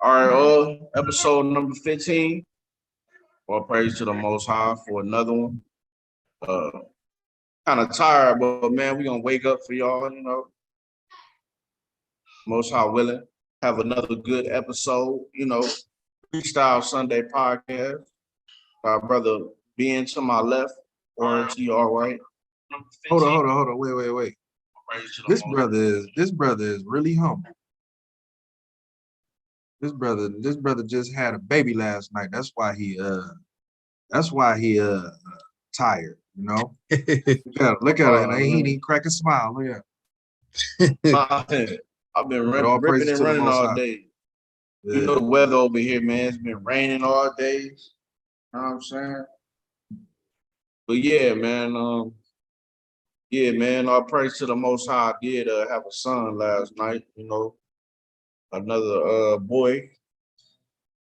All right, episode number 15. All praise to the Most High for another one. Uh, kind of tired, but man, we gonna wake up for y'all. Most High willing, have another good episode. Freestyle Sunday podcast. Our brother being to my left, or to your right. Hold on. Wait. This brother is really humble. This brother just had a baby last night. That's why he tired, you know. Look at it. And he ain't even crack a smile. Look at it. I've been But all ripping praises and to the running Most all High. day. Yeah. You know the weather over here, man. It's been raining all day. You know what I'm saying? But yeah, man. All praise to the Most High. I did have a son last night. Another boy.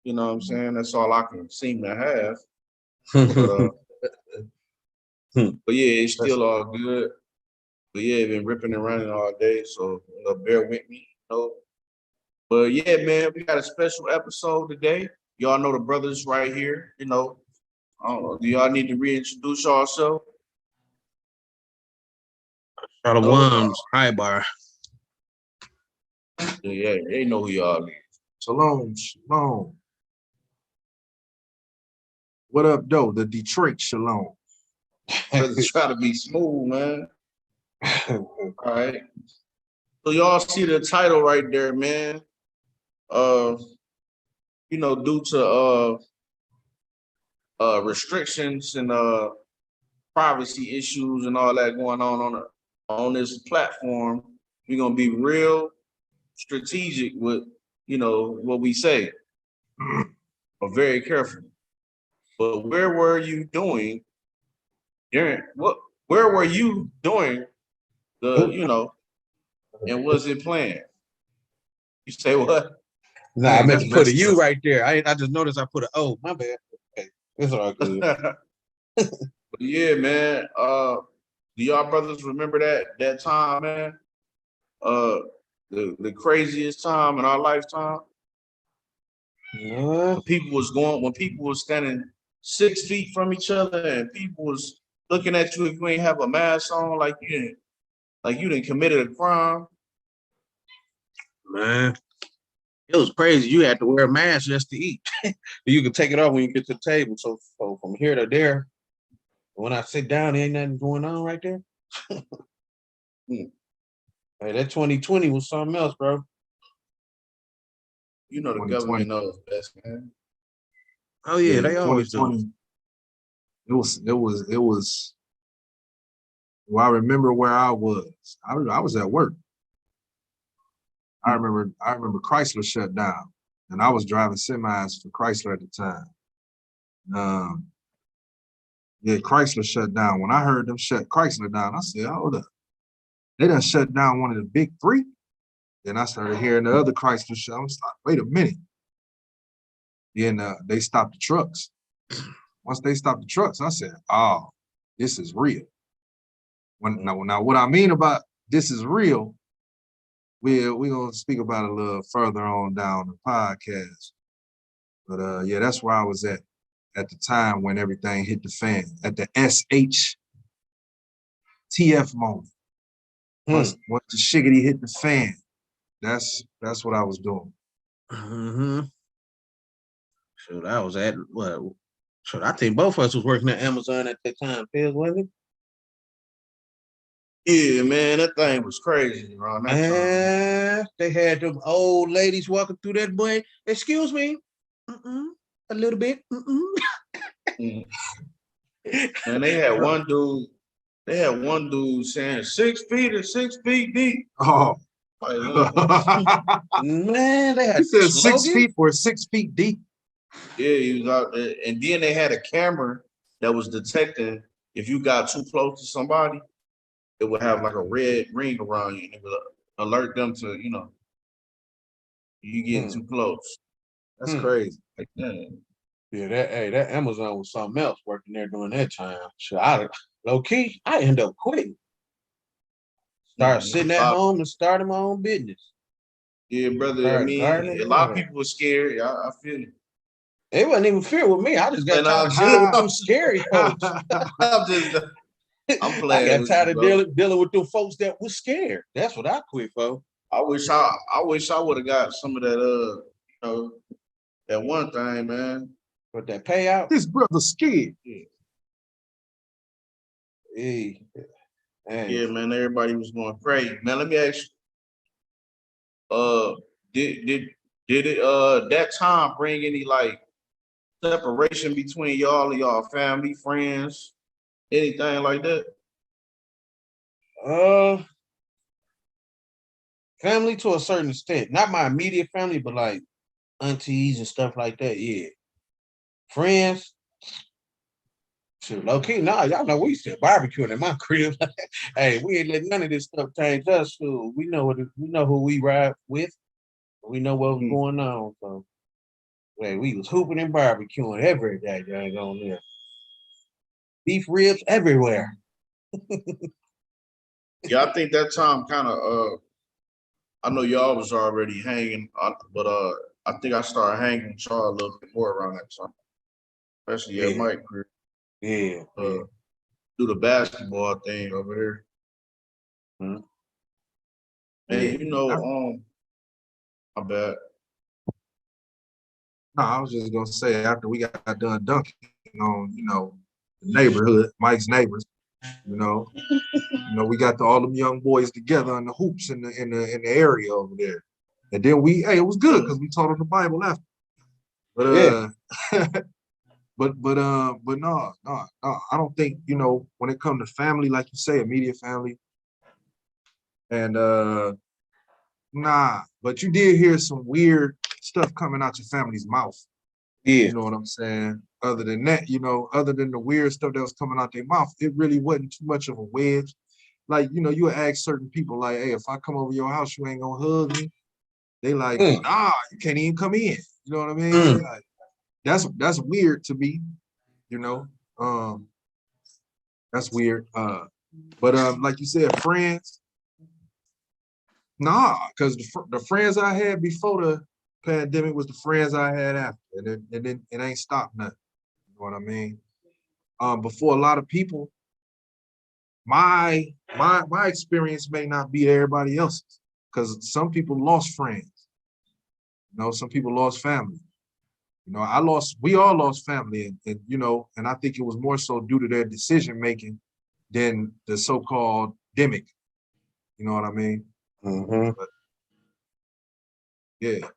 You know what I'm saying? That's all I can seem to have. But, but yeah, it's still all good. But yeah, been ripping and running all day, so bear with me. But yeah, man, we got a special episode today. Y'all know the brothers right here. I don't know. Do y'all need to reintroduce yourself? Shalom, hi bar. Yeah, they know who y'all is. Shalom. What up, though? The Detroit Shalom. Brothers try to be smooth, man. All right. So y'all see the title right there, man. Due to restrictions and privacy issues and all that going on this platform, we're gonna be real strategic with what we say, but very careful. But where were you doing during what? Where were you doing and was it planned? You say what? Nah, I meant to put a U right there. I just noticed I put an O. My bad. Okay, it's all good. But yeah, man. Do y'all brothers remember that time, man? The craziest time in our lifetime. When people was standing 6 feet from each other, and people was looking at you if you ain't have a mask on, like you didn't committed a crime. Man, it was crazy. You had to wear a mask just to eat. You can take it off when you get to the table. So from here to there, when I sit down, there ain't nothing going on right there. Hey, that 2020 was something else, bro. You know the government knows best, man. Oh yeah, they always do. It was. Well, I remember where I was. I was at work. I remember Chrysler shut down, and I was driving semis for Chrysler at the time. Chrysler shut down. When I heard them shut Chrysler down, I said, "Hold up, they done shut down one of the big three." Then I started hearing the other Chrysler shut. I was like, "Wait a minute." Then they stopped the trucks. Once they stopped the trucks, I said, "Oh, this is real." Now, what I mean about this is real, we're gonna speak about it a little further on down the podcast. But yeah, that's where I was at the time when everything hit the fan, at the SHTF moment. Once the shiggity hit the fan, that's what I was doing. Mm-hmm. So that was at what? So I think both of us was working at Amazon at that time, Phil, wasn't it? Yeah, man, that thing was crazy around that time. They had them old ladies walking through that boy. Excuse me, a little bit. And they had one dude. They had one dude saying 6 feet or 6 feet deep. Oh, man, they had. He said 6 feet or 6 feet deep. Yeah, he was out there, and then they had a camera that was detecting if you got too close to somebody, it would have like a red ring around you, and it would alert them to you getting too close. That's crazy. Like that. Yeah, that Amazon was something else working there during that time. So low key, I ended up quitting. Start sitting at home and starting my own business. Yeah, brother. I mean, Gardening, a lot of yeah. people were scared. I feel it. It wasn't even fear with me. I just got And tired I'm of dealing with just, them scary folks. I'm just, I'm I playing got with you, tired of bro. dealing with them folks that was scared. That's what I quit for. I wish I would have got some of that, that one thing, man. But that payout, His brother scared. hey, Yeah, man. man. Everybody was going crazy, man. Let me ask you, did it, that time bring any like separation between y'all and y'all family, friends, anything like that? Uh, family to a certain extent, not my immediate family, but like aunties and stuff like that. Yeah, friends. Shoot, low key, nah, y'all know we still barbecuing in my crib. Hey, we ain't letting none of this stuff change us. So we know we know who we ride with. We know what was Hmm. going on. So, hey, we was hooping and barbecuing every day. Dang on there, beef ribs everywhere. Yeah, I think that time kind of, I know y'all was already hanging, but I think I started hanging with y'all a little bit more around that time, especially at Yeah, Mike crib, yeah, yeah. do the basketball thing over here. Mhm. And Yeah. my bad. No, I was just gonna say after we got done dunking on, the neighborhood, Mike's neighbors, we got all them young boys together on the hoops in the area over there. And then it was good because we taught them the Bible after. But Yeah. but no, I don't think, when it comes to family, like you say, immediate family, and nah, but you did hear some weird stuff coming out your family's mouth. Yeah. You know what I'm saying? Other than that, other than the weird stuff that was coming out their mouth, it really wasn't too much of a wedge. Like, you would ask certain people, like, hey, if I come over your house, you ain't gonna hug me. They like, Mm, nah, you can't even come in. You know what I mean? mm. Like, that's weird to me, you know. Um, that's weird. But like you said, friends, nah, because the friends I had before the pandemic was the friends I had after, and then it ain't stopped nothing. You know what I mean? Before a lot of people, my experience may not be everybody else's, because some people lost friends. Some people lost family. We all lost family, and I think it was more so due to their decision making than the so-called demic. You know what I mean? Hmm. But yeah,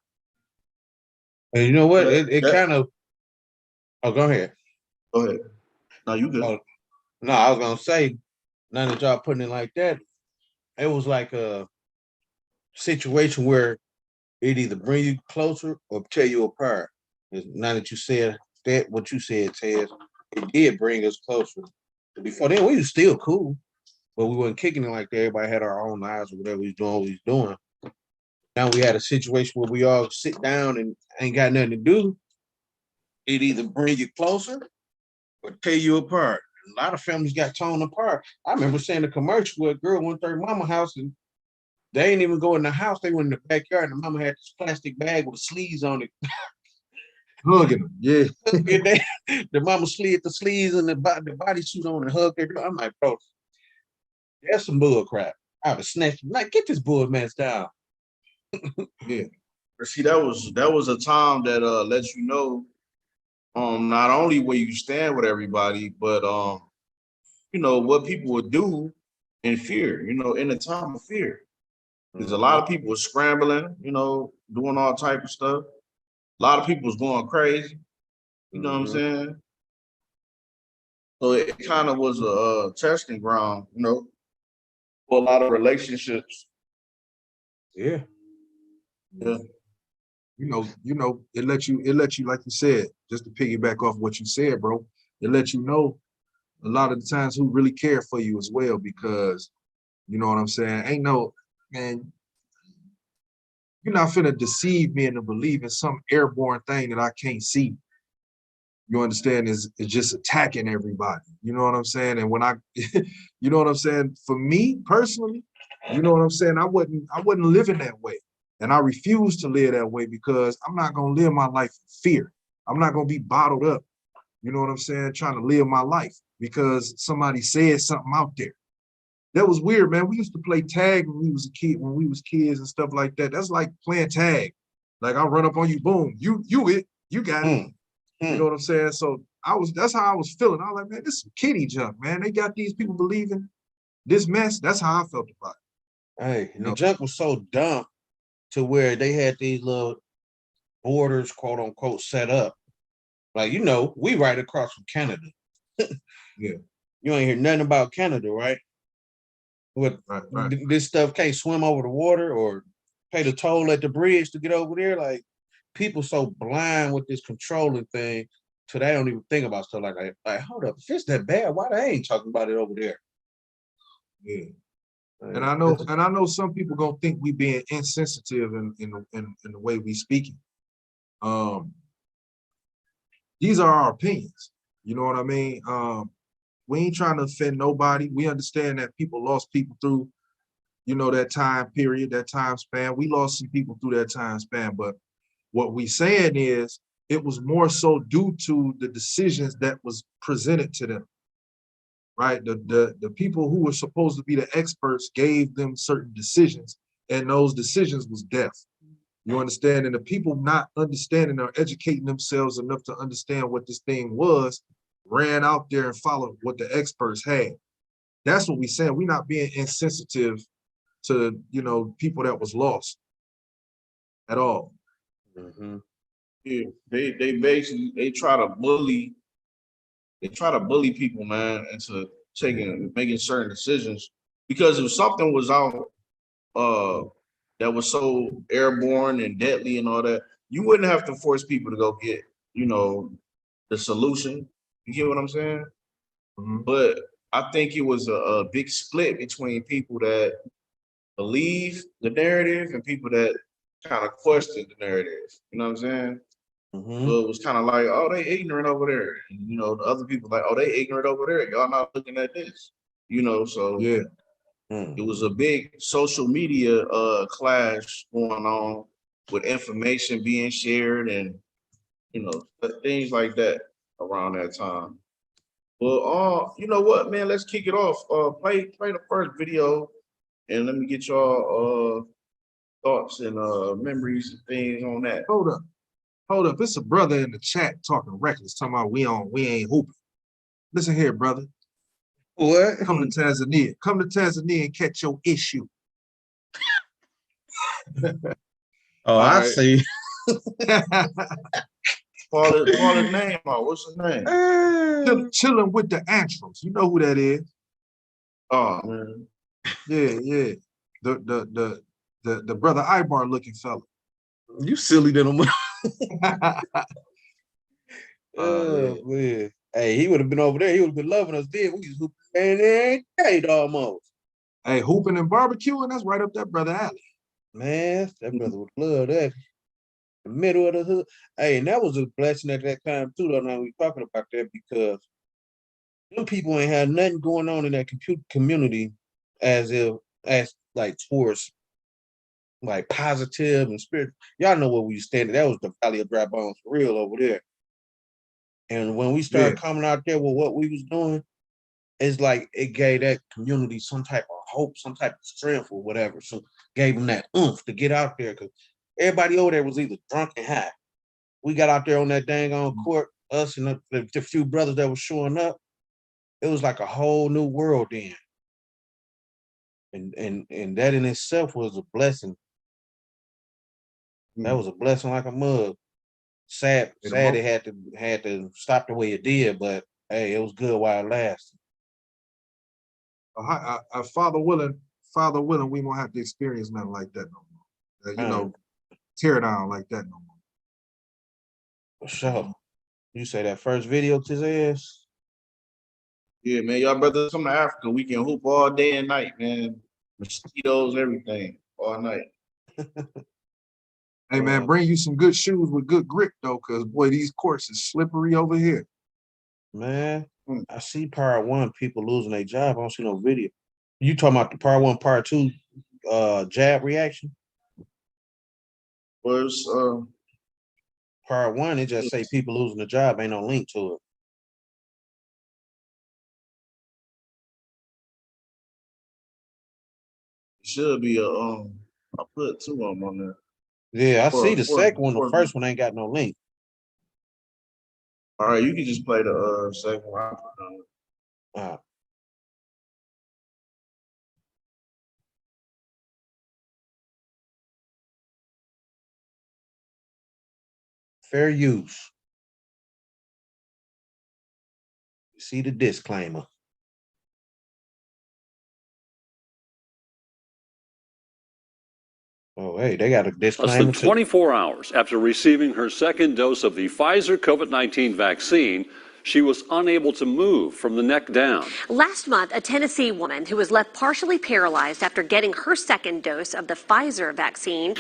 And you know what? That, It that, kind of. Oh, go ahead. go ahead. No, you good. Oh, no, I was gonna say, now that y'all putting it like that, it was like a situation where it either bring you closer or tear you apart. Now that you said that, what you said, Ted, it did bring us closer. Before then, we was still cool, but we wasn't kicking it like that. Everybody had our own lives or whatever we was doing, what we was doing. Now we had a situation where we all sit down and ain't got nothing to do. It either bring you closer or tear you apart. A lot of families got torn apart. I remember seeing a commercial where a girl went to her mama house and they ain't even go in the house. They went in the backyard and the mama had this plastic bag with sleeves on it. hugging them. Yeah, And the mama slid the sleeves and the bodysuit on and hugged her. I'm like, bro, that's some bull crap. I was snatching, like, get this bull mess down. yeah. But see, that was a time that lets you know, not only where you stand with everybody, but what people would do in fear, in the time of fear. Because a lot of people were scrambling, doing all type of stuff. A lot of people was going crazy, you know what I'm Mhm. saying? So it kind of was a testing ground, for a lot of relationships. Yeah. Yeah. It let you, like you said, just to piggyback off what you said, bro, it let you know a lot of the times who really care for you as well, because you know what I'm saying? Ain't no, man, you're not finna deceive me into believing some airborne thing that I can't see. You understand, is just attacking everybody. You know what I'm saying? And when I you know what I'm saying? For me personally, you know what I'm saying? I wasn't living that way. And I refuse to live that way because I'm not gonna live my life in fear. I'm not gonna be bottled up. You know what I'm saying? Trying to live my life because somebody said something out there. That was weird, man. We used to play tag when we was a kid, when we was kids and stuff like that. That's like playing tag. Like I'll run up on you, boom, you got it. You know what I'm saying? So that's how I was feeling. I was like, man, this is kitty junk, man. They got these people believing this mess. That's how I felt about it. Hey, and the junk was so dumb to where they had these little borders, quote unquote, set up. Like, we right across from Canada. Yeah. You ain't hear nothing about Canada, right? What Right. This stuff can't swim over the water or pay the toll at the bridge to get over there. Like, people so blind with this controlling thing, so they don't even think about stuff like hold up, if it's that bad, why they ain't talking about it over there? Yeah. And I know some people gonna think we being insensitive in the way we speaking. These are our opinions. You know what I mean? We ain't trying to offend nobody. We understand that people lost people through, that time period, that time span. We lost some people through that time span, but what we saying is it was more so due to the decisions that was presented to them. Right? The people who were supposed to be the experts gave them certain decisions, and those decisions was death. You understand? And the people not understanding or educating themselves enough to understand what this thing was, ran out there and followed what the experts had. That's what we saying. We're not being insensitive to, people that was lost at all. Yeah, they basically they try to bully people, man, into making certain decisions because if something was out that was so airborne and deadly and all that, you wouldn't have to force people to go get, the solution. You get what I'm saying? But I think it was a big split between people that believe the narrative and people that kind of question the narrative. You know what I'm saying? So it was kind of like, oh, they ignorant over there. And, the other people like, oh, they ignorant over there. Y'all not looking at this. So Yeah. it was a big social media clash going on with information being shared and, things like that around that time. Well, you know what, man? Let's kick it off. Play the first video, and let me get y'all thoughts and memories and things on that. Hold up. It's a brother in the chat talking reckless, talking about we ain't hooping. Listen here, brother. What? Come to Tanzania. Come to Tanzania and catch your issue. Oh, I right. see. Call his name out. What's his name? Chilling with the Antros. You know who that is? Oh man. Yeah. The brother Ibar looking fella. You silly little man. Man. Hey, he would have been over there. He would have been loving us. Then we just hooping every day almost. Hey, hooping and barbecuing, that's right up that brother alley. Man, that brother would love that. The middle of the hood. Hey, and that was a blessing at that time too, though. Now we talking about that because them people ain't had nothing going on in that community as like towards like positive and spirit. Y'all know where we standing. That was the Valley of Dry Bones for real over there. And when we started coming out there with what we was doing, it's like it gave that community some type of hope, some type of strength or whatever. So gave them that oomph to get out there because everybody over there was either drunk and high. We got out there on that dang on court, us and the few brothers that were showing up. It was like a whole new world then. And that in itself was a blessing. That was a blessing like a mug. Sad it had to stop the way it did, but hey, it was good while it lasted. Father willing, we won't have to experience nothing like that no more. Tear down like that no more. For sure. You say that first video to his ass? Yeah, man. Y'all brothers come to Africa. We can hoop all day and night, man. Mosquitoes, everything, all night. Hey man, bring you some good shoes with good grip though, because boy, these courts is slippery over here. Man, I see part one, people losing their job. I don't see no video. You talking about the part one, part two, jab reaction? was Part one, it just say people losing the job, ain't no link to it. should be I put two of them on there. Yeah, I For- see the for- second one. The for- first one ain't got no link. All right, you can just play the second one. I put on it. Fair use. See the disclaimer. Oh, hey, they got a Less disclaimer than too. 24 hours after receiving her second dose of the Pfizer COVID-19 vaccine, she was unable to move from the neck down. Last month, a Tennessee woman who was left partially paralyzed after getting her second dose of the Pfizer vaccine.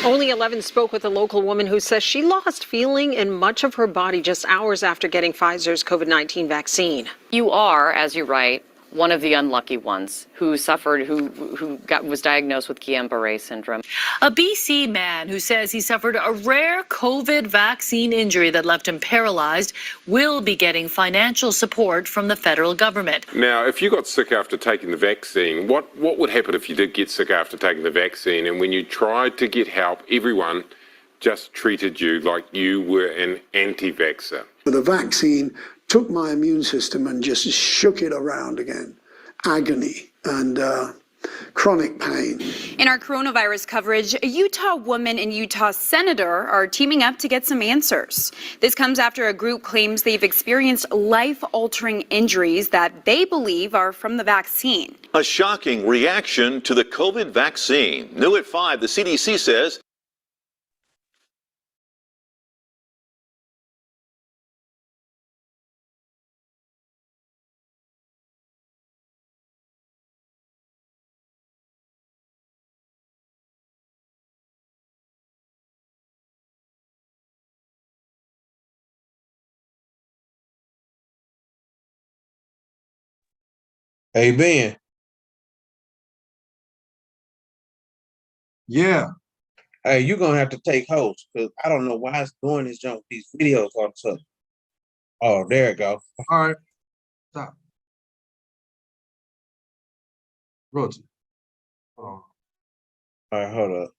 Only 11 spoke with a local woman who says she lost feeling in much of her body just hours after getting Pfizer's COVID-19 vaccine. You are, as you write, one of the unlucky ones who suffered, was diagnosed with Guillain-Barré syndrome. A BC man who says he suffered a rare COVID vaccine injury that left him paralyzed will be getting financial support from the federal government. Now, if you got sick after taking the vaccine, what would happen if you did get sick after taking the vaccine and when you tried to get help, everyone just treated you like you were an anti-vaxxer? The vaccine took my immune system and just shook it around again. Agony and chronic pain. In our coronavirus coverage, a Utah woman and Utah senator are teaming up to get some answers. This comes after a group claims they've experienced life-altering injuries that they believe are from the vaccine. A shocking reaction to the COVID vaccine. New at 5, the CDC says Hey, Ben. Yeah. Hey, you're gonna have to take host because I don't know why it's doing this junk these videos all of a sudden. Oh, there it go. All right. Stop. Roger. Oh. All right, hold up.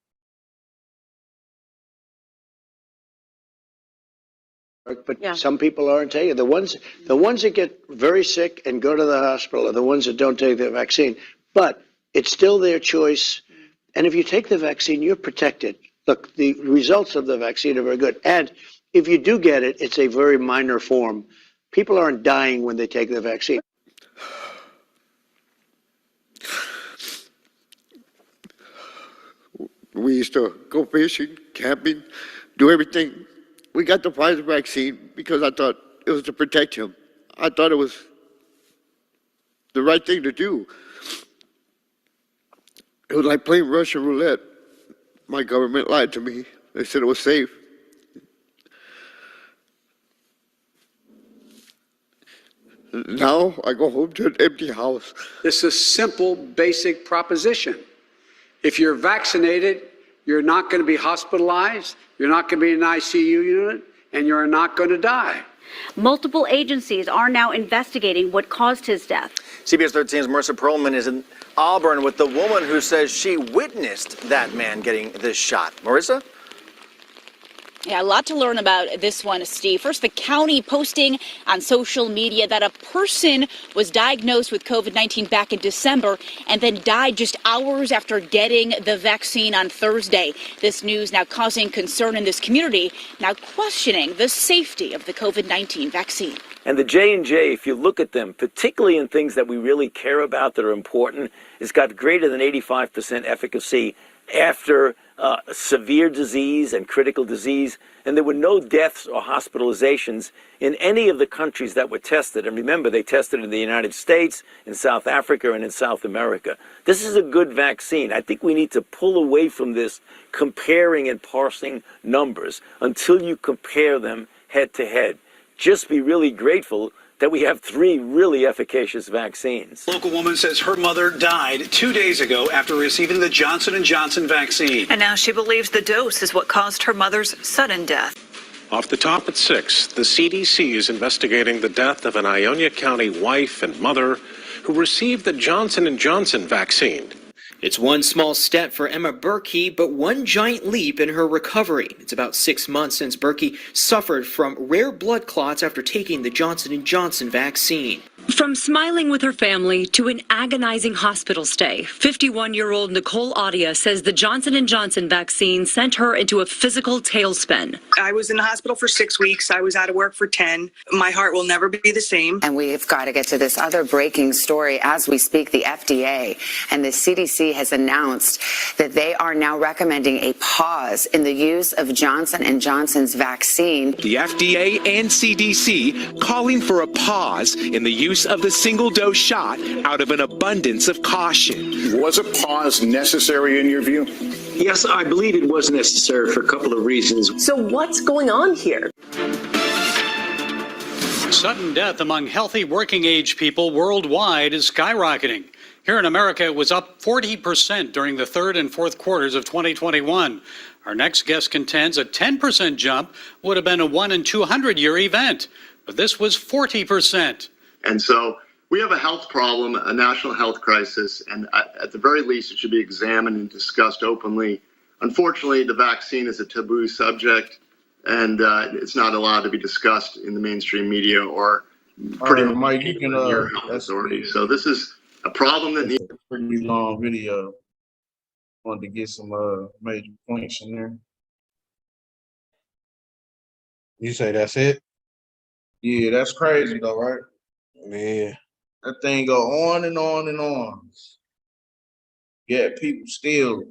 But some people aren't taking it. The ones that get very sick and go to the hospital are the ones that don't take the vaccine. But it's still their choice. And if you take the vaccine, you're protected. Look, the results of the vaccine are very good. And if you do get it, it's a very minor form. People aren't dying when they take the vaccine. We used to go fishing, camping, do everything. We got the Pfizer vaccine because I thought it was to protect him. I thought it was the right thing to do. It was like playing Russian roulette. My government lied to me. They said it was safe. Now I go home to an empty house. This is a simple, basic proposition. If you're vaccinated, you're not going to be hospitalized, you're not going to be in an ICU unit, and you're not going to die. Multiple agencies are now investigating what caused his death. CBS 13's Marissa Perlman is in Auburn with the woman who says she witnessed that man getting this shot. Marissa? Yeah, a lot to learn about this one, Steve. First, the county posting on social media that a person was diagnosed with COVID-19 back in December and then died just hours after getting the vaccine on Thursday. This news now causing concern in this community, now questioning the safety of the COVID-19 vaccine. And the J&J, if you look at them, particularly in things that we really care about that are important, it's got greater than 85% efficacy after severe disease and critical disease, and there were no deaths or hospitalizations in any of the countries that were tested. And remember, they tested in the United States, in South Africa, and in South America. This is a good vaccine. I think we need to pull away from this comparing and parsing numbers until you compare them head to head. Just be really grateful that we have 3 really efficacious vaccines. Local woman says her mother died 2 days ago after receiving the Johnson & Johnson vaccine. And now she believes the dose is what caused her mother's sudden death. Off the top at 6, the CDC is investigating the death of an Ionia County wife and mother who received the Johnson & Johnson vaccine. It's one small step for Emma Berkey, but one giant leap in her recovery. It's about 6 months since Berkey suffered from rare blood clots after taking the Johnson & Johnson vaccine. From smiling with her family to an agonizing hospital stay, 51-year-old Nicole Audia says the Johnson & Johnson vaccine sent her into a physical tailspin. I was in the hospital for 6 weeks. I was out of work for 10. My heart will never be the same. And we've got to get to this other breaking story. As we speak, the FDA and the CDC has announced that they are now recommending a pause in the use of Johnson & Johnson's vaccine. The FDA and CDC calling for a pause in the use of the single-dose shot out of an abundance of caution. Was a pause necessary in your view? Yes, I believe it was necessary for a couple of reasons. So what's going on here? Sudden death among healthy working age people worldwide is skyrocketing. Here in America, it was up 40% during the third and fourth quarters of 2021. Our next guest contends a 10% jump would have been a 1 in 200 year event, but this was 40%. And so we have a health problem, a national health crisis, and at the very least, it should be examined and discussed openly. Unfortunately, the vaccine is a taboo subject, and it's not allowed to be discussed in the mainstream media or pretty much Mike, you can, your health authority. So this is a problem that needs a pretty long video. Wanted to get some major points in there. You say that's it? Yeah, that's crazy though, right? Yeah. That thing go on and on and on. Yeah, people still,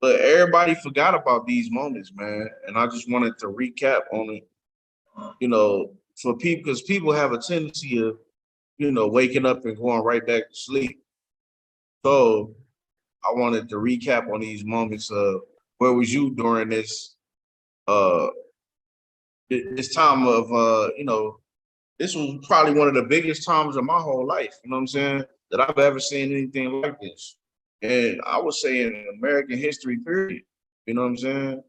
but everybody forgot about these moments, man. And I just wanted to recap on it, for people, because people have a tendency of, waking up and going right back to sleep. So I wanted to recap on these moments of where was you during this this time of this was probably one of the biggest times of my whole life, you know what I'm saying, that I've ever seen anything like this. And I would say in American history, period. You know what I'm saying?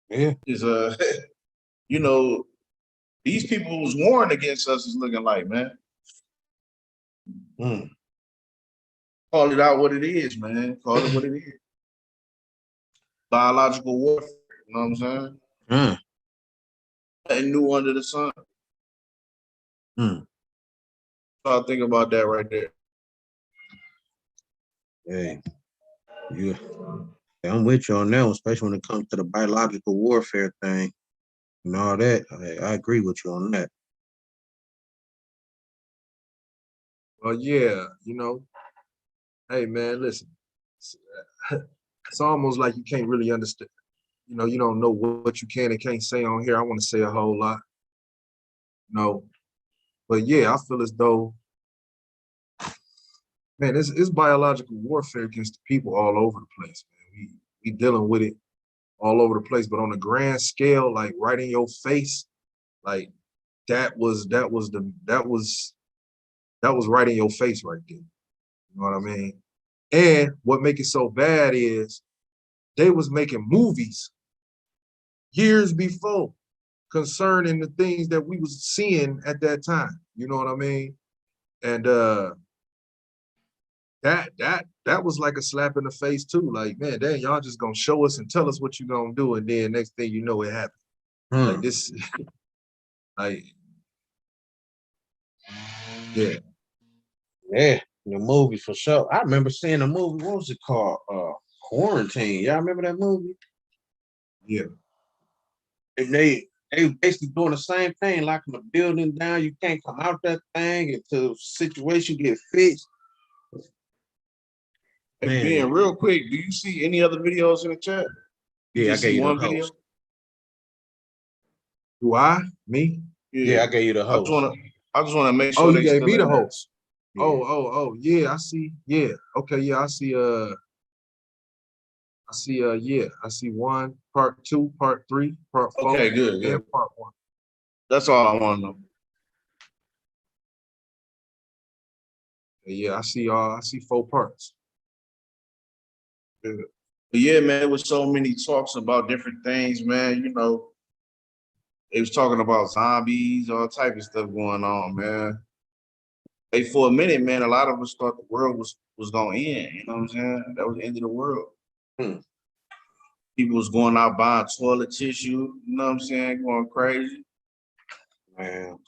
Yeah. Is these people who's warring against us is looking like, man. Call it out what it is, man. Call it what it is. Biological warfare, you know what I'm saying? Nothing new under the sun. So I think about that right there. Hey, yeah, I'm with you on that one, especially when it comes to the biological warfare thing and all that. I agree with you on that. Well, yeah, hey man, listen, it's almost like you can't really understand. You don't know what you can and can't say on here. I want to say a whole lot, but yeah, I feel as though, man, it's biological warfare against the people all over the place, man. We dealing with it all over the place, but on a grand scale, like right in your face, like that was right in your face right there. You know what I mean? And what make it so bad is they was making movies years before concerning the things that we was seeing at that time. You know what I mean? And that was like a slap in the face too. Like, man, dang, y'all just gonna show us and tell us what you gonna do, and then next thing you know, it happened. Like this, like, yeah. Yeah, the movie for sure. I remember seeing a movie, what was it called? Quarantine. Y'all remember that movie? Yeah. And they basically doing the same thing, locking the building down. You can't come out that thing until the situation get fixed. Hey, Ben, real quick, do you see any other videos in the chat? Yeah, I gave you one the video. host. Do I? Me? Yeah, I gave you the host. I just want to make sure. Oh, they you gave still me the in there. host. Oh, yeah, I see. Yeah, okay, yeah, I see. I see 1, part 2, part 3, part 4. Okay, good. Yeah, Yeah. part 1. That's all I want to know. Yeah, I see 4 parts. But yeah, man, there was so many talks about different things, man. You know, they was talking about zombies, all type of stuff going on, man. Hey, for a minute, man, a lot of us thought the world was gonna end. You know what I'm saying? That was the end of the world. People was going out buying toilet tissue. You know what I'm saying? Going crazy. Man,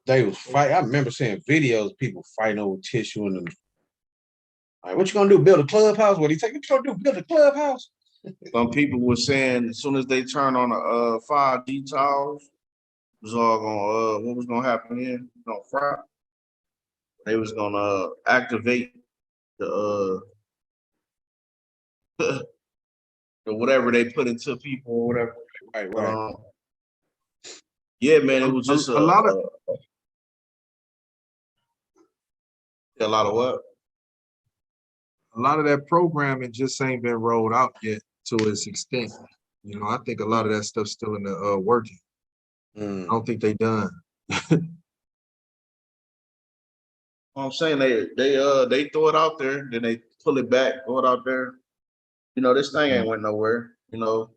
they was fight. I remember seeing videos of people fighting over tissue and like, what you gonna do? Build a clubhouse? What do you think? What you gonna do? Build a clubhouse? Some people were saying as soon as they turn on the 5G towers, it was all gonna what was gonna happen here? Gonna fry. They was gonna activate the the whatever they put into people or whatever. Right. Yeah, man, it was just a lot of a lot of what? a lot of that programming just ain't been rolled out yet to its extent. You know, I think a lot of that stuff's still in the working. I don't think they done. I'm saying they throw it out there, then they pull it back, throw it out there. You know, this thing ain't went nowhere. You know,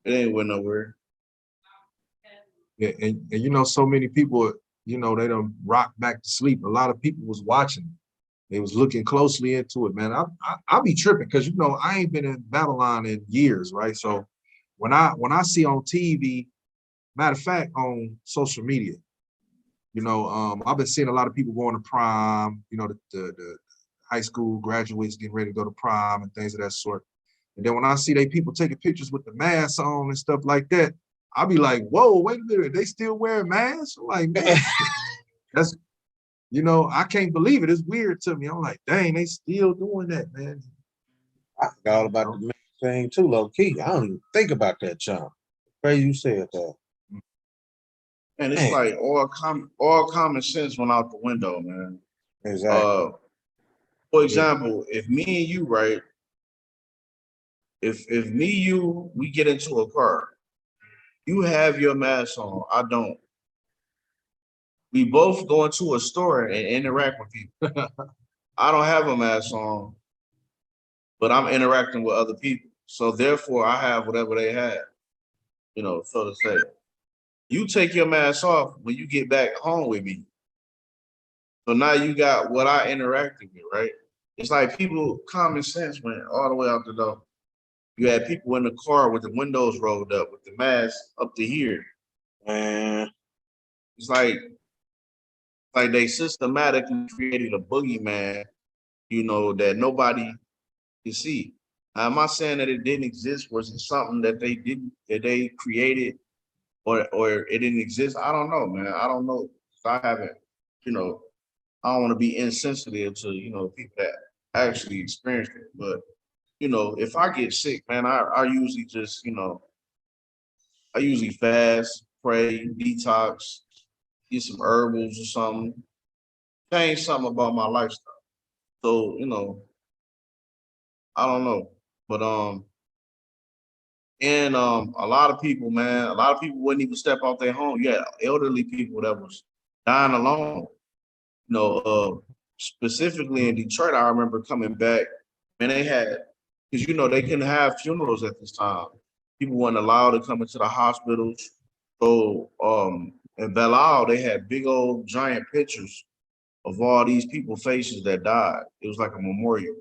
it ain't went nowhere. Yeah, and you know, so many people, you know, they don't rock back to sleep. A lot of people was watching. They was looking closely into it, man. I be tripping because, you know, I ain't been in Babylon in years, right? So when I see on TV, matter of fact, on social media, you know, I've been seeing a lot of people going to prom, you know, the high school graduates getting ready to go to prom and things of that sort. And then when I see they people taking pictures with the masks on and stuff like that, I'll be like, whoa, wait a minute, they still wearing masks? I'm like, man, that's, you know, I can't believe it. It's weird to me. I'm like, dang, they still doing that, man. I forgot all about the mask thing too, low key. I don't even think about that, John. Crazy you said that. And it's like all common sense went out the window, man. Exactly. For example, if me and you, right? If me, you, we get into a car, you have your mask on, I don't. We both go into a store and interact with people. I don't have a mask on, but I'm interacting with other people. So therefore I have whatever they have, you know, so to say. You take your mask off when you get back home with me. So now you got what I interacted with, right? It's like people, common sense went all the way out the door. You had people in the car with the windows rolled up with the mask up to here. And it's like they systematically created a boogeyman, you know, that nobody can see. Now, am I saying that it didn't exist? Was it something that they created or it didn't exist? I don't know, man. I don't know. I haven't, you know, I don't want to be insensitive to, you know, people that actually experienced it. But, you know, if I get sick, man, I usually just, you know, I usually fast, pray, detox, get some herbals or something, change something about my lifestyle. So, you know, I don't know. But a lot of people, man, a lot of people wouldn't even step out their home. You had elderly people that was dying alone. You know, specifically in Detroit, I remember coming back and they had, because you know, they couldn't have funerals at this time. People weren't allowed to come into the hospitals. So in Belle Isle, they had big old giant pictures of all these people faces that died. It was like a memorial.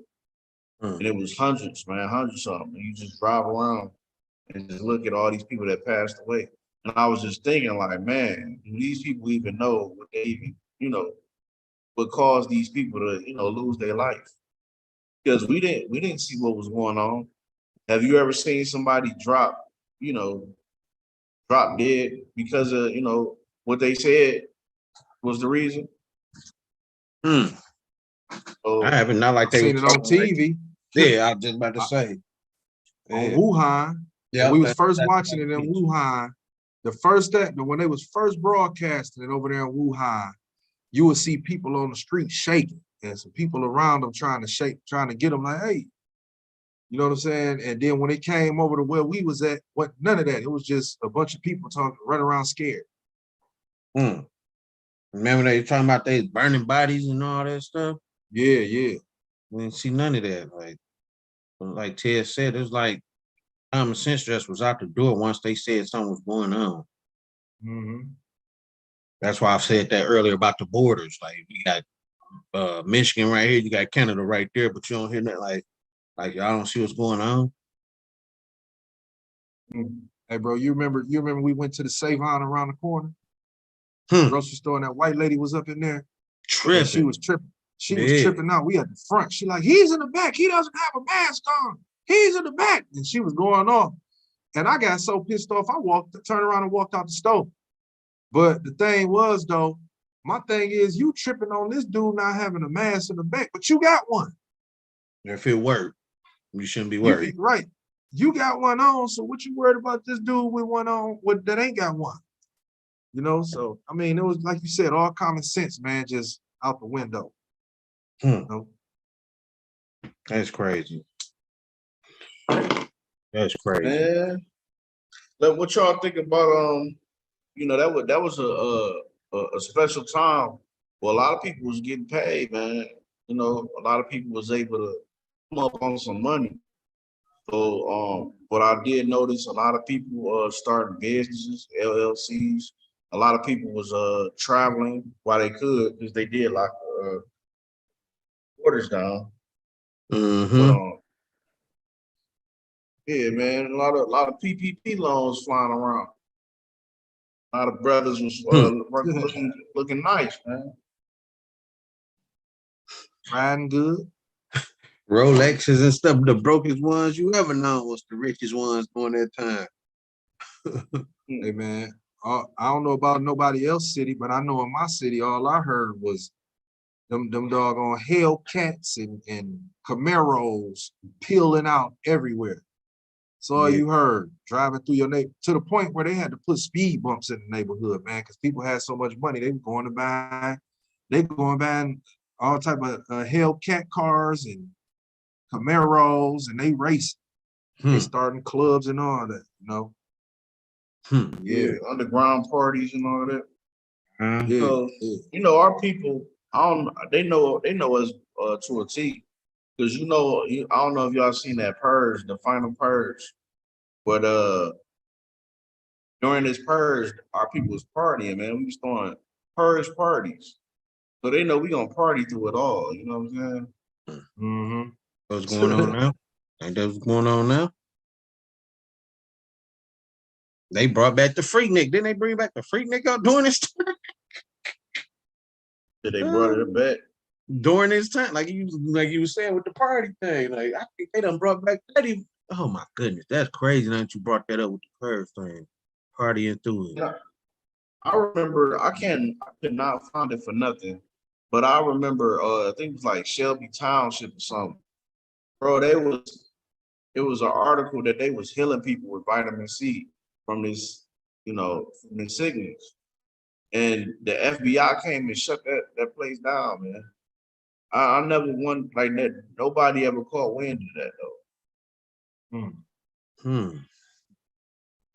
And it was hundreds, man, hundreds of them. And you just drive around and just look at all these people that passed away. And I was just thinking like, man, do these people even know what they even, you know, what caused these people to, you know, lose their life? Because we didn't see what was going on. Have you ever seen somebody drop, you know, drop dead because of, you know, what they said was the reason? So, I haven't, not like they seen were it on talking like- TV. Yeah, I was just about to say. On Wuhan. Yeah, We was first watching it in Wuhan. When they was first broadcasting it over there in Wuhan, you would see people on the street shaking and some people around them trying to get them like, hey, you know what I'm saying? And then when it came over to where we was at, none of that. It was just a bunch of people talking, running around scared. Remember they talking about they burning bodies and all that stuff? Yeah. We didn't see none of that. Like Ted said, it was like common sense just was out the door once they said something was going on. Mm-hmm. That's why I said that earlier about the borders. Like we got Michigan right here, you got Canada right there, but you don't hear that like y'all don't see what's going on. Hey, bro, you remember we went to the Save-On around the corner? Grocery store, and that white lady was up in there. Tripping. She was tripping. She was tripping out. We at the front. She like, he's in the back. He doesn't have a mask on. He's in the back. And she was going off. And I got so pissed off, I turned around and walked out the store. But the thing was, though, my thing is you tripping on this dude not having a mask in the back, but you got one. If it worked, you shouldn't be worried. Right. You got one on, so what you worried about this dude with one on that ain't got one? You know, so I mean, it was like you said, all common sense, man, just out the window. You know? That's crazy. That's crazy. Man, like, what y'all think about you know, that was a special time where a lot of people was getting paid, man. You know, a lot of people was able to come up on some money. So but I did notice a lot of people starting businesses, LLCs. A lot of people was traveling while they could because they did like borders down. Yeah, man, a lot of PPP loans flying around. A lot of brothers was looking nice, man. Riding good. Rolexes and stuff, the brokest ones you ever known was the richest ones during that time. Hey, man, I don't know about nobody else's city, but I know in my city, all I heard was them doggone Hellcats and Camaros peeling out everywhere. That's all you heard, driving through your neighborhood, to the point where they had to put speed bumps in the neighborhood, man, because people had so much money, they were going buying all type of Hellcat cars and Camaros, and they racing. They starting clubs and all that, you know. Yeah, underground parties and all that. So, yeah. you know, our people, they know us to a T. Because I don't know if y'all seen that Purge, the final Purge, but during this Purge, our people was partying, man. We was throwing Purge parties, so they know we gonna party through it all. You know what I'm saying? Mm-hmm. What's going on now? Ain't that what's going on now? They brought back the Freaknik. Didn't they bring back the Freaknik out during this time? Did they brought it back? During this time, like you were saying with the party thing, like I think they done brought back that. Oh my goodness, that's crazy that you brought that up with the Purge thing, partying through it. Yeah. I remember, I could not find it for nothing, but I remember, I think it was like Shelby Township or something. Bro, it was an article that they was healing people with vitamin C from this, from this sickness, and the FBI came and shut that place down, man. I never won like that. Nobody ever caught wind of that though.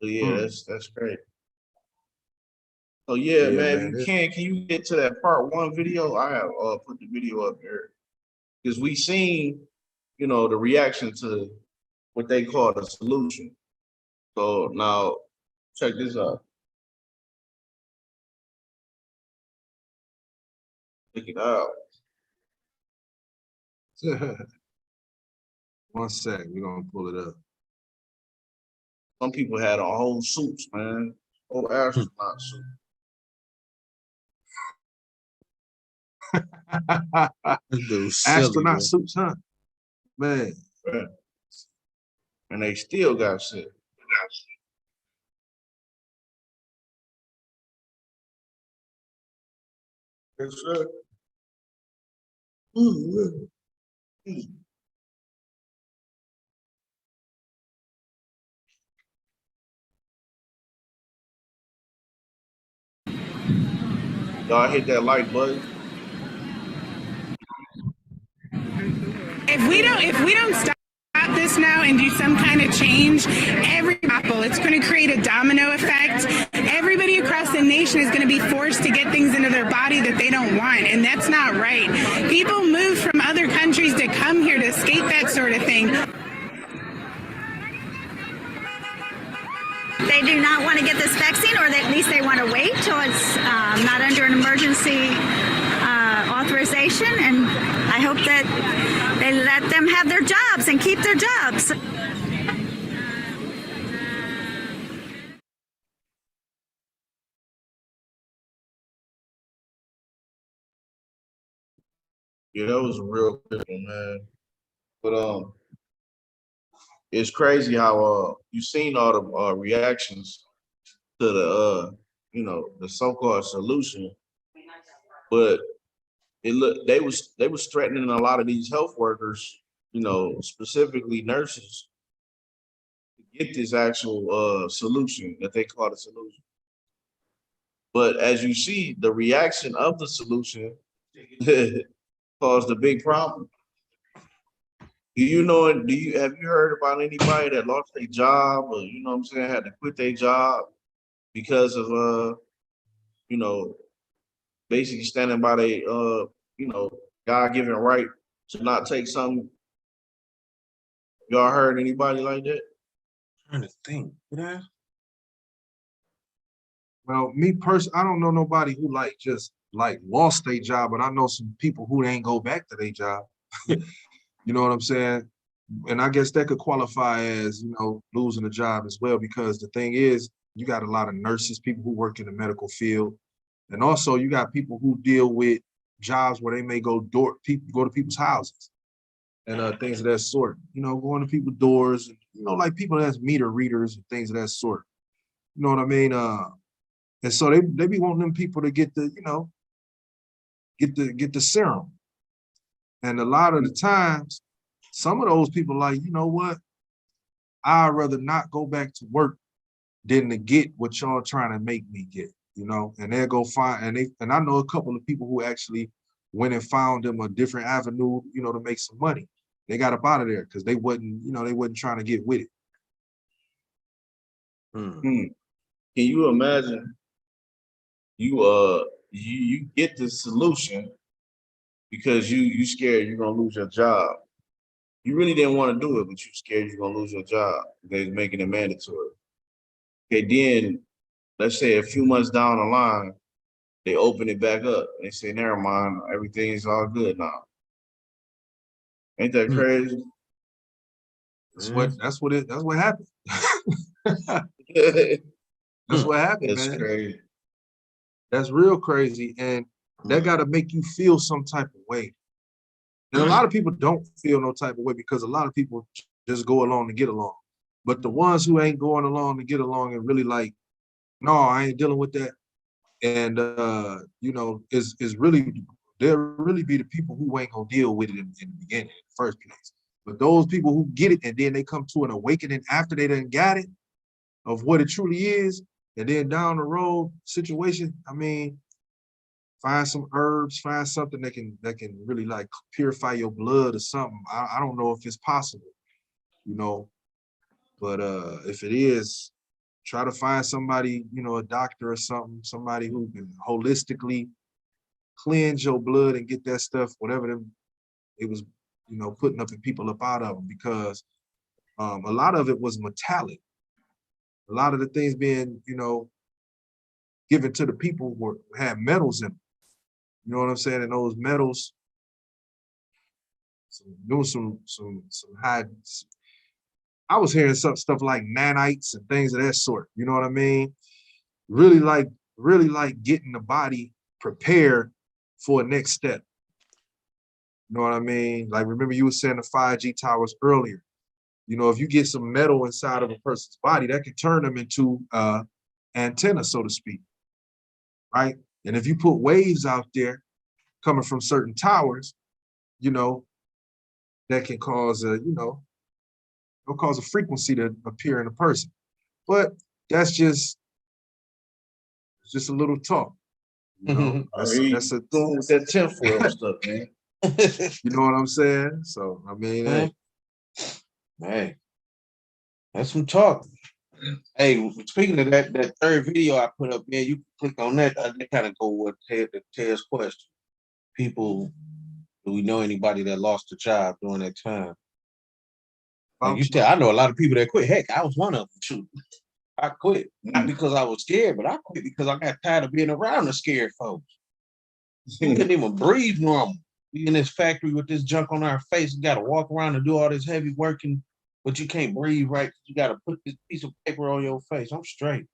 So yeah, that's great. So yeah, man, if you can you get to that part 1 video? I have put the video up there because we seen, the reaction to what they call the solution. So now check this out. Check it out. 1 sec, we're gonna pull it up. Some people had on whole suits, man. Whole astronaut suit. Astronaut suits, huh? Man. And they still got shit. Yes, sir. Y'all hit that like button. If we don't stop this now and do some kind of change, it's going to create a domino effect. Everybody across the nation is going to be forced to get things into their body that they don't want, and that's not right. People move from other countries to come here to escape that sort of thing. They do not want to get this vaccine, or at least they want to wait till it's not under an emergency authorization. And I hope that they let them have their jobs and keep their jobs. Yeah, that was a real good one, man. But it's crazy how you seen all the reactions to the the so-called solution, but they was threatening a lot of these health workers, specifically nurses, to get this actual solution that they call the solution. But as you see, the reaction of the solution caused a big problem. Have you heard about anybody that lost their job, or had to quit their job because of basically standing by their God-given right to not take something? Y'all heard anybody like that? I'm trying to think. Well, me personally, I don't know nobody who just lost their job, but I know some people who ain't go back to their job. You know what I'm saying? And I guess that could qualify as, losing a job as well, because the thing is, you got a lot of nurses, people who work in the medical field. And also you got people who deal with jobs where they may go to people's houses and things of that sort, going to people's doors, like people that's meter readers and things of that sort. You know what I mean? And so they be wanting them people to get the, get the serum. And a lot of the times, some of those people like, you know what? I'd rather not go back to work than to get what y'all trying to make me get, and they'll go find, and I know a couple of people who actually went and found them a different avenue, to make some money. They got up out of there because they wasn't trying to get with it. Can you imagine you get the solution because you scared you're gonna lose your job. You really didn't want to do it, but you scared you're gonna lose your job. They're making it mandatory. Okay, then let's say a few months down the line, they open it back up. They say, never mind, everything's all good now. Ain't that crazy? That's what happened. That's what happened, That's man. crazy. That's real crazy. And that got to make you feel some type of way. And a lot of people don't feel no type of way because a lot of people just go along to get along. But the ones who ain't going along to get along and really like, no, I ain't dealing with that. And, is really, they'll really be the people who ain't gonna deal with it in the beginning, in the first place. But those people who get it and then they come to an awakening after they done got it of what it truly is, and then down the road situation, find some herbs, find something that can really like purify your blood or something. I don't know if it's possible, but if it is, try to find somebody, a doctor or somebody who can holistically cleanse your blood and get that stuff, whatever it was, putting up and people up out of them, because a lot of it was metallic. A lot of the things being, given to the people had metals in them. You know what I'm saying? And those metals, doing some high. I was hearing some stuff like nanites and things of that sort. You know what I mean? Really like getting the body prepared for a next step. You know what I mean? Like, remember you were saying the 5G towers earlier. If you get some metal inside of a person's body, that can turn them into antenna, so to speak, right? And if you put waves out there coming from certain towers, that can cause it'll cause a frequency to appear in a person. But that's just a little talk. That's that tinfoil stuff, man. You know what I'm saying? So Hey, that's some talk. Hey, speaking of that third video I put up, man, you can click on that. That kind of go with Ted's question. People, do we know anybody that lost a job during that time? Like you said, I know a lot of people that quit. Heck, I was one of them. Shoot. I quit not because I was scared, but I quit because I got tired of being around the scared folks. You couldn't even breathe normal. We in this factory with this junk on our face. You got to walk around and do all this heavy working, but you can't breathe right. You got to put this piece of paper on your face. I'm straight.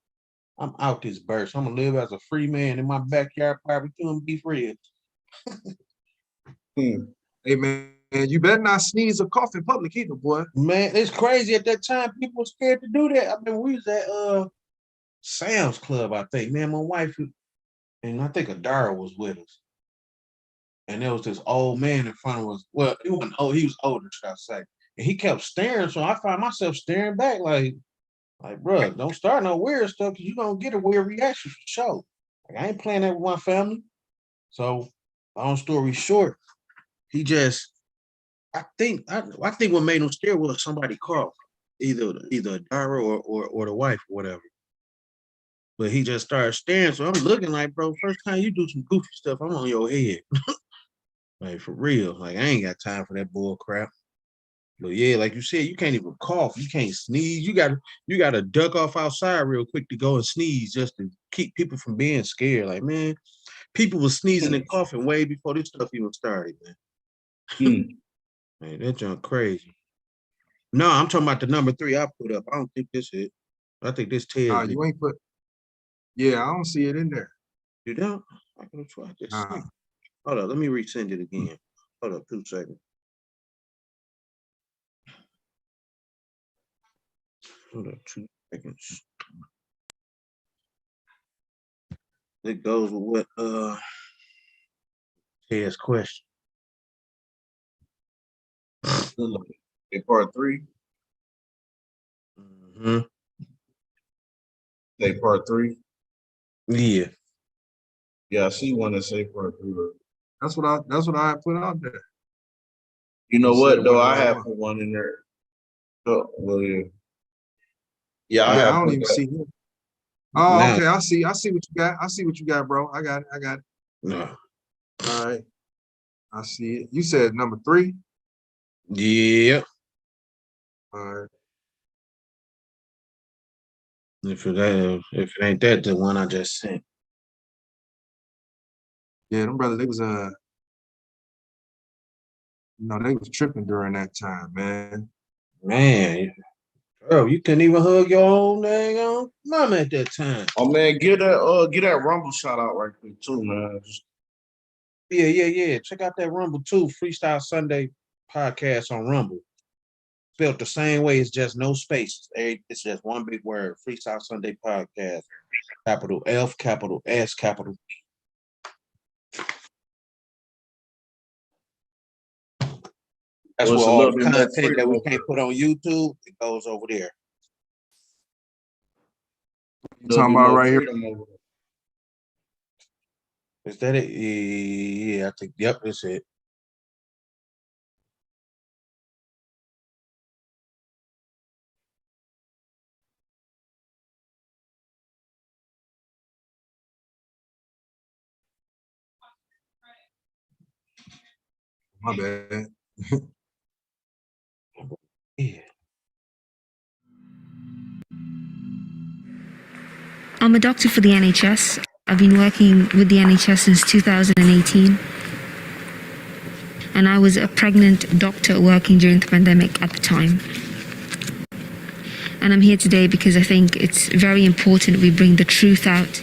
I'm out this burst. I'm gonna live as a free man in my backyard barbecue and beef ribs. Hey man, you better not sneeze or cough in public either, boy. Man, it's crazy. At that time, people were scared to do that. I mean, we was at Sam's Club, I think. Man, my wife and I think Adara was with us. And there was this old man in front of us. Well, he wasn't old, he was older, should I say. And he kept staring, so I found myself staring back like, bro, don't start no weird stuff because you're gonna get a weird reaction for sure. Like, I ain't playing that with my family. So, long story short, he just, I think what made him scared was somebody coughed, either Dara or the wife or whatever. But he just started staring, so I'm looking like, bro, first time you do some goofy stuff, I'm on your head. Like, for real. Like, I ain't got time for that bull crap. But yeah, like you said, you can't even cough. You can't sneeze. You gotta duck off outside real quick to go and sneeze just to keep people from being scared. Like, man, people were sneezing and coughing way before this stuff even started, man. Man, that junk crazy. No, I'm talking about the number 3 I put up. I don't think this is it. I think this Ted. You ain't put. Yeah, I don't see it in there. You don't? I can try this. Hold up, let me resend it again. Hold up, 2 seconds. Hold up, 2 seconds. It goes with what Ted's question. In part 3. Mm-hmm. Say part 3. Yeah. Yeah, I see one that say part 3. That's what I put out there. You know what though? I have put one in there. Oh, well, yeah. Yeah, I don't even see him. Oh, okay. I see what you got. I see what you got, bro. I got it. No. All right. I see it. You said number 3? Yeah. All right. If it ain't that, the one I just sent. Yeah, them brothers, they was they was tripping during that time, man. Man, bro, you couldn't even hug your own dang on mama at that time. Oh man, get that Rumble shout out right quick too, man. Yeah. Check out that Rumble too. Freestyle Sunday podcast on Rumble. Spelled the same way, it's just no spaces. It's just one big word. Freestyle Sunday podcast. Capital F, capital S, capital B. That's where all the content that we can't put on YouTube, it goes over there. You talking about right here? Is that it? Yeah, I think, yep, that's it. My bad. Yeah. I'm a doctor for the NHS. I've been working with the NHS since 2018. And I was a pregnant doctor working during the pandemic at the time. And I'm here today because I think it's very important we bring the truth out.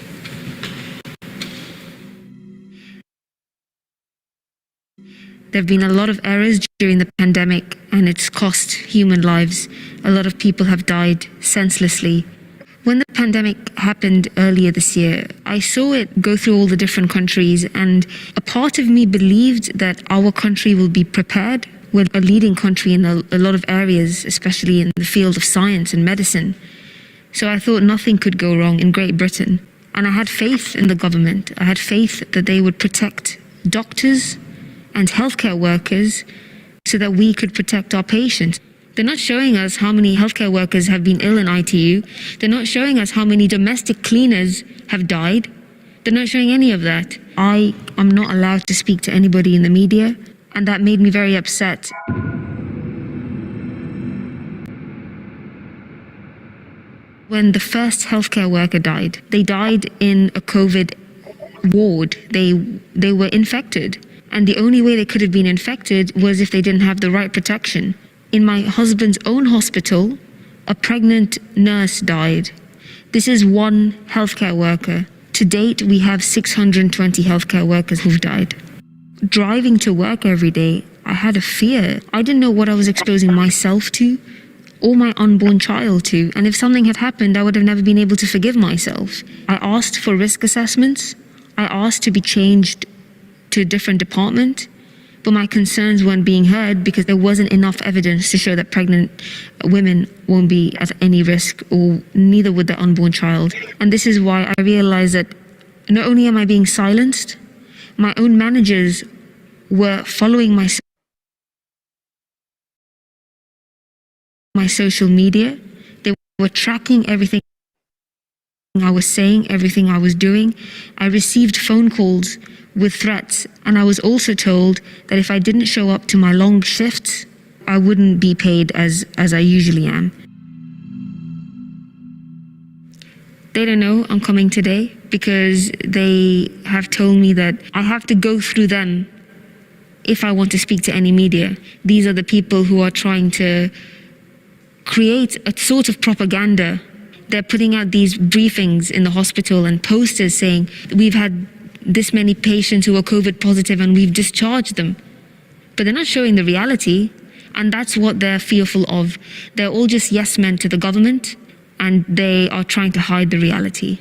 There have been a lot of errors during the pandemic, and it's cost human lives. A lot of people have died senselessly. When the pandemic happened earlier this year, I saw it go through all the different countries, and a part of me believed that our country will be prepared. We're a leading country in a lot of areas, especially in the field of science and medicine. So I thought nothing could go wrong in Great Britain. And I had faith in the government. I had faith that they would protect doctors and healthcare workers so that we could protect our patients. They're not showing us how many healthcare workers have been ill in ITU. They're not showing us how many domestic cleaners have died. They're not showing any of that. I am not allowed to speak to anybody in the media, and that made me very upset. When the first healthcare worker died, they died in a COVID ward. They were infected, and the only way they could have been infected was if they didn't have the right protection. In my husband's own hospital, a pregnant nurse died. This is one healthcare worker. To date, we have 620 healthcare workers who've died. Driving to work every day, I had a fear. I didn't know what I was exposing myself to or my unborn child to. And if something had happened, I would have never been able to forgive myself. I asked for risk assessments. I asked to be changed to a different department. But my concerns weren't being heard because there wasn't enough evidence to show that pregnant women won't be at any risk, or neither would their unborn child. And this is why I realized that not only am I being silenced, my own managers were following my social media. They were tracking everything I was saying, everything I was doing. I received phone calls with threats, and I was also told that if I didn't show up to my long shifts, I wouldn't be paid as I usually am. They don't know I'm coming today because they have told me that I have to go through them if I want to speak to any media. These are the people who are trying to create a sort of propaganda. They're putting out these briefings in the hospital and posters saying, we've had this many patients who are COVID positive and we've discharged them. But they're not showing the reality, and that's what they're fearful of. They're all just yes men to the government, and they are trying to hide the reality.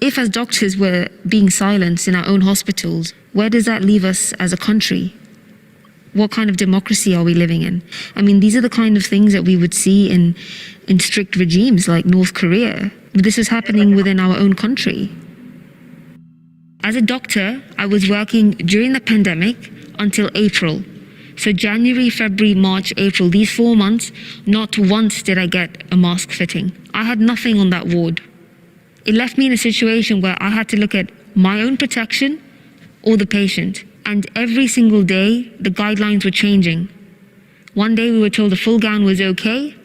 If as doctors we're being silenced in our own hospitals, where does that leave us as a country? What kind of democracy are we living in? I mean, these are the kind of things that we would see in strict regimes like North Korea. This is happening within our own country. As a doctor, I was working during the pandemic until April. So January, February, March, April, these 4 months, not once did I get a mask fitting. I had nothing on that ward. It left me in a situation where I had to look at my own protection or the patient. And every single day, the guidelines were changing. One day we were told a full gown was okay.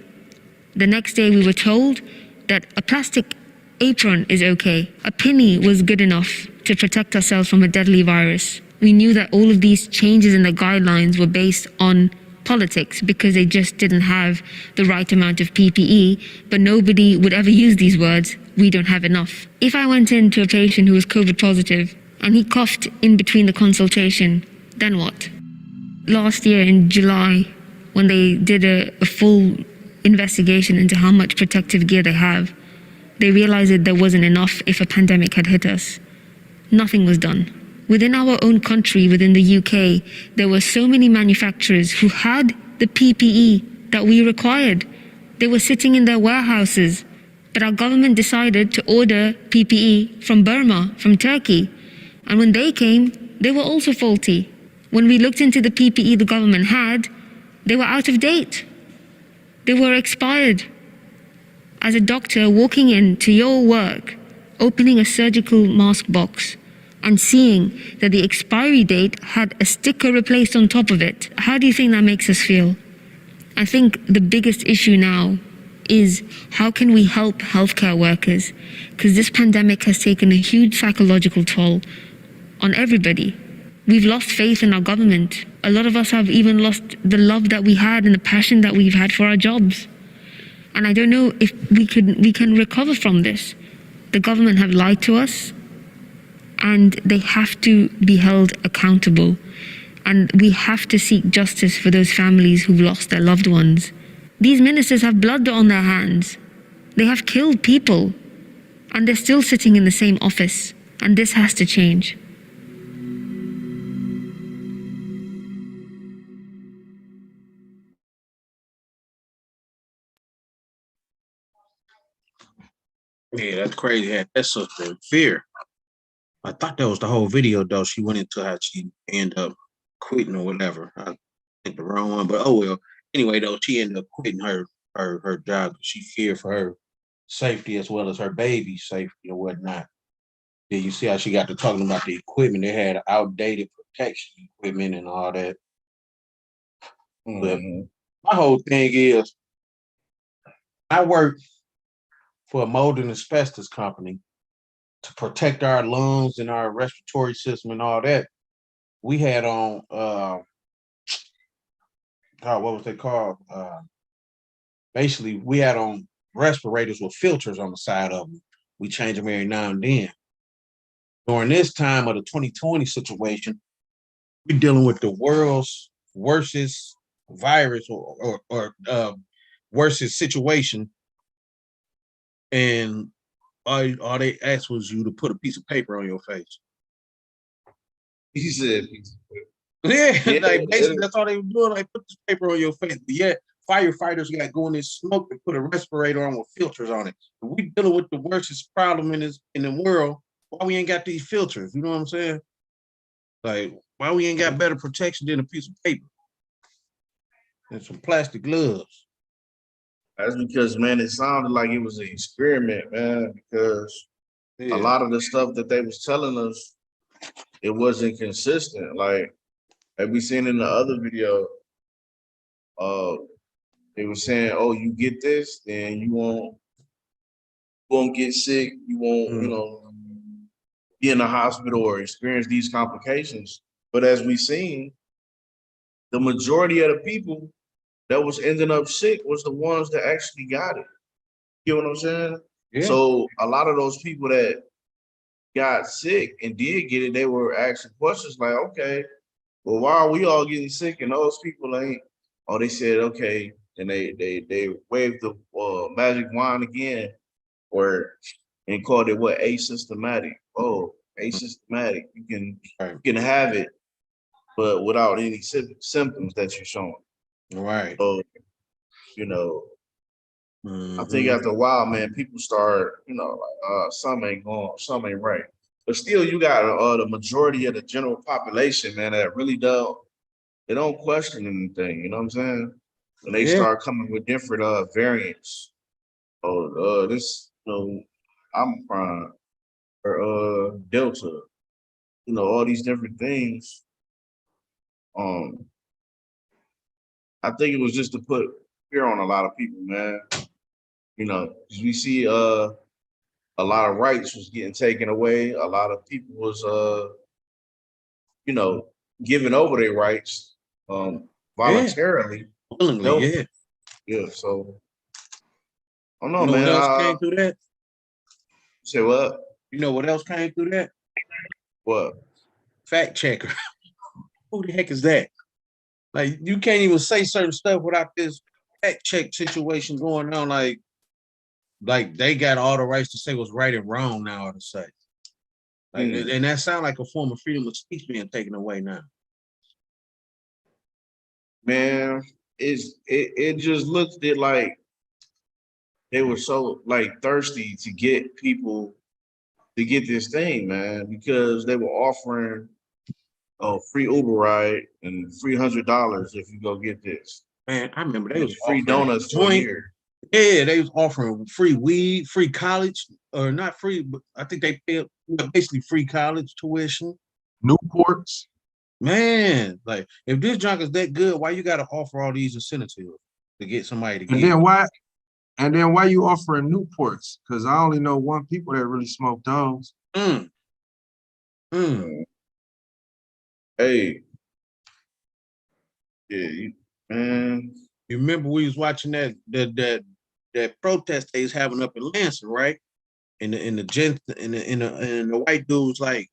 The next day we were told that a plastic apron is okay. A pinny was good enough to protect ourselves from a deadly virus. We knew that all of these changes in the guidelines were based on politics because they just didn't have the right amount of PPE, but nobody would ever use these words, we don't have enough. If I went into a patient who was COVID positive and he coughed in between the consultation, then what? Last year in July, when they did a full investigation into how much protective gear they have, they realized that there wasn't enough if a pandemic had hit us. Nothing was done. Within our own country, within the UK, there were so many manufacturers who had the PPE that we required. They were sitting in their warehouses, but our government decided to order PPE from Burma, from Turkey. And when they came, they were also faulty. When we looked into the PPE the government had, they were out of date. They were expired. As a doctor walking into your work, opening a surgical mask box and seeing that the expiry date had a sticker replaced on top of it, how do you think that makes us feel? I think the biggest issue now is how can we help healthcare workers? Because this pandemic has taken a huge psychological toll on everybody. We've lost faith in our government. A lot of us have even lost the love that we had and the passion that we've had for our jobs. And I don't know if we can recover from this. The government have lied to us, and they have to be held accountable. And we have to seek justice for those families who've lost their loved ones. These ministers have blood on their hands. They have killed people, and they're still sitting in the same office. And this has to change. Yeah, that's crazy. That's such a fear. I thought that was the whole video, though. She went into how she ended up quitting or whatever. I think the wrong one, but oh well. Anyway, though, she ended up quitting her job because she feared for her safety as well as her baby's safety or whatnot. Then you see how she got to talking about the equipment. They had outdated protection equipment and all that. But my whole thing is, I work for a mold and asbestos company to protect our lungs and our respiratory system and all that. We had on, what was they called? Basically, we had on respirators with filters on the side of them. We change them every now and then. During this time of the 2020 situation, we're dealing with the world's worstest virus or worstest situation. And all they asked was you to put a piece of paper on your face. He said, Yeah, like basically that's all they were doing. Like, put this paper on your face. But yeah, firefighters got to go in this smoke and put a respirator on with filters on it. But we dealing with the worstest problem in the world. Why we ain't got these filters? You know what I'm saying? Like, why we ain't got better protection than a piece of paper and some plastic gloves? That's because, man, it sounded like it was an experiment, man, because a lot of the stuff that they was telling us, it wasn't consistent. Like we seen in the other video, they were saying, oh, you get this, then you won't get sick, you won't, you know, be in the hospital or experience these complications. But as we seen, the majority of the people that was ending up sick was the ones that actually got it. You know what I'm saying? Yeah. So a lot of those people that got sick and did get it, they were asking questions like, okay, well, why are we all getting sick and those people ain't? Oh, they said, okay, and they waved the magic wand again, and called it what? Asymptomatic. Oh, asymptomatic. You can have it, but without any symptoms that you're showing. Right. So, you know, I think after a while, man, people start, you know, like, some ain't right. But still, you got the majority of the general population, man, that really they don't question anything. You know what I'm saying? And they start coming with different variants. Oh, this, you know, Omicron or Delta, you know, all these different things. I think it was just to put fear on a lot of people, man. You know, 'cause we see a lot of rights was getting taken away. A lot of people was you know, giving over their rights voluntarily. Willingly, Yeah, so I don't know, you know man. what else came through that? Say what? You know what else came through that? What? Fact checker. Who the heck is that? Like, you can't even say certain stuff without this fact check situation going on. Like they got all the rights to say what's right and wrong now, to say. Like, and that sounds like a form of freedom of speech being taken away now. Man, it just looked like they were so like thirsty to get people to get this thing, man, because they were offering a free Uber ride and $300 if you go get this. Man, I remember they was free donuts for a year. Yeah, they was offering free weed, free college, or not free, but I think they paid basically free college tuition. Newports. Man, like, if this junk is that good, why you got to offer all these incentives to get somebody to get? And then why you offering Newports? Because I only know one people that really smoke those. Hey, yeah, man. You remember we was watching that protest they was having up in Lansing, right? And the white dude was like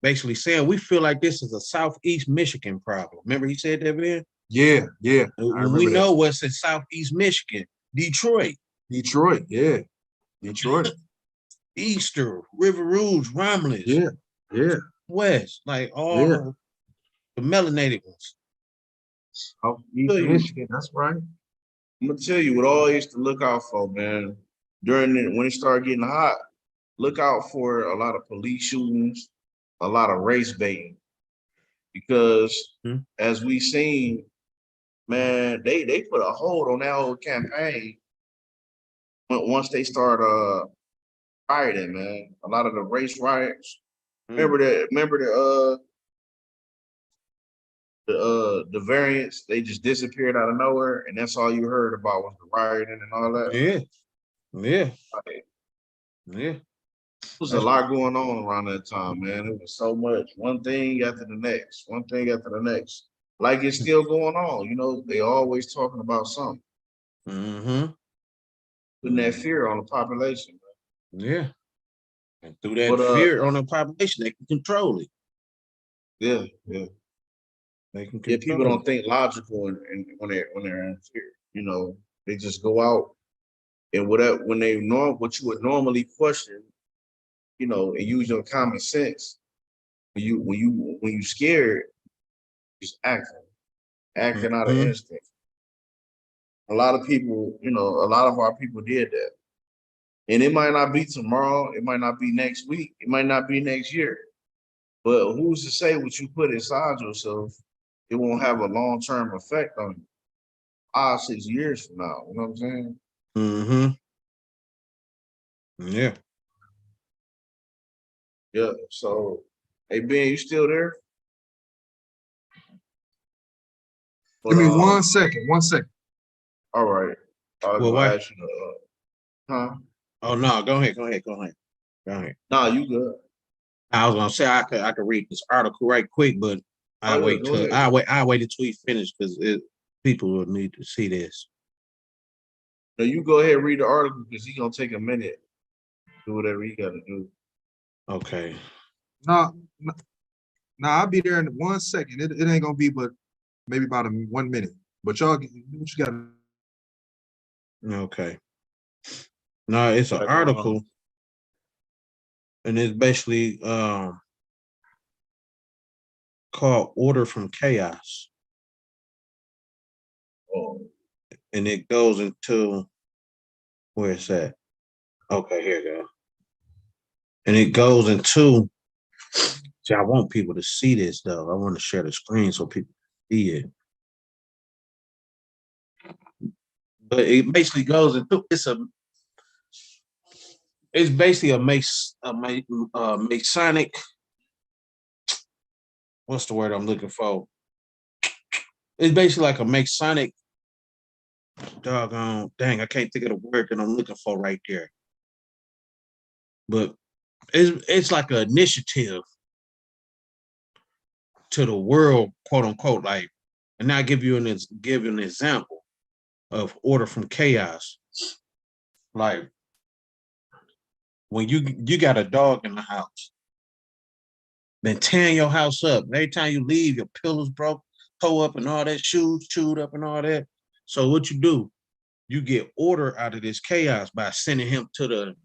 basically saying, we feel like this is a Southeast Michigan problem. Remember he said that, man? Yeah. We know what's in Southeast Michigan. Detroit, yeah. Detroit. Easter, River Rouge, Romulus. Yeah. West, like all the melanated ones. Southeast Michigan, that's right. I'm gonna tell you what all I used to look out for, man. When it started getting hot, look out for a lot of police shootings, a lot of race baiting. Because as we seen man, they put a hold on that whole campaign once they start rioting, man. A lot of the race riots. Remember the variants, they just disappeared out of nowhere, and that's all you heard about was the rioting and all that. Yeah. There was a lot going on around that time, man. It was so much, one thing after the next, one thing after the next. Like it's still going on, you know. They always talking about something. Mm-hmm. Putting that fear on the population. Yeah. And through that fear on the population, they can control it. Yeah. They can Yeah, control people don't it. think logical and when they're in fear. You know, they just go out and whatever what you would normally question, you know, and use your common sense. When you scared, just acting out of instinct. A lot of people, you know, a lot of our people did that. And it might not be tomorrow, it might not be next week, it might not be next year. But who's to say what you put inside yourself, it won't have a long-term effect on you 5-6 years from now. You know what I'm saying? Mm-hmm. Yeah. Yeah. So, hey Ben, you still there? Give me 1 second. 1 second. All right. I was Well, gonna why? ask you to, huh? Oh no, go ahead. Nah, you good. I was gonna say I could read this article right quick, but Oh, yeah, go ahead. I wait until he finished because people will need to see this. No, you go ahead and read the article because he's gonna take a minute. Do whatever he gotta do. Okay. No, I'll be there in 1 second. It ain't gonna be but maybe about 1 minute. But y'all do what you gotta. Okay. No, it's an article, and it's basically called "Order from Chaos," and it goes into where it's at. Okay, here you go. And it goes into. See, I want people to see this though. I want to share the screen so people see it. But it basically goes into it's basically a Masonic. What's the word I'm looking for? It's basically like a Masonic. Doggone, dang, I can't think of the word that I'm looking for right there. But it's like an initiative to the world, quote unquote. Like, and I'll give you an example of Order from Chaos. Like when you got a dog in the house, been tearing your house up. Every time you leave, your pillows broke, toe up and all that, shoes chewed up and all that. So what you do, you get order out of this chaos by sending him to the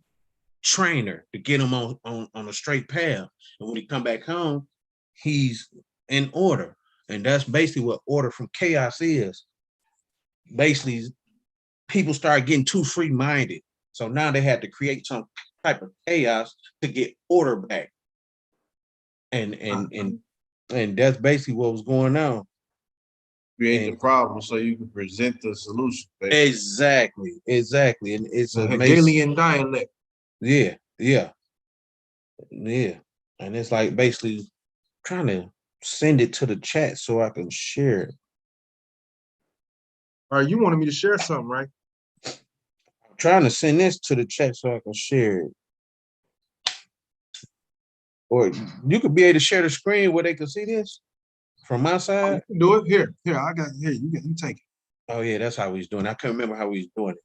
trainer to get him on a straight path. And when he come back home, he's in order. And that's basically what Order from Chaos is. Basically, people start getting too free-minded. So now they had to create some type of chaos to get order back. And that's basically what was going on. Create the problem so you can present the solution. Basically. Exactly. And it's a Hegelian dialect. Yeah. And it's like basically trying to send it to the chat so I can share it. All right, you wanted me to share something, right? I'm trying to send this to the chat so I can share it. Or you could be able to share the screen where they can see this from my side. You can do it here. I got here. You take it. Oh yeah, that's how he's doing. I can't remember how he's doing it.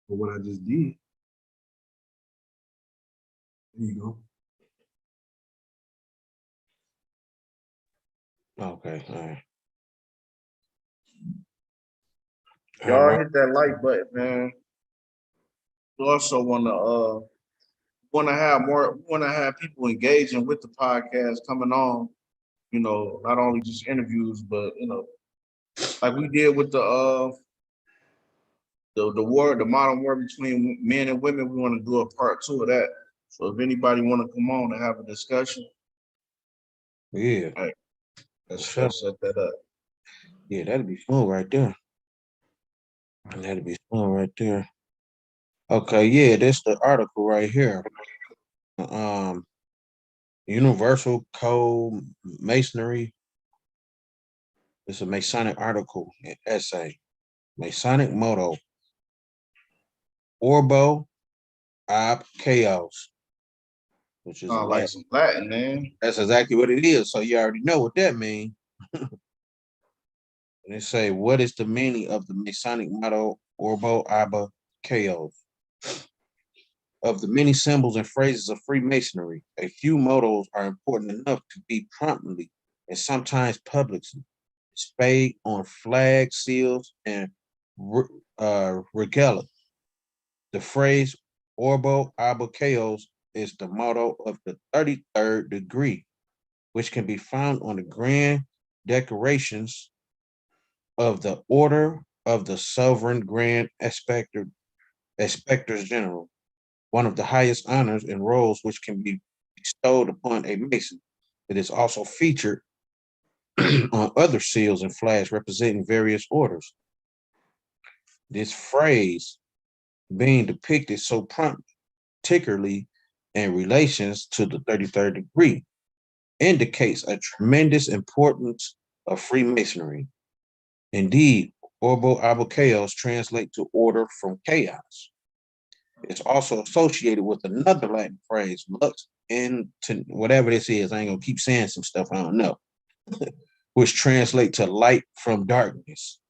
But what I just did. There you go. Okay, all right. Y'all hit that like button, man. We also want to have people engaging with the podcast coming on. You know, not only just interviews, but you know, like we did with the war, the modern war between men and women. We want to do a part 2 of that. So if anybody want to come on and have a discussion, Yeah. all right, let's Sure. set that up. Yeah, that'd be fun right there. That'd be fun right there. Okay, yeah, that's the article right here. Universal Code Masonry. It's a Masonic article, an essay. Masonic motto. Orbo ab chaos. Which is Sound like some Latin, man. That's exactly what it is. So you already know what that means. And they say, what is the meaning of the Masonic motto Orbo ab chaos? Of the many symbols and phrases of Freemasonry, a few mottos are important enough to be promptly and sometimes publicly displayed on flags, seals, and regalia. The phrase Orbo ab chaos is the motto of the 33rd degree, which can be found on the grand decorations of the Order of the Sovereign Grand Inspectors General, one of the highest honors and roles which can be bestowed upon a Mason. It is also featured on other seals and flags representing various orders. This phrase being depicted so particularly in relations to the 33rd degree indicates a tremendous importance of Freemasonry. Indeed, Orbo ab chaos translates to order from chaos. It's also associated with another Latin phrase, lux into whatever this is. I ain't gonna keep saying some stuff I don't know, which translate to light from darkness.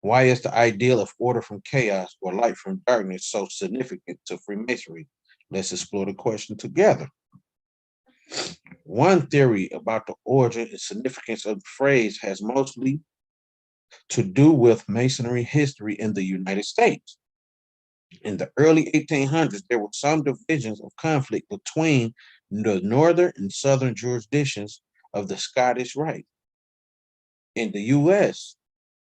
Why is the ideal of order from chaos or light from darkness so significant to Freemasonry? Let's explore the question together. One theory about the origin and significance of the phrase has mostly to do with Masonry history in the United States. In the early 1800s, there were some divisions of conflict between the northern and southern jurisdictions of the Scottish Rite. In the US,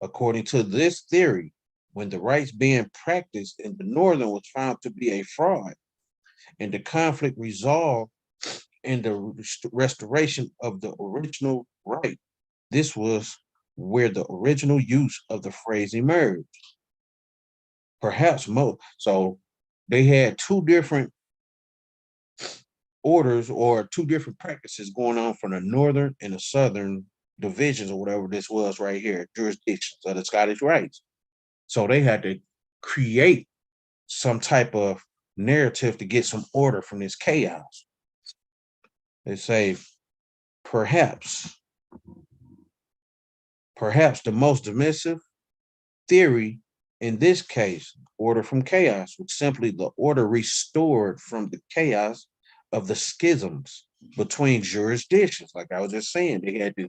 according to this theory, when the rites being practiced in the northern was found to be a fraud, and the conflict resolved in the restoration of the original rite, this was where the original use of the phrase emerged. Perhaps most. So they had two different orders or two different practices going on from the northern and the southern divisions or whatever this was right here, jurisdictions of the Scottish Rites. So they had to create some type of narrative to get some order from this chaos. They say perhaps the most dismissive theory in this case, order from chaos, was simply the order restored from the chaos of the schisms between jurisdictions. Like I was just saying, they had to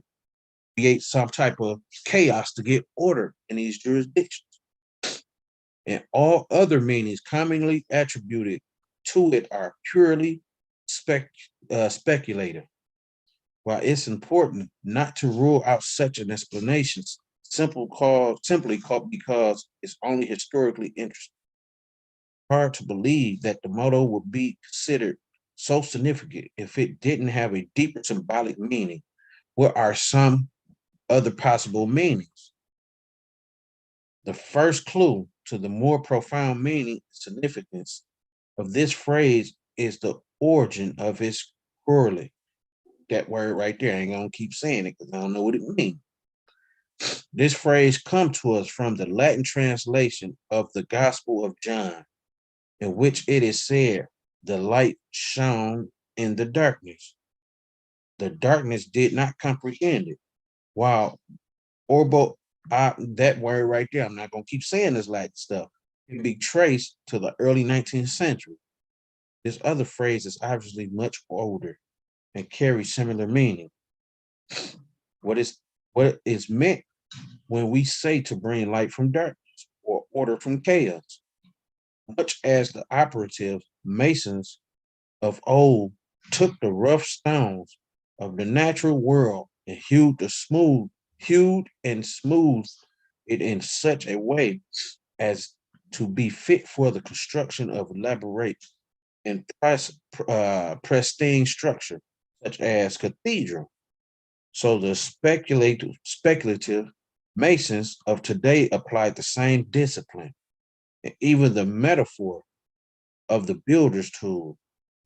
create some type of chaos to get order in these jurisdictions. And all other meanings commonly attributed to it are purely speculative. While it's important not to rule out such an explanation, simply because it's only historically interesting. Hard to believe that the motto would be considered so significant if it didn't have a deeper symbolic meaning. What are some other possible meanings? The first clue to the more profound meaning and significance of this phrase is the origin of its correlate. That word right there, I ain't gonna keep saying it because I don't know what it means. This phrase comes to us from the Latin translation of the Gospel of John, in which it is said, the light shone in the darkness. The darkness did not comprehend it. While Orbo, that word right there, I'm not going to keep saying this Latin stuff, can be traced to the early 19th century. This other phrase is obviously much older and carries similar meaning. What is meant when we say to bring light from darkness or order from chaos, much as the operative masons of old took the rough stones of the natural world and hewed and smoothed it in such a way as to be fit for the construction of elaborate in pristine structure, such as cathedral. So the speculative masons of today applied the same discipline, and even the metaphor of the builder's tool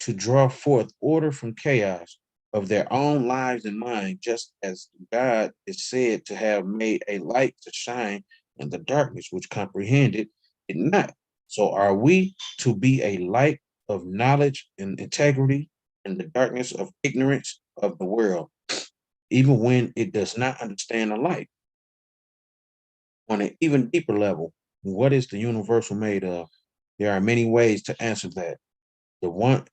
to draw forth order from chaos of their own lives and mind, just as God is said to have made a light to shine in the darkness, which comprehended it not. So are we to be a light of knowledge and integrity in the darkness of ignorance of the world, even when it does not understand the light? On an even deeper level, what is the universal made of? There are many ways to answer that. The one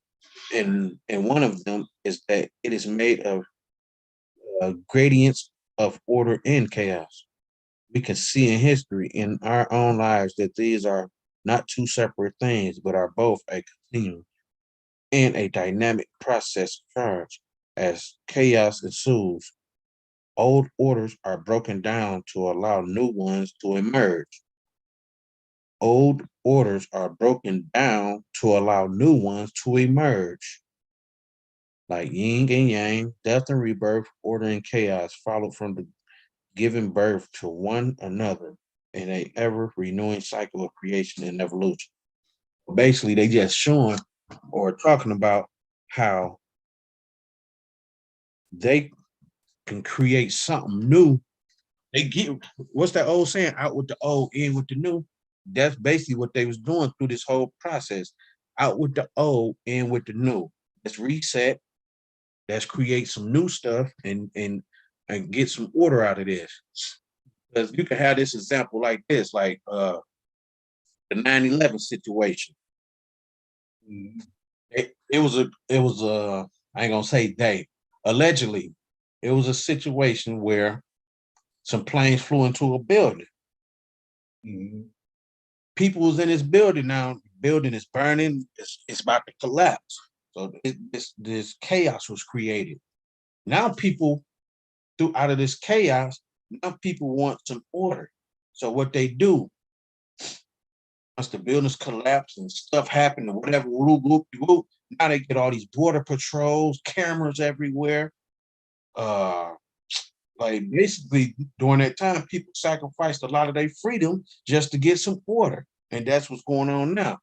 and one of them is that it is made of gradients of order and chaos. We can see in history, in our own lives, that these are not two separate things, but are both a continuum and a dynamic process charge. As chaos ensues, old orders are broken down to allow new ones to emerge. Old orders are broken down to allow new ones to emerge. Like yin and yang, death and rebirth, order and chaos followed from the giving birth to one another in a ever renewing cycle of creation and evolution. Basically, they just showing or talking about how they can create something new. They get, what's that old saying? Out with the old, in with the new. That's basically what they was doing through this whole process. Out with the old, in with the new. Let's reset. Let's create some new stuff and get some order out of this. Because you can have this example like this, like the 9/11 situation. It was I ain't gonna say they, allegedly, it was a situation where some planes flew into a building. People was in this building now. The building is burning. It's about to collapse. So this chaos was created. Now people, out of this chaos, now people want some order. So what they do, once the buildings collapse and stuff happened or whatever, now they get all these border patrols, cameras everywhere. Like basically during that time, people sacrificed a lot of their freedom just to get some order. And that's what's going on now.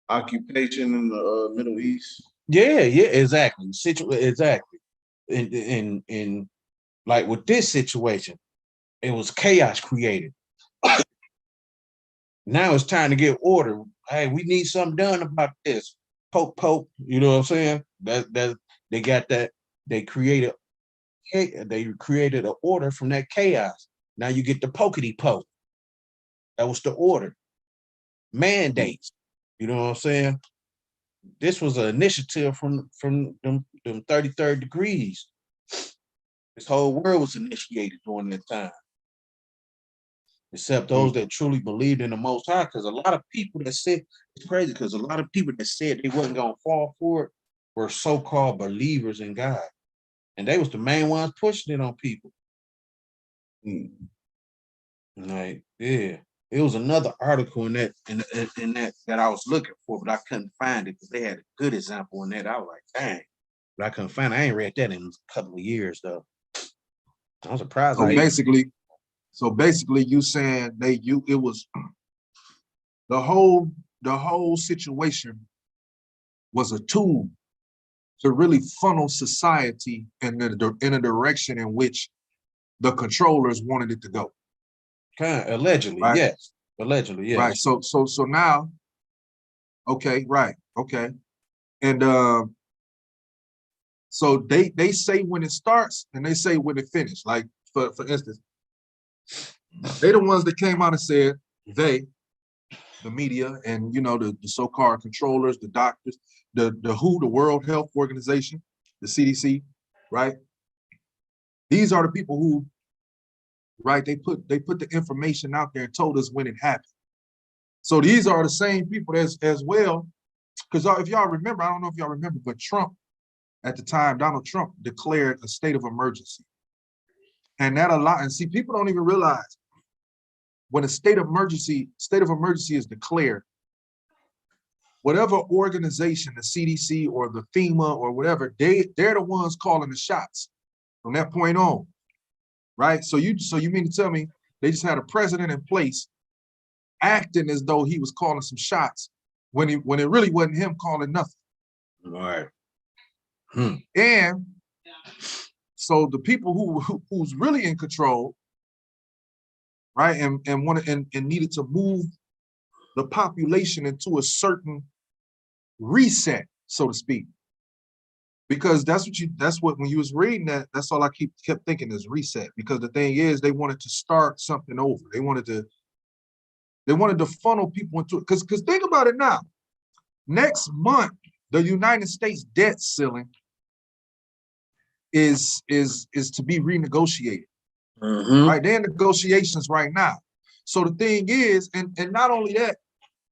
Occupation in the Middle East. Yeah, exactly. Exactly. And like with this situation, it was chaos created. Now it's time to get order. Hey, we need something done about this. Poke, you know what I'm saying? That they got that, they created an order from that chaos. Now you get the pokety poke. That was the order. Mandates. You know what I'm saying? This was an initiative from them 33rd degrees. This whole world was initiated during that time. Except those that truly believed in the Most High, because a lot of people that said, it's crazy, because a lot of people that said they wasn't going to fall for it were so-called believers in God. And they was the main ones pushing it on people. Like, yeah. It was another article in that I was looking for, but I couldn't find it because they had a good example in that. I was like, dang. But I couldn't find it. I ain't read that in a couple of years, though. I was surprised. So basically, you saying it was the whole situation was a tool to really funnel society in a direction in which the controllers wanted it to go. Allegedly, right? Yes. Allegedly, yes. Right. So now, okay, right, okay, and so they say when it starts and they say when it finishes. Like for instance, they the ones that came out and said the media and the so-called controllers, the doctors, the WHO, the World Health Organization, the CDC, right? These are the people who, right, they put the information out there and told us when it happened. So these are the same people as well, because if y'all remember, I don't know if y'all remember, but Trump at the time, Donald Trump declared a state of emergency. And see, people don't even realize when a state of emergency is declared, whatever organization, the CDC or the FEMA or whatever, they're the ones calling the shots from that point on, right? So you mean to tell me they just had a president in place acting as though he was calling some shots when it really wasn't him calling nothing. Right. And so the people who's really in control, right, and needed to move the population into a certain reset, so to speak, because that's what when you was reading that's all I kept thinking is reset. Because the thing is, they wanted to start something over. They wanted to funnel people into it. Because think about it now. Next month, the United States debt ceiling is to be renegotiated. Right, they're in negotiations right now. So the thing is, and not only that,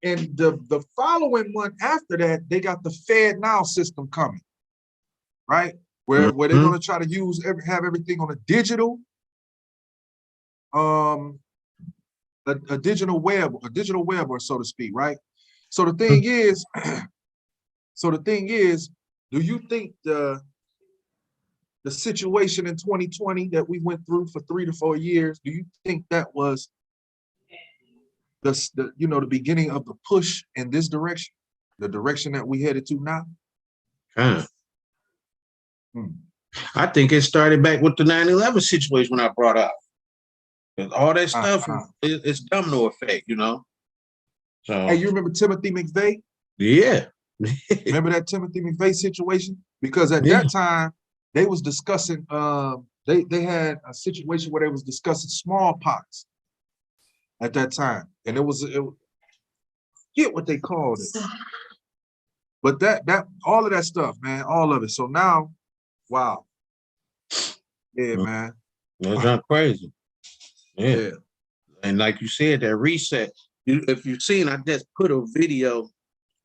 and the following month after that, they got the Fed Now system coming, right? Where they're going to try to have everything on a digital, a digital web, or so to speak, right? So the thing is, do you think the situation in 2020 that we went through for 3 to 4 years, do you think that was the beginning of the push in this direction, the direction that we headed to now? I think it started back with the 9/11 situation when I brought up. All that stuff, it's domino effect, you know. So, hey, you remember Timothy McVeigh? Yeah. Remember that Timothy McVeigh situation? Because at that time, they was discussing, they had a situation where they was discussing smallpox at that time. And it was get what they called it. But that all of that stuff, man, all of it. So now, wow. Yeah, man. That's not crazy. Yeah. And like you said, that reset. If you've seen, I just put a video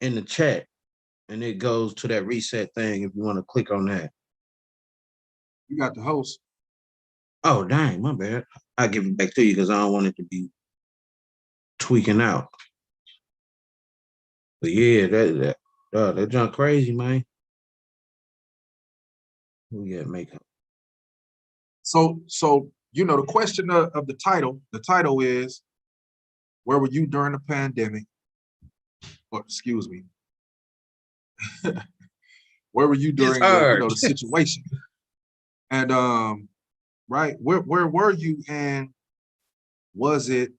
in the chat and it goes to that reset thing if you want to click on that. You got the host. Oh, dang, my bad. I'll give it back to you because I don't want it to be tweaking out. But yeah, that junk crazy, man. We got makeup. So the question of the title is, where were you during the pandemic? Or excuse me. Where were you during the situation? And right, where were you, and was it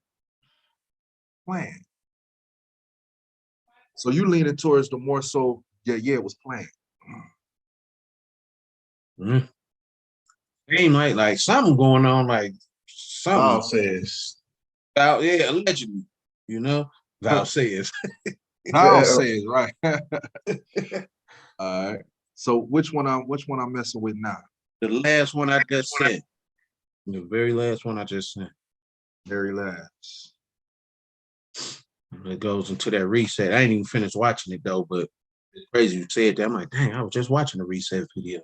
planned? So you leaning towards the more so, it was planned. Seem like something going on, like something. Val says. Allegedly, you know. Val says. Val says, right. All right. So which one I'm messing with now? The last one I just sent. The very last one I just sent. Very last. It goes into that reset. I ain't even finished watching it though, but it's crazy you said that. I'm like, dang, I was just watching the reset video.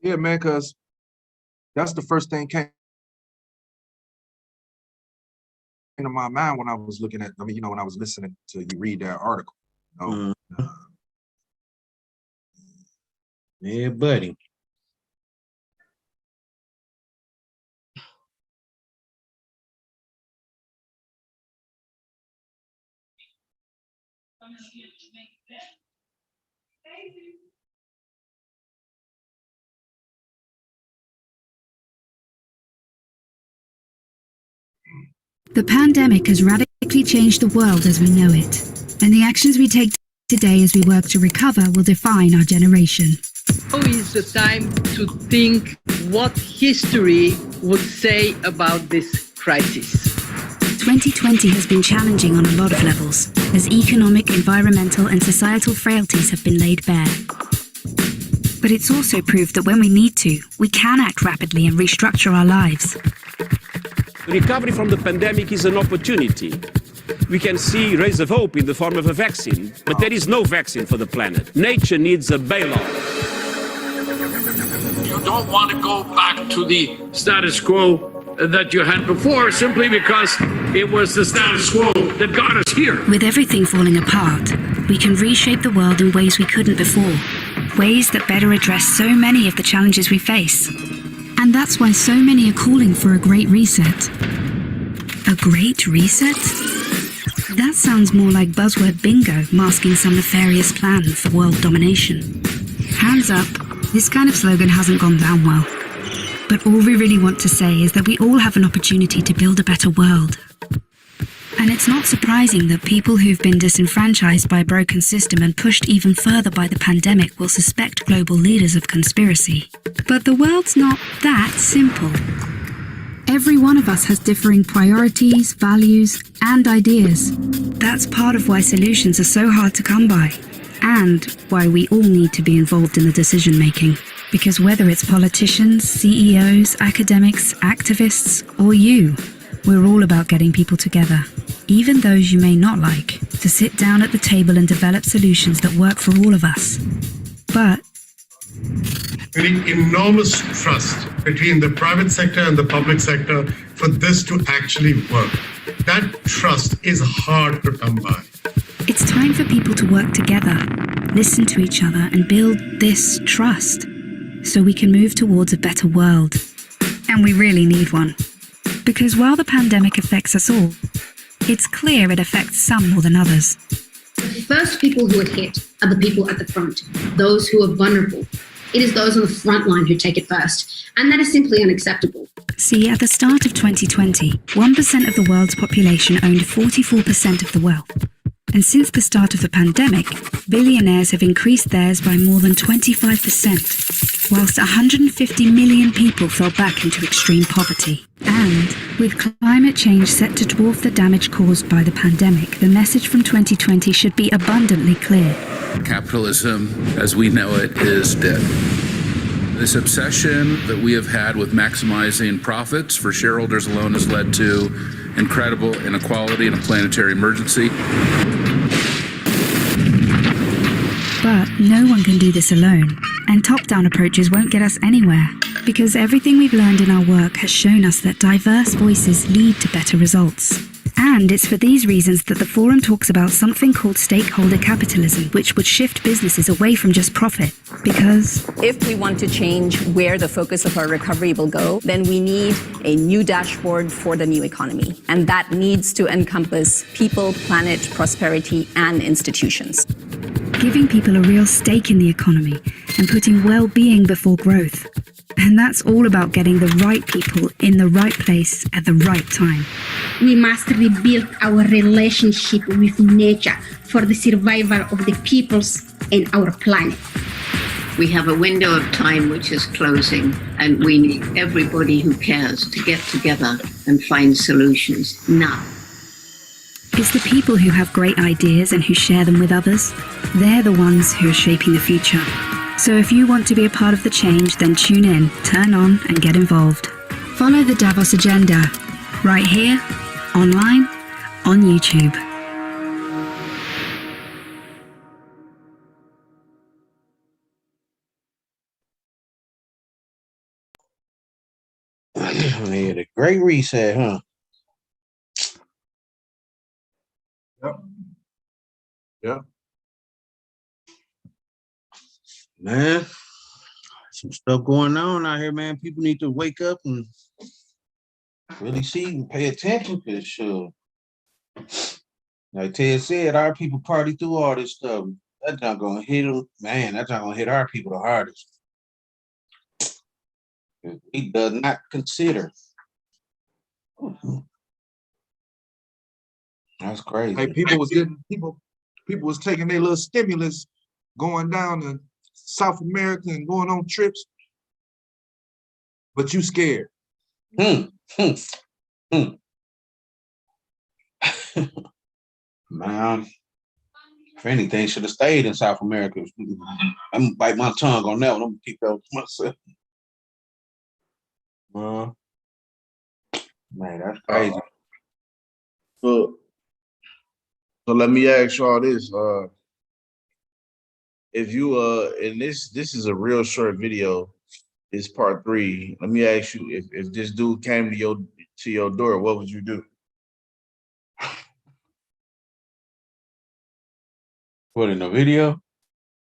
Yeah, man, because that's the first thing came into my mind when I was looking at, when I was listening to you read that article. Yeah, buddy. The pandemic has radically changed the world as we know it, and the actions we take today as we work to recover will define our generation. Now is the time to think what history would say about this crisis. 2020 has been challenging on a lot of levels, as economic, environmental, and societal frailties have been laid bare. But it's also proved that when we need to, we can act rapidly and restructure our lives. The recovery from the pandemic is an opportunity. We can see rays of hope in the form of a vaccine, but there is no vaccine for the planet. Nature needs a bailout. You don't want to go back to the status quo that you had before simply because it was the status quo that got us here. With everything falling apart, we can reshape the world in ways we couldn't before. Ways that better address so many of the challenges we face. And that's why so many are calling for a great reset. A great reset? That sounds more like buzzword bingo masking some nefarious plan for world domination. Hands up, this kind of slogan hasn't gone down well. But all we really want to say is that we all have an opportunity to build a better world. And it's not surprising that people who've been disenfranchised by a broken system and pushed even further by the pandemic will suspect global leaders of conspiracy. But the world's not that simple. Every one of us has differing priorities, values, and ideas. That's part of why solutions are so hard to come by, and why we all need to be involved in the decision-making. Because whether it's politicians, CEOs, academics, activists, or you, we're all about getting people together, even those you may not like, to sit down at the table and develop solutions that work for all of us. But enormous trust between the private sector and the public sector for this to actually work. That trust is hard to come by. it's time for people to work together, listen to each other, and build this trust so we can move towards a better world. And we really need one. Because while the pandemic affects us all, it's clear it affects some more than others. The first people who are hit are the people at the front, those who are vulnerable. It is those on the front line who take it first, and that is simply unacceptable. See, at the start of 2020, 1% of the world's population owned 44% of the wealth. And since the start of the pandemic, billionaires have increased theirs by more than 25%, whilst 150 million people fell back into extreme poverty. And with climate change set to dwarf the damage caused by the pandemic, the message from 2020 should be abundantly clear. Capitalism, as we know it, is dead. This obsession that we have had with maximizing profits for shareholders alone has led to incredible inequality and a planetary emergency. But no one can do this alone, and top-down approaches won't get us anywhere, because everything we've learned in our work has shown us that diverse voices lead to better results. And it's for these reasons that the forum talks about something called stakeholder capitalism, which would shift businesses away from just profit. Because if we want to change where the focus of our recovery will go, then we need a new dashboard for the new economy. And that needs to encompass people, planet, prosperity, and institutions. Giving people a real stake in the economy and putting well-being before growth. And that's all about getting the right people in the right place at the right time. We must rebuild our relationship with nature for the survival of the peoples and our planet. We have a window of time which is closing, and we need everybody who cares to get together and find solutions now. It's the people who have great ideas and who share them with others. They're the ones who are shaping the future. So if you want to be a part of the change, then tune in, turn on, and get involved. Follow the Davos Agenda, right here, online, on YouTube. Yeah, the Great Reset, huh? Yep. Yep. Man, some stuff going on out here, man. People need to wake up and really see and pay attention to this show. Like Ted said, our people party through all this stuff. That's not gonna hit them, man. That's not gonna hit our people the hardest. He does not consider. That's crazy. Like people was taking their little stimulus, going down to South America and going on trips, but you scared. Man, if anything, should have stayed in South America. I'm gonna bite my tongue on that one. I'm gonna keep that to myself. Man, that's crazy. So let me ask y'all this. If you and this is a real short video. It's part 3. Let me ask you, if this dude came to your door, what would you do? What, in the video?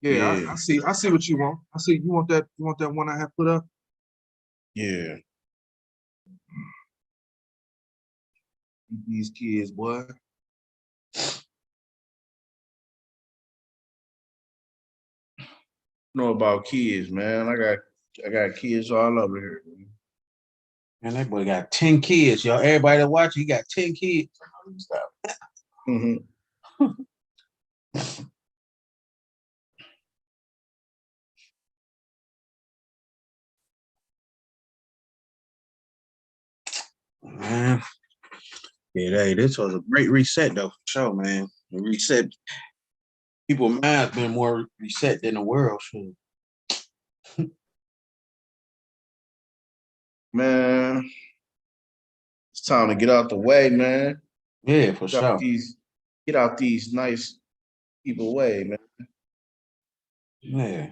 Yeah, Yeah. I see what you want. I see you want that one I have put up? Yeah. These kids, boy. Know about kids, man. I got kids all over here. Man, that boy got 10 kids, y'all. Everybody that watch, he got 10 kids. Mm-hmm. Man. Yeah, hey, this was a great reset though, for sure, man. The reset. People's minds been more reset than the world. Sure. Man, it's time to get out the way, man. Yeah, for sure. Get out these nice people way, man. Yeah.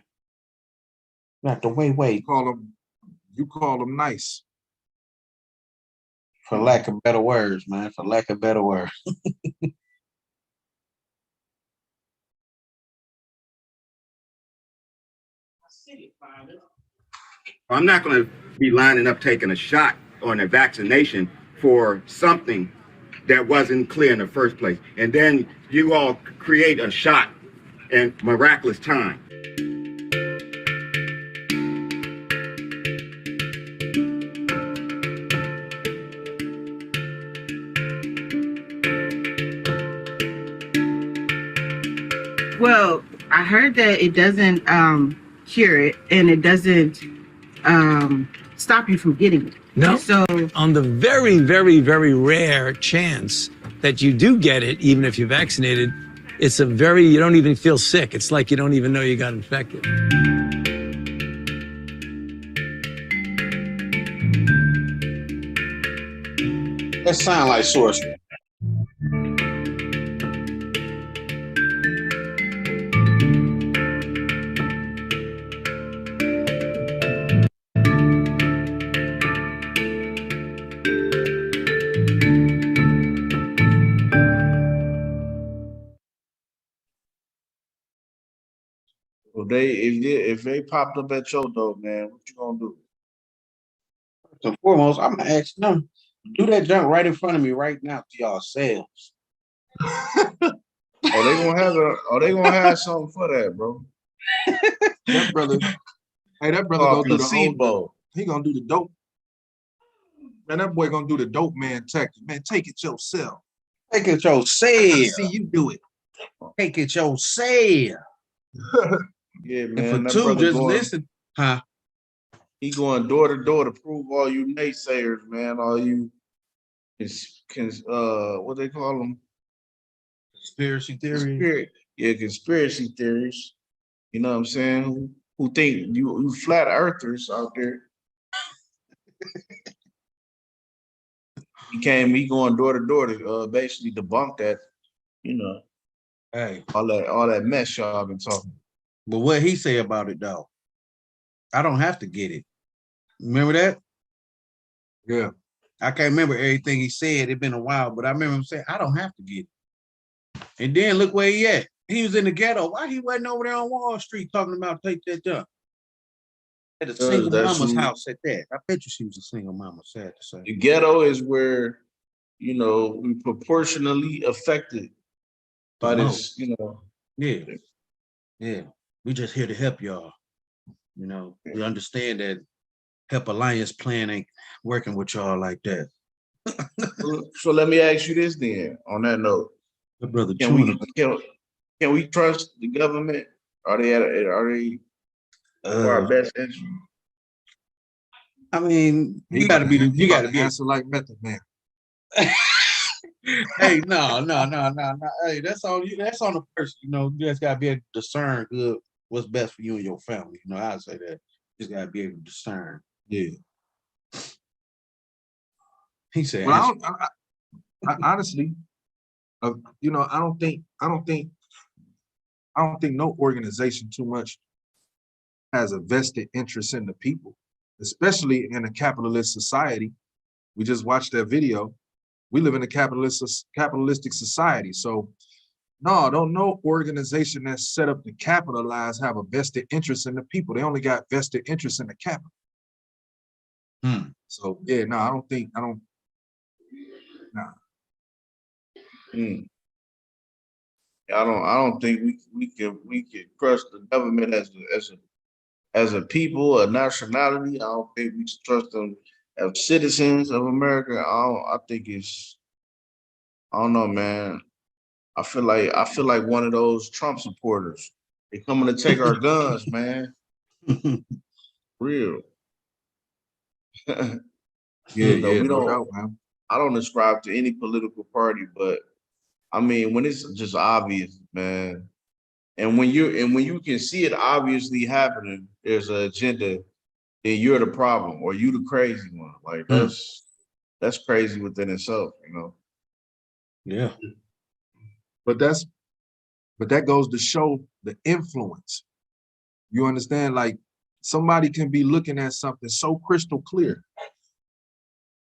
Not the way. You call them nice. For lack of better words, man. For lack of better words. I'm not going to be lining up taking a shot on a vaccination for something that wasn't clear in the first place. And then you all create a shot in miraculous time. Well, I heard that it doesn't cure it and it doesn't stop you from getting it. No. So on the very, very, very rare chance that you do get it, even if you're vaccinated, you don't even feel sick. It's like you don't even know you got infected. That sound like sorcery. Well, if they popped up at your door, man, what you gonna do? First and foremost, I'm gonna ask them, do that junk right in front of me right now to yourselves. They gonna have something for that, bro. That brother gonna do the placebo. He gonna do the dope. Man, that boy gonna do the dope man tactic. Man, take it yourself. Take it yourself. See you do it. Take it yourself. Yeah, And man. for that two, brother just going, listen. Huh? He going door to door to prove all you naysayers, man. All you what they call them? Conspiracy theories. Conspiracy theories. You know what I'm saying? Who think you flat earthers out there? He going door to door to basically debunk that, you know. Hey, all that mess y'all been talking. But what he say about it though? I don't have to get it. Remember that? Yeah. I can't remember everything he said. It's been a while, but I remember him saying, I don't have to get it. And then look where he at. He was in the ghetto. Why he wasn't over there on Wall Street talking about take that jump? At a single mama's house at that. I bet you she was a single mama, sad to say. The ghetto is where, you know, we proportionally affected by this, you know. Yeah. Yeah. We just here to help y'all. You know, we understand that Help Alliance plan ain't working with y'all like that. So let me ask you this then, on that note. Brother, can we trust the government? Are they for our best interest? I mean, you gotta be answer like Method Man. Hey, no. Hey, that's on you. That's on the person. You know, you just gotta be able to discern good what's best for you and your family. You know, I'd say that. You just gotta be able to discern. Yeah. He said. Well, I honestly, you know, I don't think no organization too much has a vested interest in the people. especially in a capitalist society. We just watched that video. We live in a capitalistic society. So no organization that's set up to capitalize have a vested interest in the people. They only got vested interest in the capital. So yeah, no, I don't. I don't think we can trust the government as a people, a nationality. I don't think we should trust them as citizens of America. I think I don't know, man. I feel like one of those Trump supporters. They coming to take our guns, man. Real. No don't. doubt, man. I don't ascribe to any political party, but I mean, when it's just obvious, man, and when you can see it obviously happening, there's an agenda, then you're the problem or you the crazy one. Like that's crazy within itself, you know. Yeah. But that goes to show the influence. You understand? Like somebody can be looking at something so crystal clear,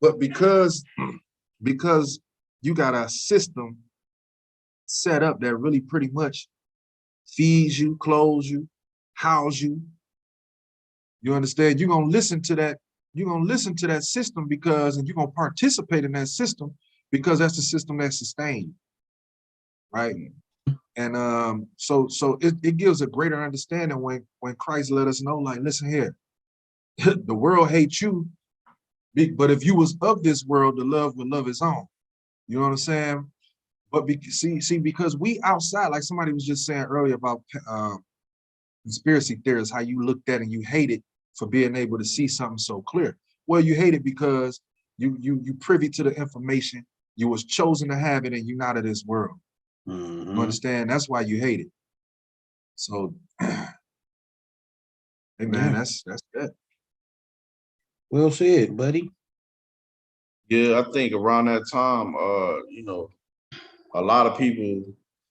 but because you got a system set up that really pretty much feeds you, clothes you, house you. You understand? You're gonna listen to that system because, and you're gonna participate in that system because that's the system that sustains you, right? And so it gives a greater understanding when Christ let us know, like, listen here, the world hates you, but if you was of this world, the love would love his own. You know what I'm saying? But see, because we outside, like somebody was just saying earlier about conspiracy theorists, how you looked at and you hate it for being able to see something so clear. Well, you hate it because you privy to the information, you was chosen to have it, and you're not of this world. You understand? That's why you hate it. So, hey man, that's that. Well said, buddy. Yeah, I think around that time, you know, a lot of people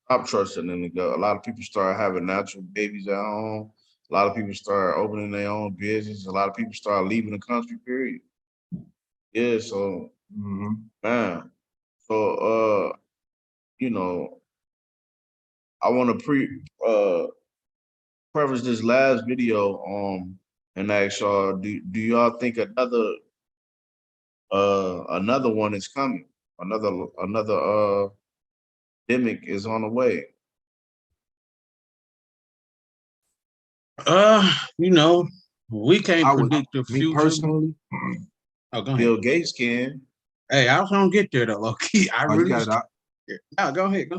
stopped trusting in the government. A lot of people started having natural babies at home. A lot of people started opening their own business. A lot of people started leaving the country, period. Yeah, so, man. So, you know, I want to preface this last video and ask y'all, do y'all think another one is coming? Another pandemic is on the way. You know, we can't predict the future. Me personally, oh, go ahead. Bill Gates can. Hey, I was gonna get there though, low-key. You got it out. No, go ahead.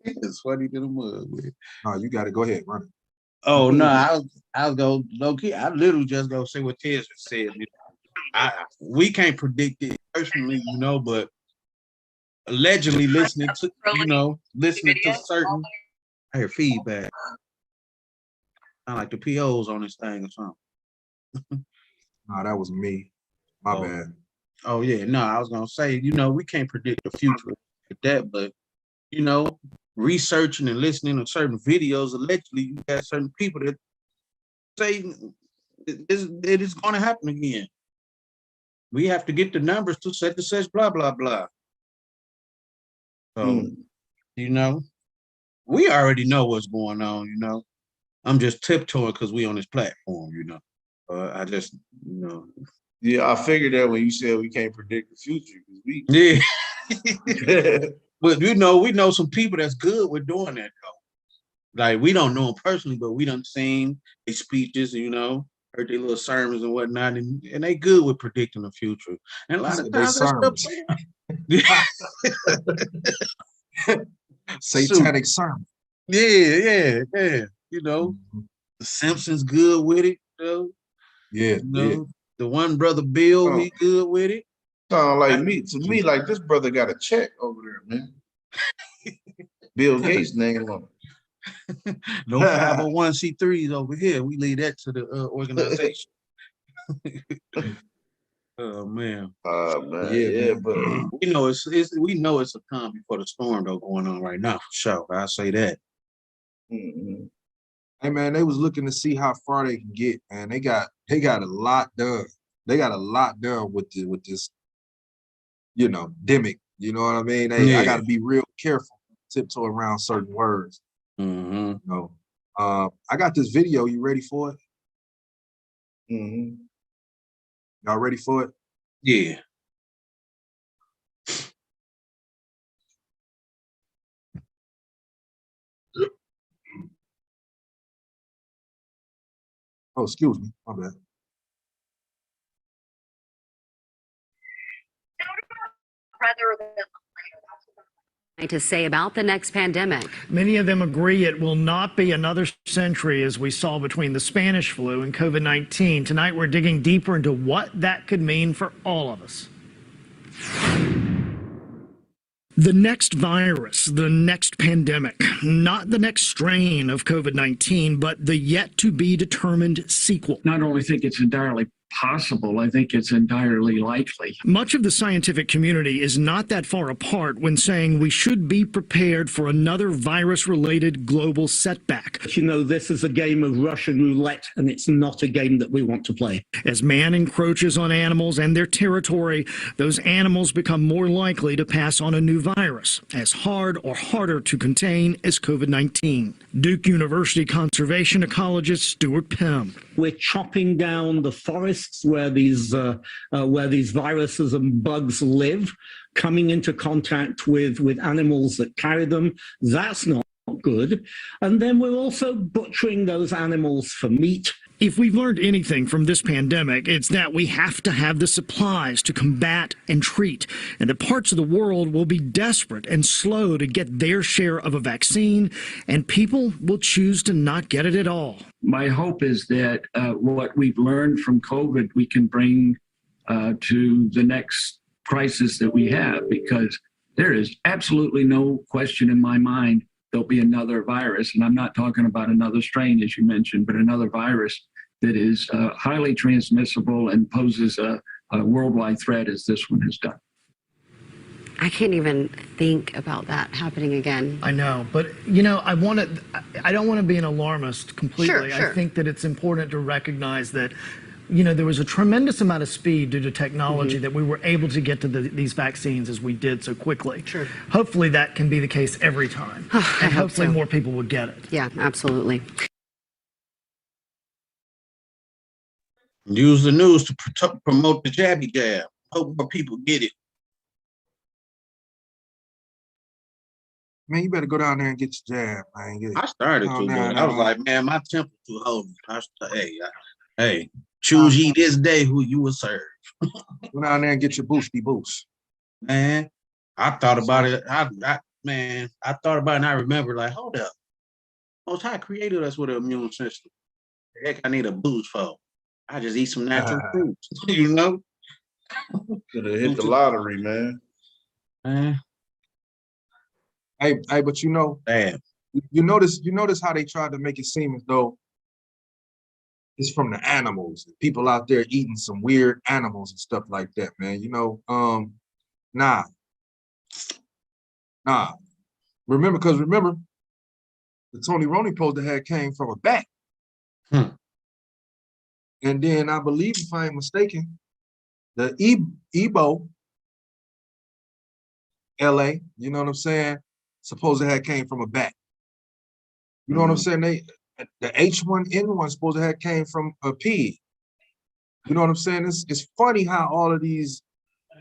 It's funny to the mud, man. No, you got it. Go ahead, run it. Oh no, I'll go low key. I literally just go say what Tez said. We can't predict it personally, you know, but allegedly listening to certain. I hear feedback. Sound like the POs on this thing or something. No, that was me. My bad. Oh yeah, no, I was gonna say, you know, we can't predict the future like that, but you know, researching and listening to certain videos, allegedly you got certain people that say it is going to happen again. We have to get the numbers to set the such blah blah blah. So you know, we already know what's going on. You know, I'm just tiptoeing because we on this platform. You know, I just Yeah, I figured that when you said we can't predict the future, But you know, we know some people that's good with doing that though. Like we don't know them personally, but we done seen their speeches, you know, heard their little sermons and whatnot, and they good with predicting the future. And a lot of times satanic sermon. Yeah. You know, the Simpsons good with it, you know. Yeah, you know, the one brother Bill, he good with it. Sound like to me, like this brother got a check over there, man. Bill Gates name on it. No 501c3s over here. We leave that to the organization. Oh man. Yeah, but we know it's a calm before the storm though going on right now for sure. I say that. Hey man, they was looking to see how far they can get, man. They got a lot done. They got a lot done with this, demic. You know what I mean? I got to be real careful, tiptoe around certain words. Mm-hmm. I got this video. You ready for it? Mm-hmm. Y'all ready for it? Yeah. Oh, excuse me. My bad. To say about the next pandemic. Many of them agree it will not be another century as we saw between the Spanish flu and COVID-19. Tonight, we're digging deeper into what that could mean for all of us. The next virus, the next pandemic, not the next strain of COVID-19, but the yet to be determined sequel. Not only think it's entirely possible, I think it's entirely likely. Much of the scientific community is not that far apart when saying we should be prepared for another virus-related global setback. You know, this is a game of Russian roulette, and it's not a game that we want to play. As man encroaches on animals and their territory, those animals become more likely to pass on a new virus, as hard or harder to contain as COVID-19. Duke University conservation ecologist Stuart Pym. We're chopping down the forests where these viruses and bugs live, coming into contact with animals that carry them. That's not good. And then we're also butchering those animals for meat. If we've learned anything from this pandemic, it's that we have to have the supplies to combat and treat, and that parts of the world will be desperate and slow to get their share of a vaccine, and people will choose to not get it at all. My hope is that what we've learned from COVID, we can bring to the next crisis that we have, because there is absolutely no question in my mind there'll be another virus. And I'm not talking about another strain, as you mentioned, but another virus that is highly transmissible and poses a worldwide threat as this one has done. I can't even think about that happening again. I know, but I don't want to be an alarmist completely. Sure. I think that it's important to recognize that there was a tremendous amount of speed due to technology that we were able to get to these vaccines as we did so quickly. Sure. Hopefully that can be the case every time. And hopefully more people will get it. Yeah, absolutely. Use the news to promote the jabby jab. Hope more people get it. Man, you better go down there and get your jab, man. I started to, but I was like, man, my temper too holy. Hey, choose ye this day who you will serve. Go down there and get your boosty boost. Man, I thought about it. I thought about it and I remember, like, hold up. Most High created us with an immune system. The heck I need a boost for? I just eat some natural fruits, Could have hit the lottery, man. Hey, but damn. You notice how they tried to make it seem as though it's from the animals. People out there eating some weird animals and stuff like that, man. Nah. Remember, the Tony Roney poster had came from a bat. And then I believe, if I ain't mistaken, the Ebo LA, you know what I'm saying? Supposed to have came from a bat. You know what I'm saying? The H1N1 supposed to have came from a pig. You know what I'm saying? It's funny how all of these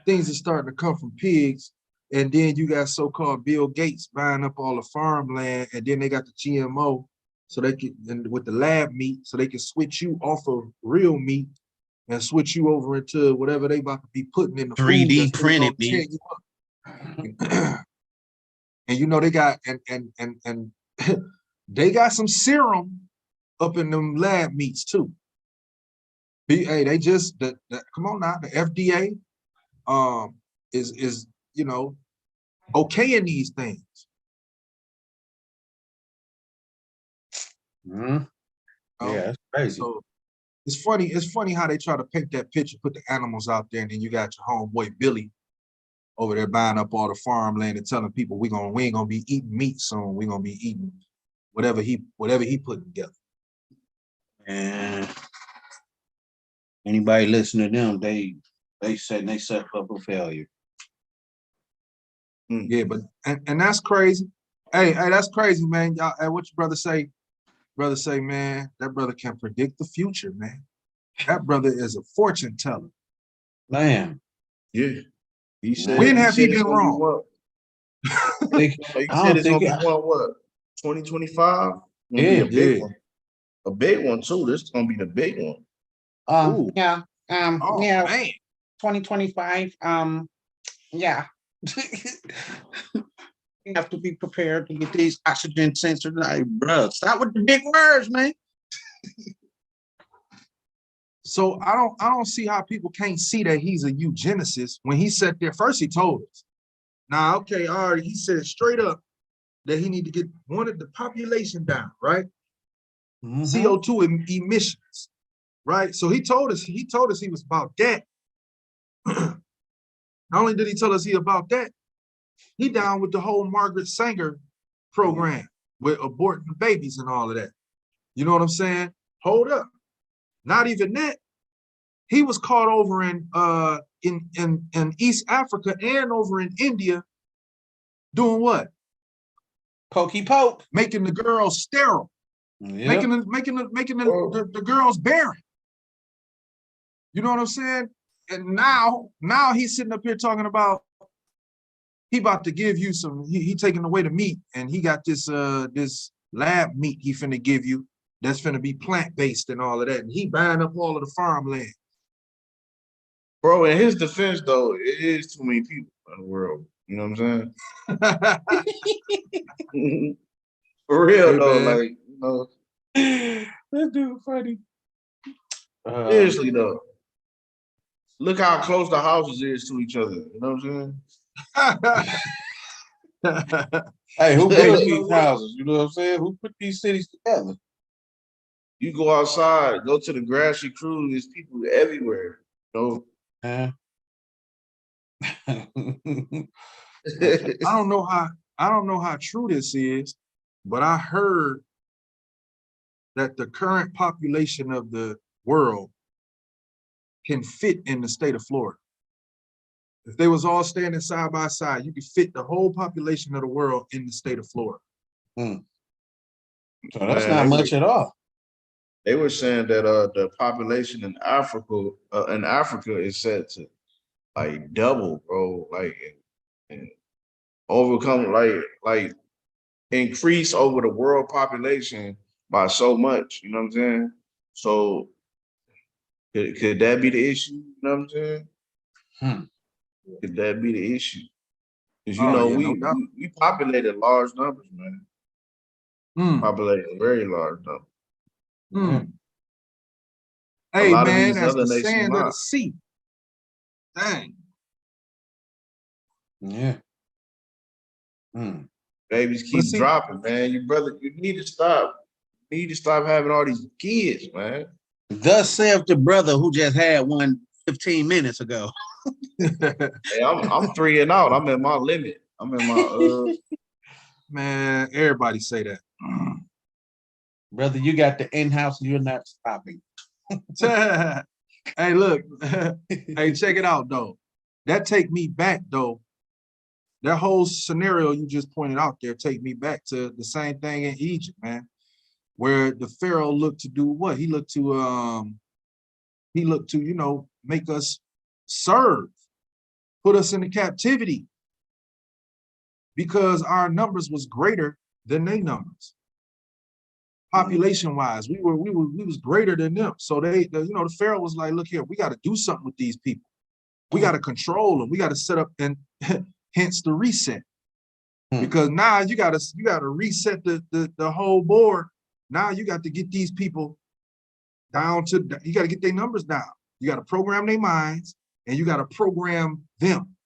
things are starting to come from pigs, and then you got so-called Bill Gates buying up all the farmland, and then they got the GMO, so they can, and with the lab meat, so they can switch you off of real meat and switch you over into whatever they about to be putting in the 3D printed meat. And they got and they got some serum up in them lab meats too. Hey, they just come on now, the FDA is okaying these things. Yeah, that's crazy. So it's funny how they try to paint that picture, put the animals out there, and then you got your homeboy Billy over there buying up all the farmland and telling people we ain't gonna be eating meat soon. We're gonna be eating whatever he put together. And anybody listen to them, they setting themselves up for failure. Yeah, but and that's crazy. Hey, that's crazy, man. Y'all, hey, what your brother say? Brother say, man, that brother can predict the future, man. That brother is a fortune teller. Man. Yeah. He said, when have he it's been gonna be wrong? what? He said it's gonna be what? 2025? Yeah, a big yeah. one. A big one too. This is gonna be the big one. Ooh. Yeah. Oh, Yeah. man. 2025. Yeah. You have to be prepared to get these oxygen sensors. Like, bro, stop with the big words, man. So I don't see how people can't see that he's a eugenicist when he sat there. First he told us. Now, okay, all right, he said straight up that he need to get the population down, right? CO2 emissions, right? So he told us he was about that. Not only did he tell us he about that, he down with the whole Margaret Sanger program with aborting babies and all of that. You know what I'm saying? Hold up. Not even that. He was caught over in East Africa and over in India doing what? Pokey poke. Making the girls sterile. Yep. Making the girls barren. You know what I'm saying? And now he's sitting up here talking about he about to give you some, he taking away the meat, and he got this this lab meat he finna give you that's finna be plant-based and all of that. And he buying up all of the farmland. Bro, in his defense though, it is too many people in the world. You know what I'm saying? For real Hey, though, man. like, you know. That dude funny. Seriously though. Look how close the houses is to each other. You know what I'm saying? Hey, who built these houses? You know what I'm saying? Who put these cities together? You go outside, go to the grassy cruise, there's people everywhere. You know? I don't know how true this is, but I heard that the current population of the world can fit in the state of Florida. If they was all standing side by side, you could fit the whole population of the world in the state of Florida. So that's not much at all. They were saying that the population in Africa is set to like double, bro, like and overcome like increase over the world population by so much. You know what I'm saying? So could that be the issue? You know what I'm saying? Could that be the issue? Because you know we populated large numbers, man. Populated very large numbers. Hey lot of man, these that's other the nations sand of the not. sea. Dang. Yeah. Babies keep dropping, man. You need to stop. You need to stop having all these kids, man. Thus saith the brother who just had one 15 minutes ago. Hey, I'm 3 and out. I'm at my limit. I'm in my Man, everybody say that. Brother, you got the in-house and you're not stopping. Hey, look. Hey, check it out though. That take me back though. That whole scenario you just pointed out there take me back to the same thing in Egypt, man. Where the Pharaoh looked to do what? He looked to you know, make us serve, put us into captivity, because our numbers was greater than their numbers. Population wise, we was greater than them. So the Pharaoh was like, look here, we got to do something with these people. We got to control them. We got to set up, and hence the reset. Because now you got to reset the whole board. Now you got to get these people down to, you got to get their numbers down. You got to program their minds, and you got to program them.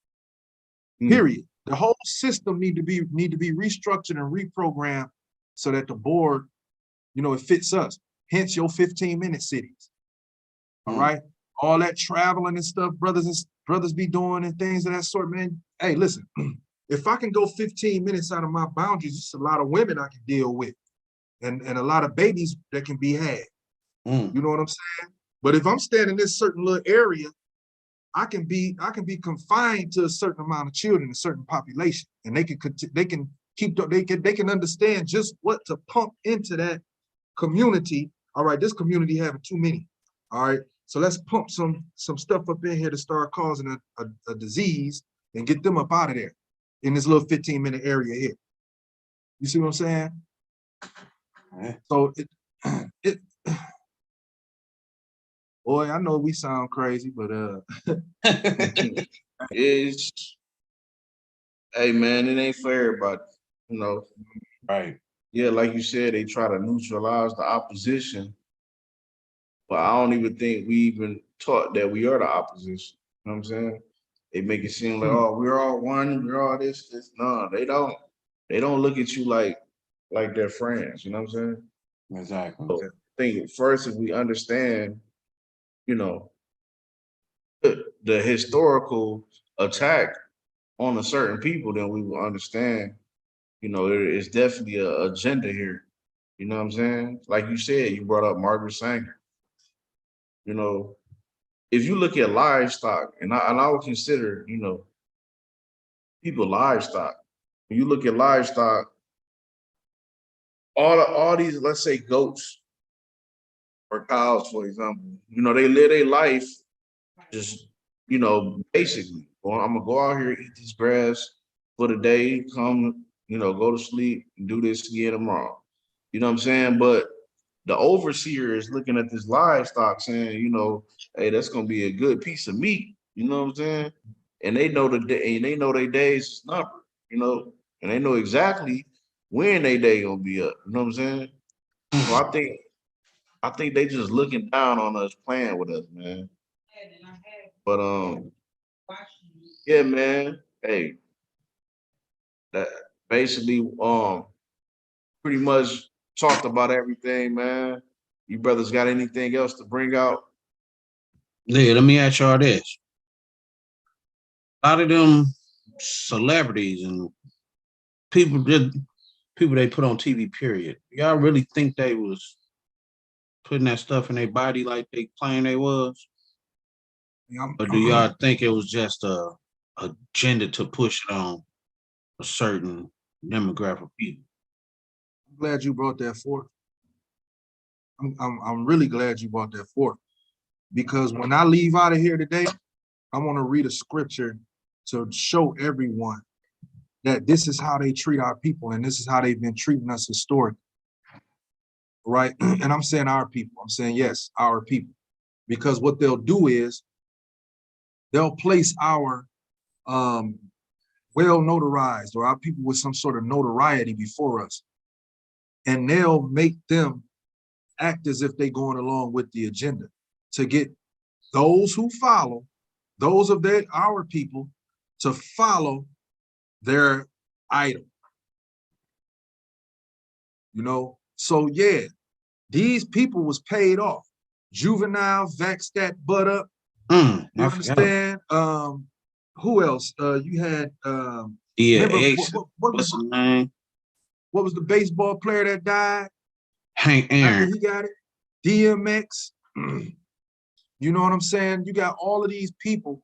Period. The whole system need to be restructured and reprogrammed so that the board, you know, it fits us. Hence your 15-minute cities. All right. All that traveling and stuff brothers be doing and things of that sort, man. Hey, listen, if I can go 15 minutes out of my boundaries, it's a lot of women I can deal with and a lot of babies that can be had. You know what I'm saying? But if I'm standing in this certain little area, I can be confined to a certain amount of children, a certain population, and they can understand just what to pump into that community. All right, this community having too many. All right, so let's pump some stuff up in here to start causing a disease and get them up out of there in this little 15-minute area here. You see what I'm saying? So it boy, I know we sound crazy, but it's, hey man, it ain't for everybody, you know. Right. Yeah, like you said, they try to neutralize the opposition, but I don't even think we even taught that we are the opposition. You know what I'm saying? They make it seem like, oh, we're all one, we're all this. No, they don't. They don't look at you like they're friends. You know what I'm saying? Exactly. So I think first, if we understand, you know, the historical attack on a certain people, then we will understand, you know, there is definitely an agenda here. You know what I'm saying? Like you said, you brought up Margaret Sanger. You know, if you look at livestock, and I would consider, you know, people livestock. When you look at livestock, all these, let's say, goats or cows, for example, you know, they live their life just, you know, basically, well, I'm gonna go out here, eat this grass for the day, come, you know, go to sleep, and do this again tomorrow. You know what I'm saying? But the overseer is looking at this livestock saying, you know, hey, that's gonna be a good piece of meat. You know what I'm saying? And they know the day, and they know their days is numbered, you know, and they know exactly when they day gonna be up. You know what I'm saying? So I think they just looking down on us, playing with us, man. But yeah, man. Hey, that basically pretty much talked about everything, man. You brothers got anything else to bring out? Yeah, let me ask y'all this. A lot of them celebrities and people they put on TV, period. Y'all really think they was putting that stuff in their body like they claim they was? Or do y'all think it was just a agenda to push it on a certain demographic of people? I'm glad you brought that forth. I'm really glad you brought that forth, because when I leave out of here today, I want to read a scripture to show everyone that this is how they treat our people, and this is how they've been treating us historically. Right? And I'm saying our people. I'm saying, yes, our people. Because what they'll do is they'll place our well notarized or our people with some sort of notoriety before us, and they'll make them act as if they're going along with the agenda to get those who follow, those of our people, to follow their idol. You know, so yeah, these people was paid off. Juvenile, vaxxed that butt up. You understand? Who else? You had what was the baseball player that died? Hank Aaron. He got it. DMX. You know what I'm saying? You got all of these people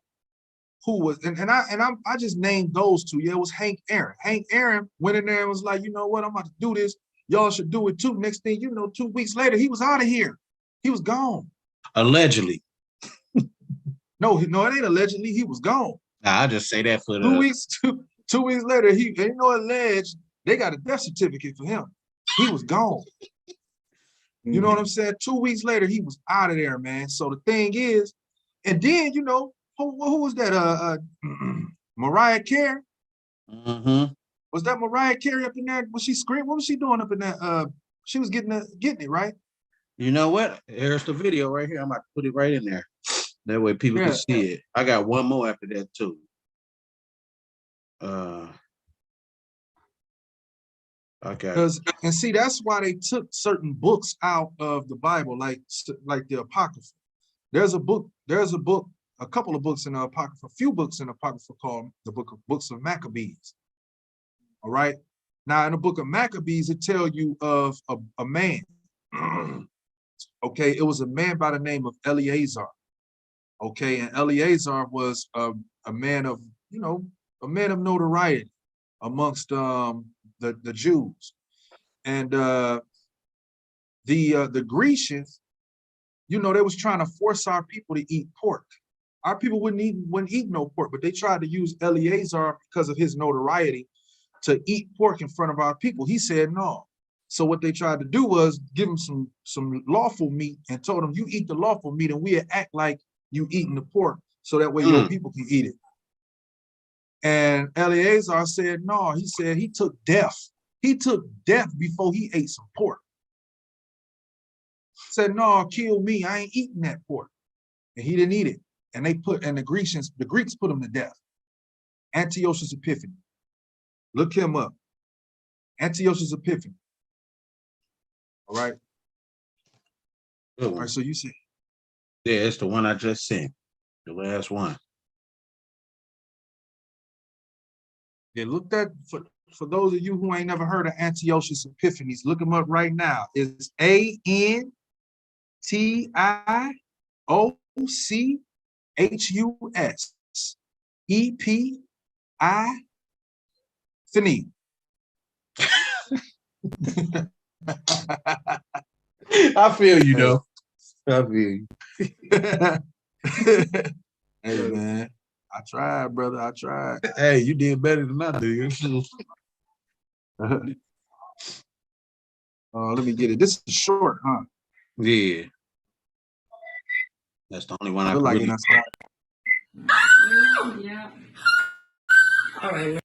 who was, and I just named those two. Yeah, it was Hank Aaron. Hank Aaron went in there and was like, you know what, I'm about to do this. Y'all should do it too. Next thing you know, 2 weeks later, he was out of here. He was gone. Allegedly. No, it ain't allegedly. He was gone. Nah, I just say that for the 2 weeks. 2 weeks later, he ain't no alleged. They got a death certificate for him. He was gone. You know what I'm saying? 2 weeks later, he was out of there, man. So the thing is, and then, you know, who was that? Mariah Carey? Was that Mariah Carey up in there? Was she screaming? What was she doing up in there? She was getting it, right? You know what? Here's the video right here. I'm about to put it right in there. That way people can see it. I got one more after that too. Okay. And see, that's why they took certain books out of the Bible, like the Apocrypha. There's a couple of books in the Apocrypha, a few books in the Apocrypha called the books of Maccabees. All right. Now, in the book of Maccabees, it tells you of a man Okay, it was a man by the name of Eleazar. Okay, and Eleazar was a man of, a man of notoriety amongst the Jews. And the Grecians, they was trying to force our people to eat pork. Our people wouldn't eat no pork, but they tried to use Eleazar because of his notoriety to eat pork in front of our people. He said no. So what they tried to do was give him some lawful meat and told him, you eat the lawful meat and we'll act like you eating the pork so that way your people can eat it. And Eleazar said no. He said he took death. He took death before he ate some pork. Said, no, kill me. I ain't eating that pork. And he didn't eat it. And the Greeks put him to death. Antiochus Epiphanes. Look him up. Antiochus Epiphanes. All right. Good All one. right, so you see. Yeah, it's the one I just sent. The last one. Yeah, look that for those of you who ain't never heard of Antiochus Epiphanes, look him up right now. It's Antiochus Epiphanes. I feel you though. I feel you. Hey man, I tried, brother. I tried. Hey, you did better than I do. Let me get it. This is short, huh? Yeah. That's the only one I feel can like really... Yeah. All right.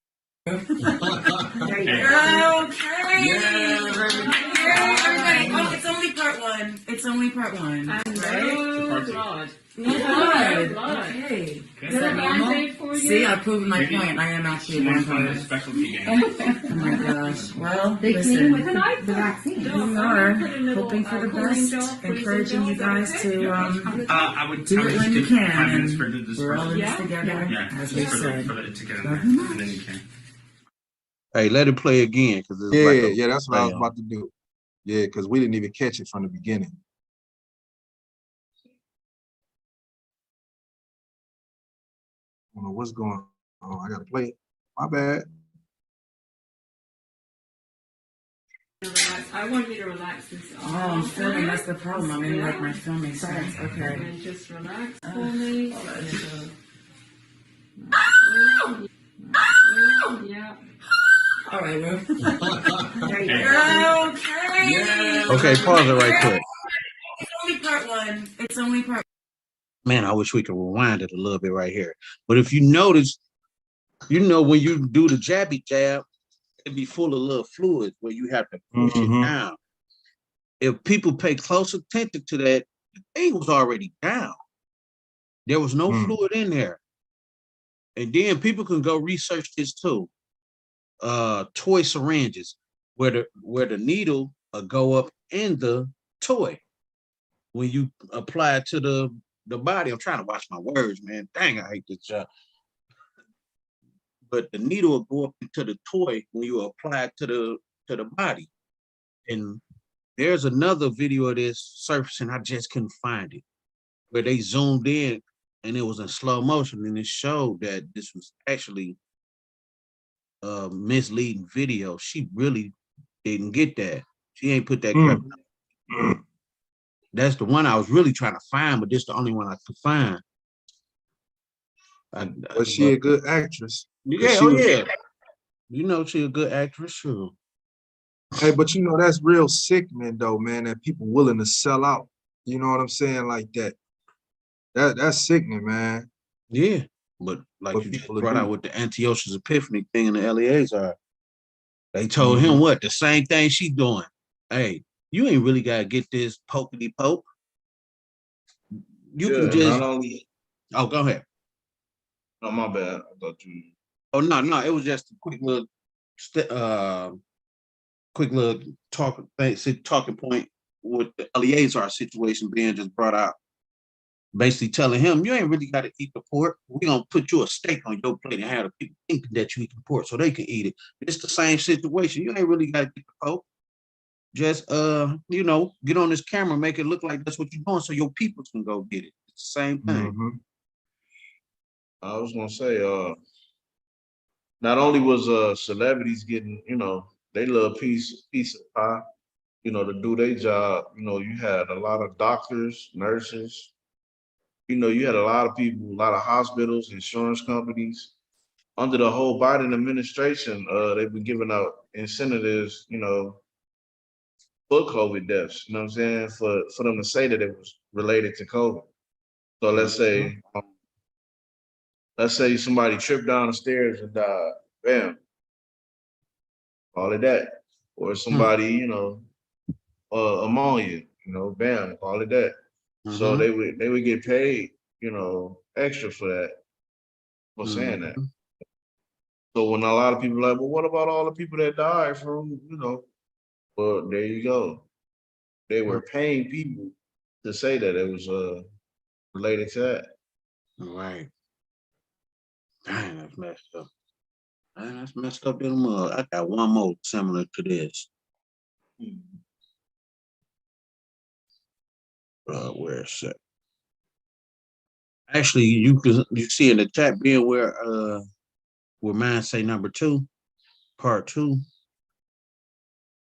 There you go. Okay. Yeah, everybody. Oh, it's only part one. It's only part one. I right? know. Good. Okay. Is that normal? See, I proved my point. I am actually a vampire. Specialty game. Oh my gosh. Well, They listen. came with the vaccine. We are hoping for the best, encouraging you guys to I would do it when you can. 5 minutes And for this we're all in this Yeah. together, Yeah. as we said. For it to get in there, and then you can. Hey, let it play again. Yeah, that's what I was about to do. Yeah, because we didn't even catch it from the beginning. I don't know what's going on. I gotta play it. My bad. I want you to relax this. Oh, I'm filming. That's the problem. I'm in like my filming settings. Okay. And just relax for me. Yeah. All right, Ruth. There you go. Okay, pause it right quick. It's only part one. It's only part. Man, I wish we could rewind it a little bit right here. But if you notice, when you do the jabby jab, it'd be full of little fluids where you have to push it down. If people pay close attention to that, the thing was already down. There was no fluid in there. And then people can go research this too. Toy syringes, where the needle go up in the toy when you apply it to the body. I'm trying to watch my words, man. Dang, I hate this job. But the needle will go up into the toy when you apply it to the body. And there's another video of this surfacing. I just couldn't find it, where they zoomed in and it was in slow motion, and it showed that this was actually a misleading video. She really didn't get that. She ain't put that crap. That's the one I was really trying to find, but this is the only one I could find. But she a good actress. Yeah, yeah. She a good actress, sure. Hey, but that's real sickening though, man, that people willing to sell out. You know what I'm saying? Like that. That's sickening, man. Yeah. But like you just brought out with the Antiochus Epiphanes thing in the Eleazar, they told him what? The same thing she doing. Hey, you ain't really gotta get this pokety poke. You can just not only. Oh, go ahead. No, my bad. I thought you. Oh no, it was just a quick little talking point with the Eleazar situation being just brought out. Basically telling him, you ain't really got to eat the pork. We're going to put you a steak on your plate and have the people thinking that you eat the pork so they can eat it. It's the same situation. You ain't really got to get the pork. just you know, get on this camera, make it look like that's what you're doing, so your people can go get it. It's the same thing. Mm-hmm. I was gonna say, not only was celebrities getting, you know, they love piece of pie, you know, to do their job. You know, you had a lot of doctors, nurses, you know, you had a lot of people, a lot of hospitals, insurance companies. Under the whole Biden administration, they've been giving out incentives, you know, for COVID deaths, you know what I'm saying? For them to say that it was related to COVID. So let's say somebody tripped down the stairs and died, bam, all of that. Or somebody, you know, ammonia, you know, bam, all of that. So they would get paid, you know, extra for that, for saying that. So when a lot of people are like, well, what about all the people that died from, you know, well, there you go. They were paying people to say that it was related to that. Right. Dang, that's messed up. Man, that's messed up in the mud. I got one more similar to this. Where is it? Actually, you see in the chat being where mine say number 2, part 2.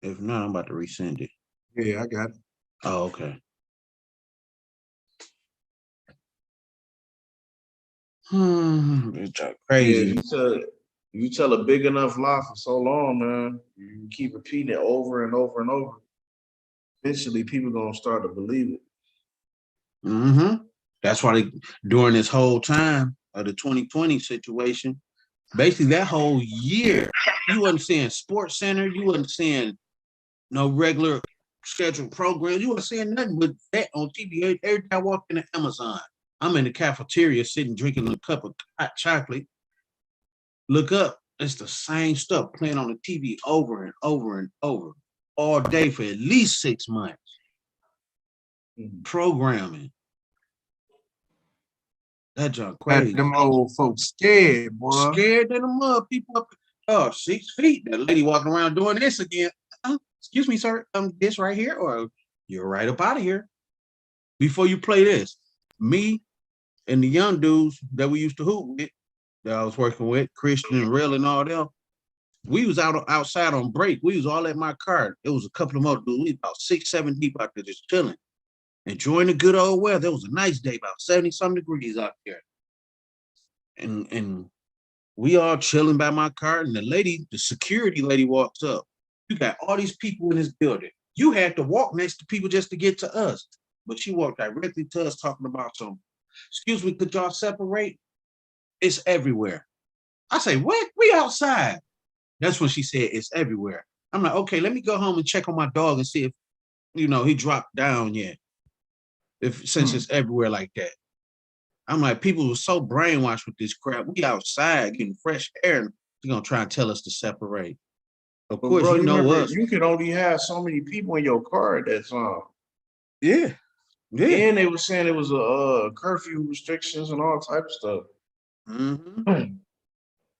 If not, I'm about to resend it. Yeah, I got it. Oh, okay. It's crazy. Yeah, you tell a big enough lie for so long, man, you keep repeating it over and over and over. Eventually, people gonna start to believe it. That's why during this whole time of the 2020 situation, basically that whole year, you wasn't seeing Sports Center, you wasn't seeing no regular scheduled programs, you wasn't seeing nothing but that on TV. Every time I walk into Amazon, I'm in the cafeteria sitting drinking a cup of hot chocolate. Look up, it's the same stuff playing on the TV over and over and over all day for at least 6 months. Programming. That junk crazy. Them old folks scared, boy. Scared than the mud. People up 6 feet. That lady walking around doing this again. Excuse me, sir. This right here, or you're right up out of here. Before you play this, me and the young dudes that we used to hoop with, that I was working with, Christian and Real and all them, we was outside on break. We was all at my car. It was a couple of more dudes. We about 6, 7 deep out there just chilling, enjoying the good old weather. It was a nice day, about 70-some degrees out there. And we all chilling by my car, and the security lady walks up. You got all these people in this building. You had to walk next to people just to get to us. But she walked directly to us talking about some, excuse me, could y'all separate? It's everywhere. I say, what? We outside. That's when she said it's everywhere. I'm like, okay, let me go home and check on my dog and see if, you know, he dropped down yet. Since it's everywhere like that. I'm like, people were so brainwashed with this crap. We outside getting fresh air, and they're gonna try and tell us to separate. Of course, bro, you know remember, us. you can only have so many people in your car at that time. Yeah. And they were saying it was a curfew restrictions and all type of stuff.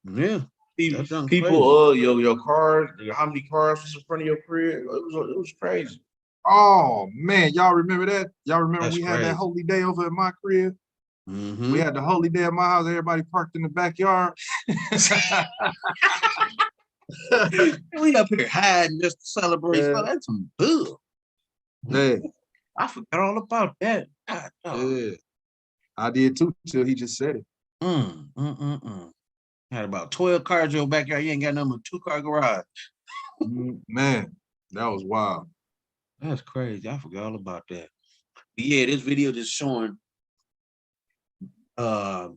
Yeah. People, your car, how many cars was in front of your crib? It was crazy. Oh man, y'all remember that? Y'all remember That's we had crazy. that holy day over at my crib? We had the holy day at my house. Everybody parked in the backyard. We up here hiding just to celebrate. Yeah. So that's some bull. Yeah. I forgot all about that. God, Yeah. I did too till he just said it. Had about 12 cars in your backyard. You ain't got nothing but 2-car garage. Man, that was wild. That's crazy. I forgot all about that. But yeah, this video just showing how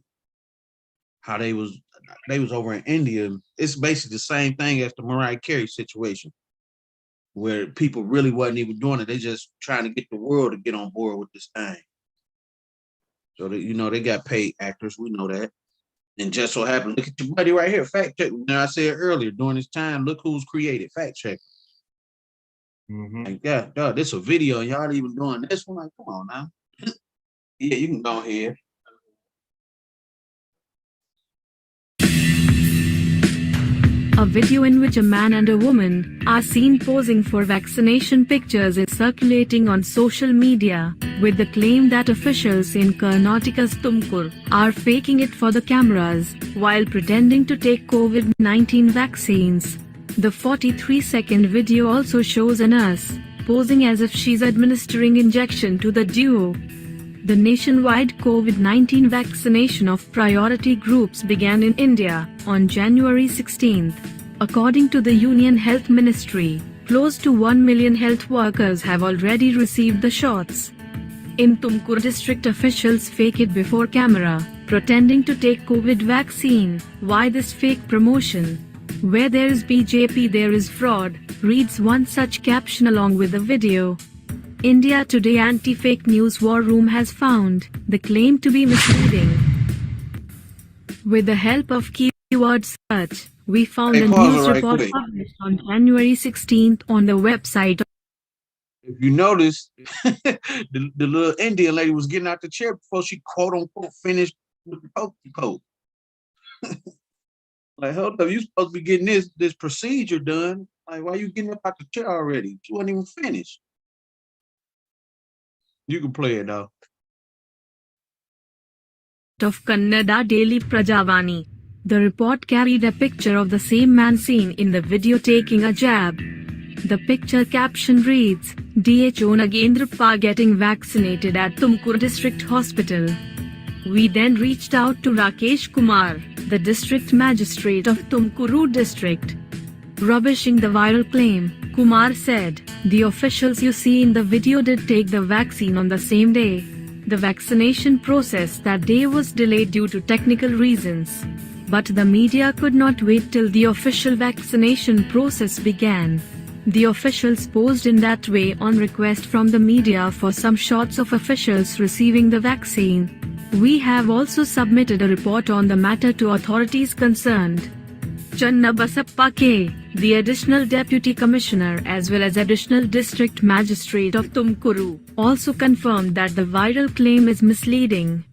they was over in India. It's basically the same thing as the Mariah Carey situation, where people really wasn't even doing it. They just trying to get the world to get on board with this thing. So that, you know, they got paid actors. We know that. And just so happened, look at your buddy right here, fact check. Now I said earlier, during this time, look who's created, fact check. Like, God, dog, this a video, and y'all even doing this one. Like, come on now. Yeah, you can go ahead. A video in which a man and a woman are seen posing for vaccination pictures is circulating on social media, with the claim that officials in Karnataka's Tumkur are faking it for the cameras while pretending to take COVID-19 vaccines. The 43-second video also shows a nurse posing as if she's administering injection to the duo. The nationwide COVID-19 vaccination of priority groups began in India on January 16. According to the Union Health Ministry, close to 1 million health workers have already received the shots. In Tumkur district, officials fake it before camera, pretending to take COVID vaccine. Why this fake promotion? Where there is BJP, there is fraud, reads one such caption along with the video. India Today Anti-Fake News War Room has found the claim to be misleading. With the help of keyword search, we found a news report published on January 16th on the website. If you notice, the little Indian lady was getting out the chair before she quote unquote finished with the pokey coat. Like, hold up, you supposed to be getting this procedure done. Like, why you getting up out the chair already? She wasn't even finished. You can play it though. Of Kannada Daily Prajavani. The report carried a picture of the same man seen in the video taking a jab. The picture caption reads, DHO Nagendrappa getting vaccinated at Tumkur District Hospital. We then reached out to Rakesh Kumar, the district magistrate of Tumkuru district. Rubbishing the viral claim, Kumar said, the officials you see in the video did take the vaccine on the same day. The vaccination process that day was delayed due to technical reasons. But the media could not wait till the official vaccination process began. The officials posed in that way on request from the media for some shots of officials receiving the vaccine. We have also submitted a report on the matter to authorities concerned. Channabasappa K, the additional deputy commissioner as well as additional district magistrate of Tumkuru, also confirmed that the viral claim is misleading.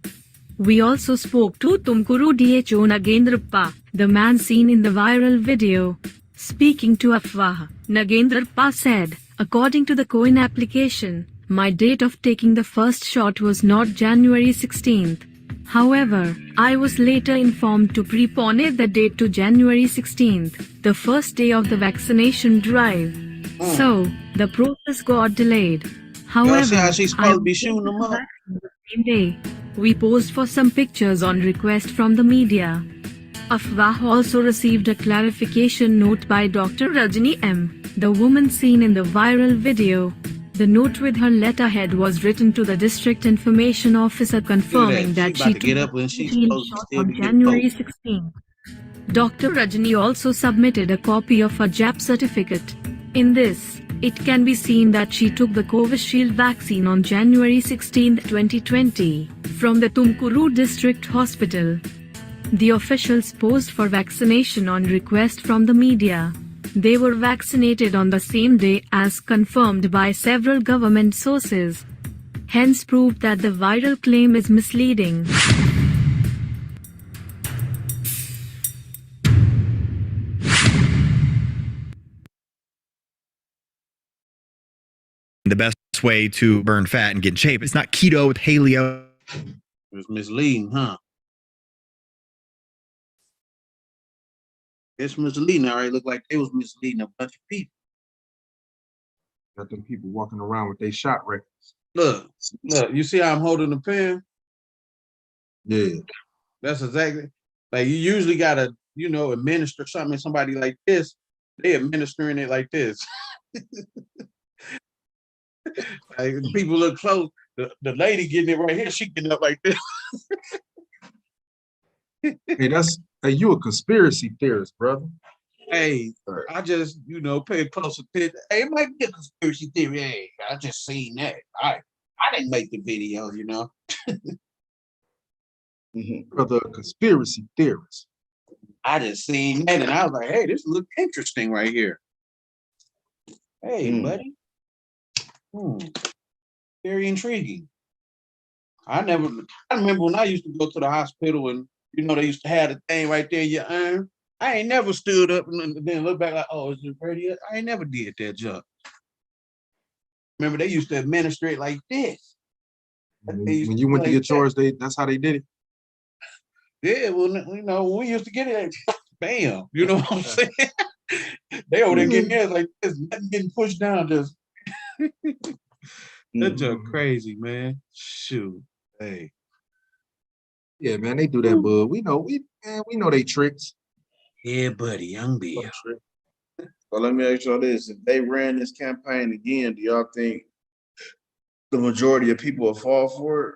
We also spoke to Tumkuru DHO Nagendrappa, the man seen in the viral video. Speaking to Afwah, Nagendrappa said, according to the COIN application, my date of taking the first shot was not January 16th. However, I was later informed to prepone the date to January 16th, the first day of the vaccination drive. So, the process got delayed. However, I she's supposed to be shooting them up. the same day. We posed for some pictures on request from the media. Afwah also received a clarification note by Dr. Rajni M., the woman seen in the viral video. The note with her letterhead was written to the district information officer confirming that she took the shot on January 16th. Dr. Rajni also submitted a copy of her jab certificate. In this, it can be seen that she took the Covishield vaccine on January 16, 2020, from the Tumkuru District Hospital. The officials posed for vaccination on request from the media. They were vaccinated on the same day as confirmed by several government sources. Hence proved that the viral claim is misleading. The best way to burn fat and get in shape. It's not keto with paleo. It was misleading, huh? It's misleading. All right, look like they was misleading a bunch of people. Got them people walking around with their shot records. Look, you see how I'm holding the pen? Yeah. That's exactly, like you usually gotta, administer something to somebody like this. They administering it like this. Like people look close. The lady getting it right here, she getting up like this. Hey, you a conspiracy theorist, brother. Hey, I just, pay close attention. Hey, it might be a conspiracy theory. Hey, I just seen that. I didn't make the video, Brother, a conspiracy theorist. I just seen that and I was like, hey, this looks interesting right here. Hey, buddy. Very intriguing. I remember when I used to go to the hospital and they used to have the thing right there in your arm. I ain't never stood up and then look back like, oh, is it radio? I ain't never did that jump. Remember, they used to administrate like this. When you went to get yours, that's how they did it. Yeah, well, you know, when we used to get it, bam, you know what I'm saying? They over there getting theirs like this, nothing getting pushed down, just that's just crazy, man. Shoot. Hey. Yeah, man, they do that, bud. We know they tricks. Yeah, buddy, young Bill. So let me ask y'all this. If they ran this campaign again, do y'all think the majority of people will fall for it?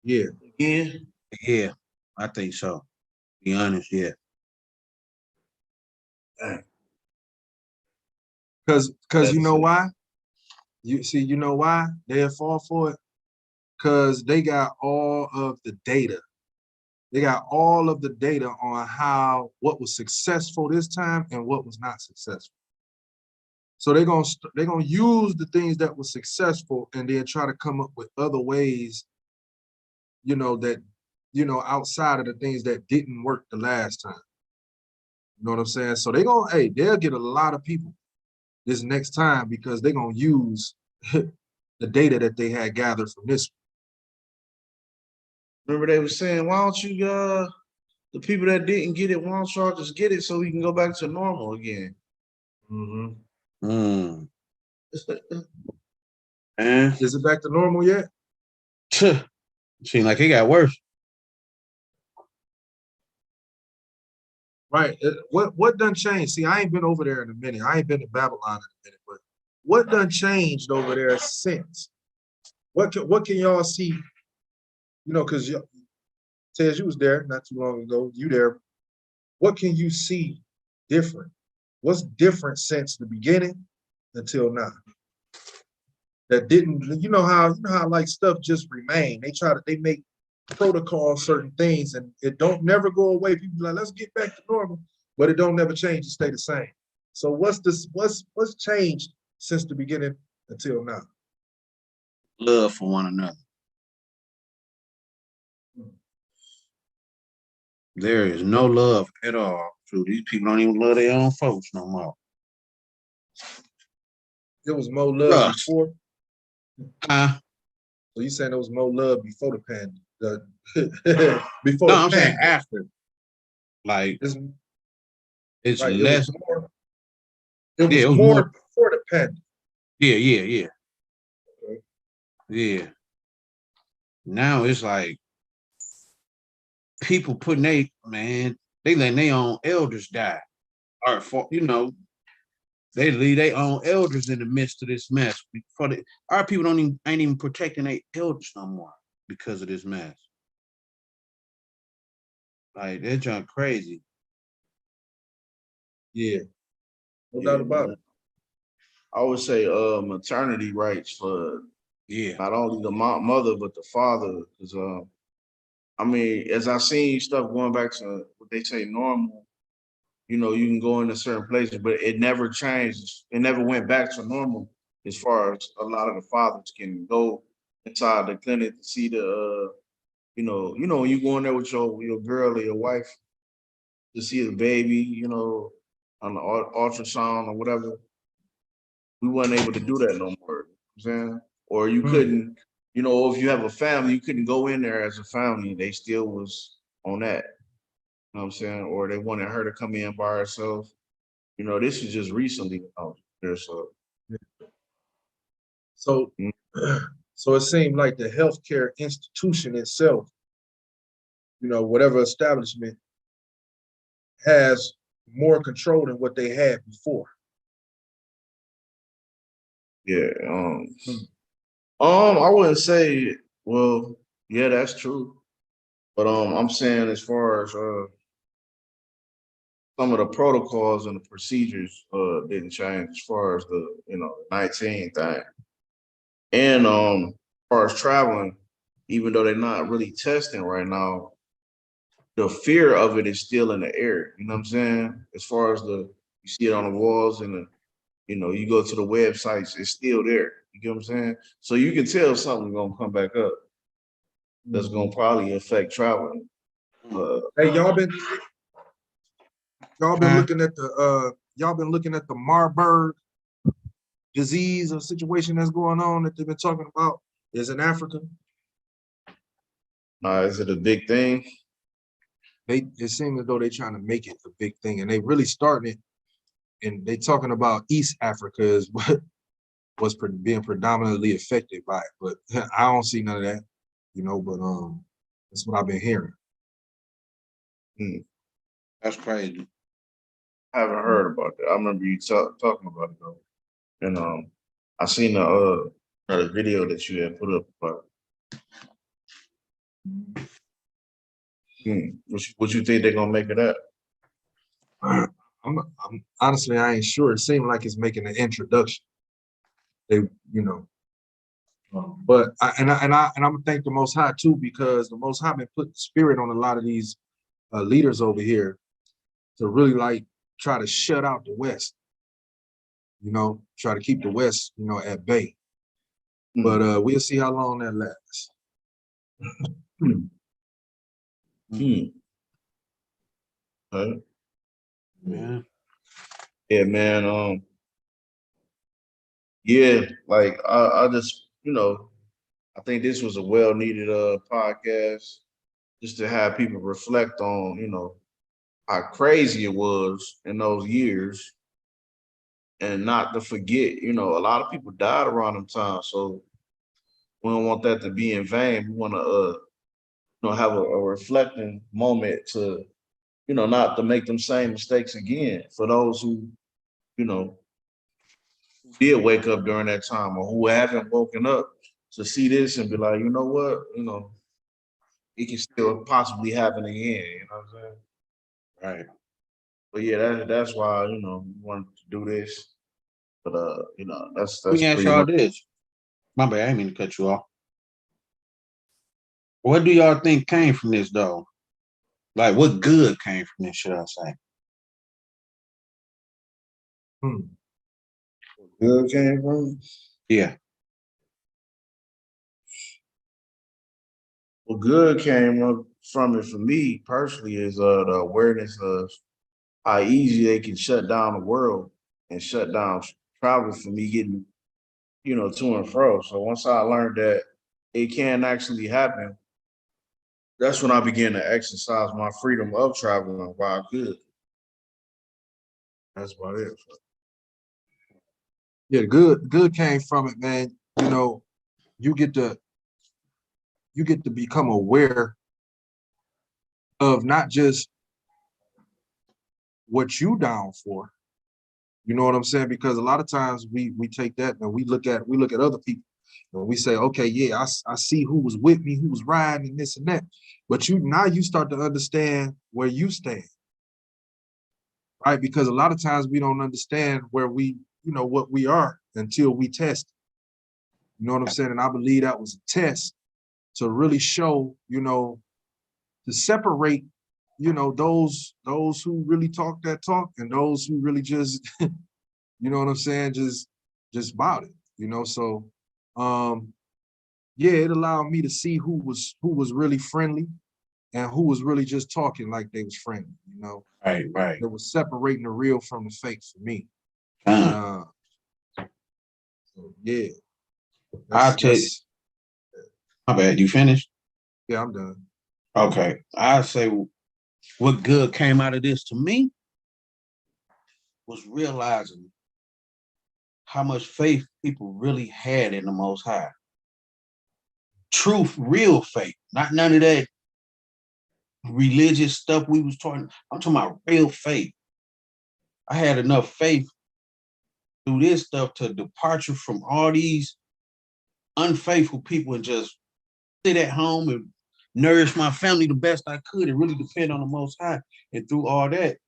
Yeah. Again? Yeah, I think so. Be honest, yeah. Cause you know why? You know why they'll fall for it? Cause they got all of the data. They got all of the data on what was successful this time and what was not successful. So they're gonna use the things that were successful and then try to come up with other ways, outside of the things that didn't work the last time. You know what I'm saying? So they'll get a lot of people this next time because they're gonna use the data that they had gathered from this. Remember they were saying, why don't you the people that didn't get it, why don't y'all just get it so we can go back to normal again? And is it back to normal yet? Seems like it got worse. Right. What done changed? See, I ain't been over there in a minute. I ain't been to Babylon in a minute, but what done changed over there since? What can y'all see? Because Tez, you was there not too long ago. You there. What can you see different? What's different since the beginning until now? That didn't, how like stuff just remain. They make protocols, certain things, and it don't never go away. People be like, let's get back to normal, but it don't never change. It stay the same. So what's changed since the beginning until now? Love for one another. There is no love at all. So these people don't even love their own folks no more. There was more love before? So you saying there was more love before the pandemic? I'm saying after. Like it's right, less. It was more before the pandemic. Yeah. Okay. Yeah. Now it's like people putting they letting their own elders die. Or they leave their own elders in the midst of this mess. Our people ain't even protecting their elders no more because of this mess. Like they're just crazy. Yeah. No doubt about it. I would say maternity rights for not only the mother but the father. Because as I seen stuff going back to what they say normal, you can go into certain places, but it never changed. It never went back to normal as far as a lot of the fathers can go inside the clinic to see the, when you go in there with your girl or your wife to see the baby, on the ultrasound or whatever. We weren't able to do that no more. You know what I'm saying? Or you couldn't, if you have a family, you couldn't go in there as a family. They still was on that. You know what I'm saying? Or they wanted her to come in by herself. This is just recently out there. So it seemed like the healthcare institution itself, whatever establishment, has more control than what they had before. Yeah. I wouldn't say, well, yeah, that's true. But I'm saying as far as some of the protocols and the procedures didn't change as far as the 19 thing. And as far as traveling, even though they're not really testing right now, the fear of it is still in the air. You know what I'm saying? As far as you see it on the walls and you go to the websites, it's still there. You get what I'm saying? So you can tell something's gonna come back up that's gonna probably affect traveling. Hey, y'all been Y'all been looking at the Marburg disease or situation that's going on that they've been talking about is in Africa. Is it a big thing? It seems as though they're trying to make it a big thing, and they really starting it. And they talking about East Africa is what's being predominantly affected by it. But I don't see none of that, but that's what I've been hearing. That's crazy. I haven't heard about that. I remember you talking about it though. And I seen the video that you had put up about what you think they're gonna make of that? I'm honestly, I ain't sure. It seemed like it's making an introduction. They, but I'm gonna thank the Most High too, because the Most High been putting spirit on a lot of these leaders over here to really like try to shut out the West. Try to keep the West, at bay. But we'll see how long that lasts. Yeah. Yeah, man. Yeah, like I just, I think this was a well-needed podcast just to have people reflect on, how crazy it was in those years and not to forget, a lot of people died around them times. So we don't want that to be in vain. We want to, have a reflecting moment to, not to make them same mistakes again for those who, did wake up during that time or who haven't woken up to see this and be like, you know what, it can still possibly happen again. You know what I'm saying? Right. But yeah, that's why, we wanted to do this. But that's Let me ask pretty y'all much. this. My bad, I didn't mean to cut you off. What do y'all think came from this though? Like what good came from this, should I say? Good came from? Yeah. What good came up from it for me personally is the awareness of how easy they can shut down the world and shut down travel for me getting, to and fro. So once I learned that it can actually happen, that's when I began to exercise my freedom of traveling while I could. That's about it. Yeah, good came from it, man. You get to become aware of not just what you down for. You know what I'm saying? Because a lot of times we take that and we look at other people and we say, okay, yeah, I see who was with me, who was riding and this and that. But now you start to understand where you stand. Right? Because a lot of times we don't understand where we, what we are until we test it. You know what I'm saying? And I believe that was a test to really show, to separate, those who really talk that talk and those who really just, you know what I'm saying, just about it, So yeah, it allowed me to see who was really friendly and who was really just talking like they was friendly, Right. It was separating the real from the fake for me. So, yeah. I'll tell you. My bad, you finished? Yeah, I'm done. Okay. I'll say what good came out of this to me was realizing how much faith people really had in the Most High. Truth, real faith, not none of that religious stuff we was talking. I'm talking about real faith. I had enough faith through this stuff to departure from all these unfaithful people and just sit at home and nourish my family the best I could and really depend on the Most High. And through all that,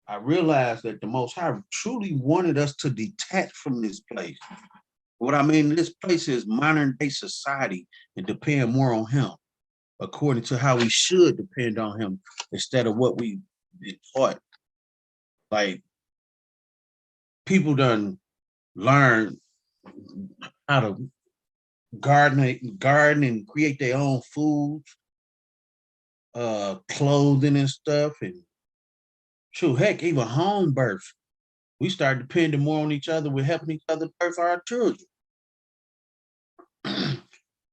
I realized that the Most High truly wanted us to detach from this place. What I mean, this place is modern day society and depend more on him, according to how we should depend on him instead of what we've been taught. Like, people done learn how to garden and create their own foods, clothing and stuff, and Shoot, heck, even home birth. We started depending more on each other. We're helping each other birth our children.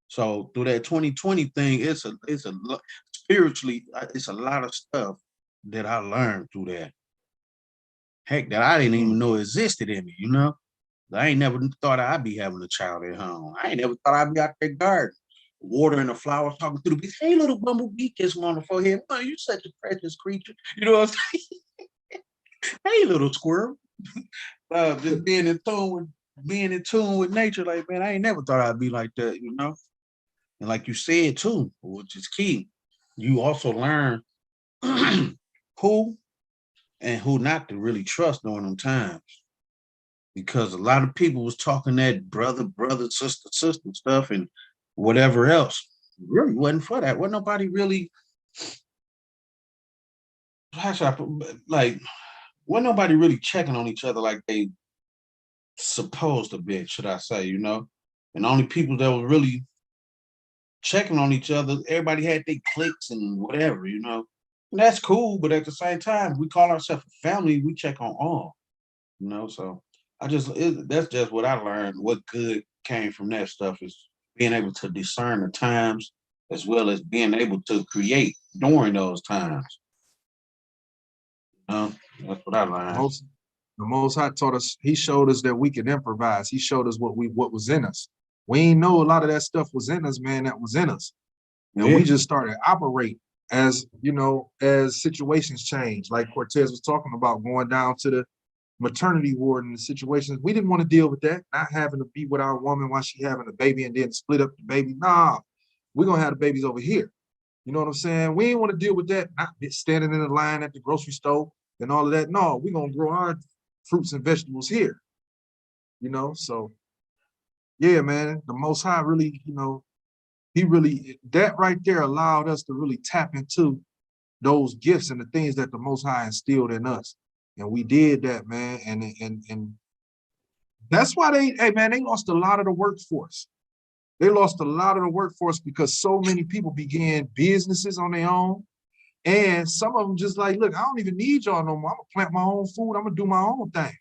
So through that 2020 thing, spiritually, it's a lot of stuff that I learned through that. Heck, that I didn't even know existed in me, you know? I ain't never thought I'd be having a child at home. I ain't never thought I'd be out there garden, watering the flowers, talking to the bees. Hey, little bumblebee, kiss me on the forehead. Oh, you such a precious creature. You know what I'm saying? Hey, little squirrel. Just being in tune with nature. Like, man, I ain't never thought I'd be like that, you know? And like you said too, which is key, you also learn who and who not to really trust during them times. Because a lot of people was talking that brother, sister stuff and whatever else. Really wasn't for that. Wasn't nobody really, how should I put, like, wasn't nobody really checking on each other like they supposed to be, should I say, you know? And the only people that were really checking on each other, everybody had their cliques and whatever, you know? And that's cool, but at the same time, we call ourselves a family, we check on all, you know? So that's just what I learned. What good came from that stuff is being able to discern the times as well as being able to create during those times. You know, that's what I learned. The Most High taught us, he showed us that we could improvise. He showed us what was in us. We ain't know a lot of that stuff was in us, man, that was in us. And we just started operating as, you know, as situations change. Like Cortez was talking about, going down to the maternity ward and the situations. We didn't want to deal with that, not having to be with our woman while she having a baby and then split up the baby. Nah, we're going to have the babies over here. You know what I'm saying? We ain't want to deal with that, not standing in the line at the grocery store and all of that. No, we're going to grow our fruits and vegetables here. You know, so yeah, man, the Most High really, you know, he really, that right there allowed us to really tap into those gifts and the things that the Most High instilled in us. And we did that, man. And that's why they lost a lot of the workforce. They lost a lot of the workforce because so many people began businesses on their own. And some of them just like, look, I don't even need y'all no more. I'm gonna plant my own food. I'm gonna do my own thing.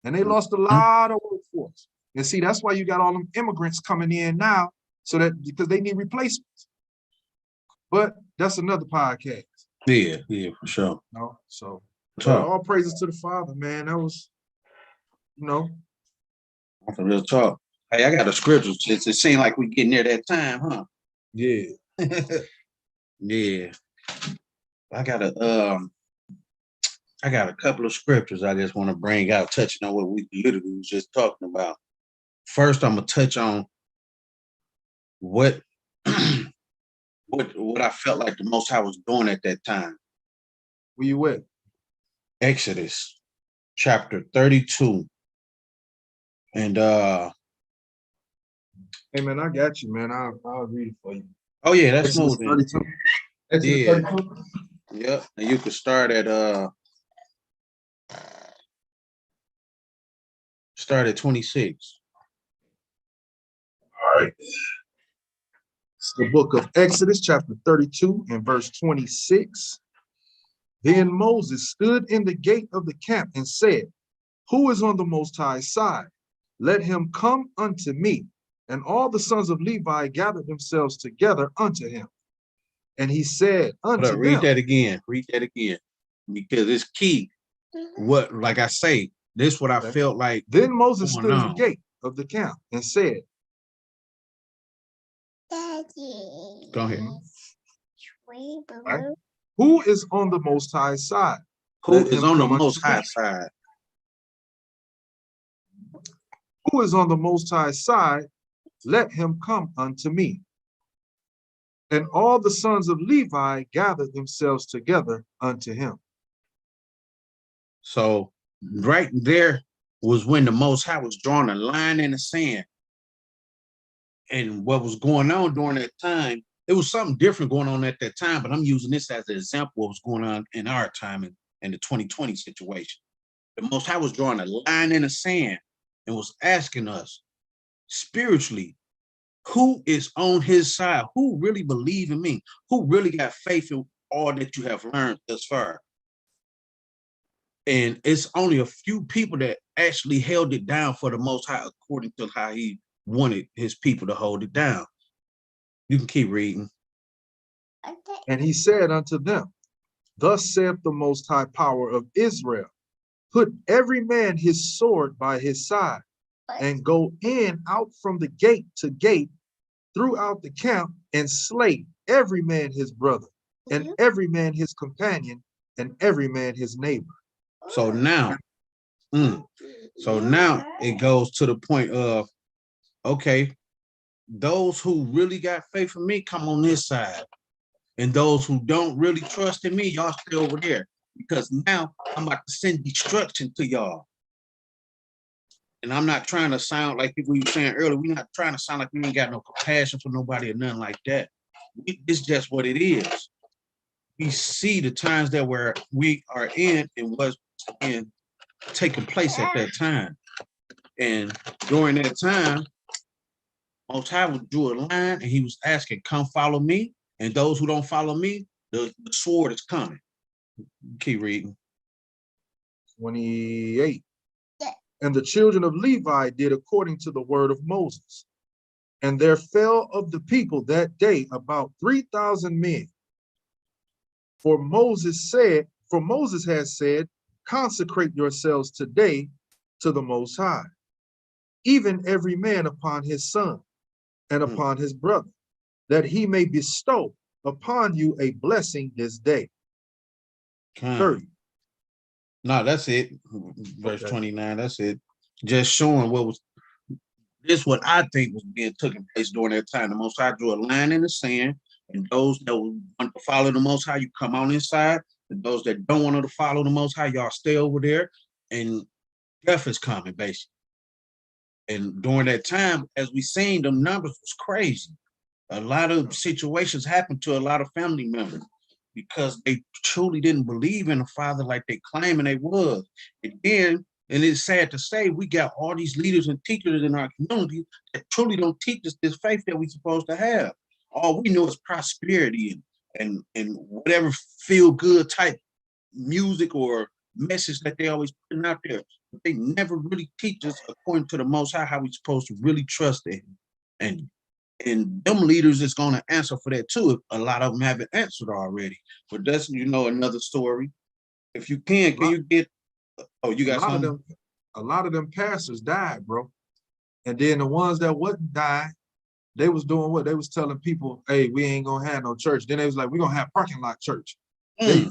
And they lost a lot of workforce. And see, that's why you got all them immigrants coming in now, so that because they need replacements. But that's another podcast. Yeah, for sure. You know? So all praises to the Father, man. That was, you know. That's a real talk. Hey, I got a scripture. It seemed like we getting near that time, huh? Yeah. Yeah. I got a couple of scriptures I just want to bring out, touching on what we literally was just talking about. First, I'm gonna touch on what what I felt like the Most High was doing at that time. Where you at? Exodus chapter 32. And hey man, I got you, man. I'll read it for you. Oh yeah, that's Exodus moving. 32. Exodus 32. Yep. And you could start at 26. All right. It's the book of Exodus, chapter 32, and verse 26. Then Moses stood in the gate of the camp and said, "Who is on the Most High side? Let him come unto me." And all the sons of Levi gathered themselves together unto him. And he said unto them. Read that again, because it's key. What, like I say, this is what I felt like. Then Moses stood in the gate of the camp and said, Daddy. Go ahead. Right? Who is on the Most High side? Who is on the Most High side? Who is on the Most High side? Let him come unto me. And all the sons of Levi gathered themselves together unto him. So right there was when the Most High was drawing a line in the sand. And what was going on during that time, it was something different going on at that time, but I'm using this as an example of what was going on in our time in the 2020 situation. The Most High was drawing a line in the sand and was asking us spiritually, who is on his side? Who really believe in me? Who really got faith in all that you have learned thus far? And it's only a few people that actually held it down for the Most High according to how he wanted his people to hold it down. You can keep reading. And he said unto them, thus saith the most high power of Israel, put every man his sword by his side, and go in out from the gate to gate throughout the camp, and slay every man his brother, and every man his companion, and every man his neighbor. So now, it goes to the point of, okay, those who really got faith in me, come on this side. And those who don't really trust in me, y'all stay over there. Because now I'm about to send destruction to y'all. And I'm not trying to sound like we were saying earlier, we're not trying to sound like we ain't got no compassion for nobody or nothing like that. It's just what it is. We see the times that we are in and what's taking place at that time. And during that time, Most High drew a line and he was asking, come follow me. And those who don't follow me, the sword is coming. Keep reading. 28. And the children of Levi did according to the word of Moses. And there fell of the people that day about 3,000 men. For Moses had said, consecrate yourselves today to the Most High, even every man upon his son and upon his brother, that he may bestow upon you a blessing this day. 30. No, that's it. Verse 29, that's it. Just showing what I think was being taking place during that time. The Most High drew a line in the sand, and those that want to follow the Most High, you come on inside. And those that don't want to follow the Most High, y'all stay over there. And death is coming, basically. And during that time, as we seen, the numbers was crazy. A lot of situations happened to a lot of family members because they truly didn't believe in the Father like they claiming they was. And then, and it's sad to say, we got all these leaders and teachers in our community that truly don't teach us this faith that we're supposed to have. All we know is prosperity and whatever feel good type music or message that they always putting out there. But they never really teach us according to the Most High how we're supposed to really trust it. And them leaders is going to answer for that too. A lot of them haven't answered already. But that's, another story. If you can you get, you got something? A lot of them pastors died, bro. And then the ones that wouldn't die, they was doing what? They was telling people, hey, we ain't going to have no church. Then they was like, we're going to have parking lot church. They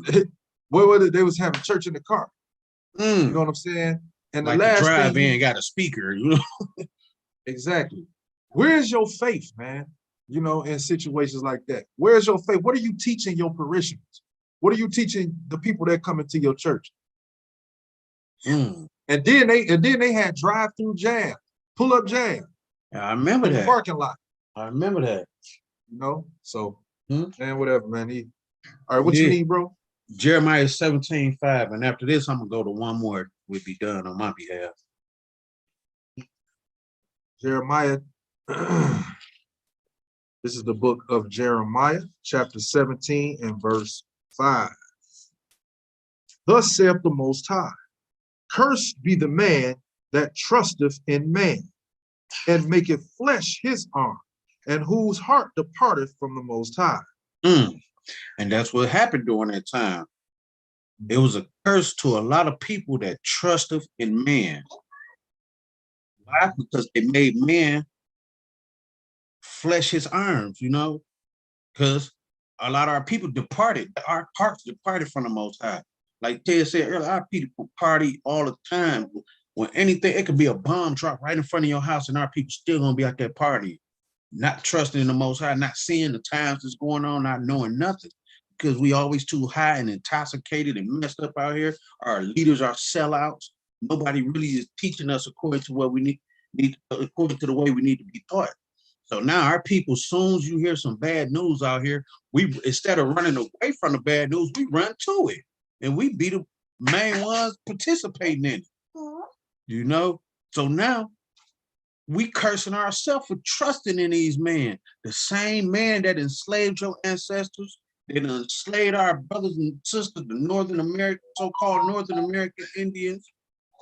was having church in the car. You know what I'm saying? And like the last drive-in got a speaker, Exactly. Where's your faith, man? In situations like that. Where's your faith? What are you teaching your parishioners? What are you teaching the people that come into your church? And then they had drive-through jam, pull-up jam. Yeah, I remember that. Parking lot. I remember that. So man, whatever, man. All right, what you need, bro? Jeremiah 17:5. And after this, I'm gonna go to one more. We'll be done on my behalf. Jeremiah. This is the book of Jeremiah, chapter 17 and verse 5. Thus saith the Most High, cursed be the man that trusteth in man, and maketh flesh his arm, and whose heart departeth from the Most High. And that's what happened during that time. It was a curse to a lot of people that trusted in man. Why? Because they made man flesh his arms, because a lot of our people departed. Our hearts departed from the Most High. Like Ted said earlier, our people party all the time. When anything, it could be a bomb drop right in front of your house, and our people still gonna be at that party, not trusting in the Most High, not seeing the times that's going on, not knowing nothing, because we always too high and intoxicated and messed up out here. Our leaders are sellouts. Nobody really is teaching us according to what we need according to the way we need to be taught. So now our people, as soon as you hear some bad news out here, we, instead of running away from the bad news, we run to it, and we be the main ones participating in it. So now we cursing ourselves for trusting in these men. The same man that enslaved your ancestors They done slayed our brothers and sisters, the Northern American, so-called Northern American Indians,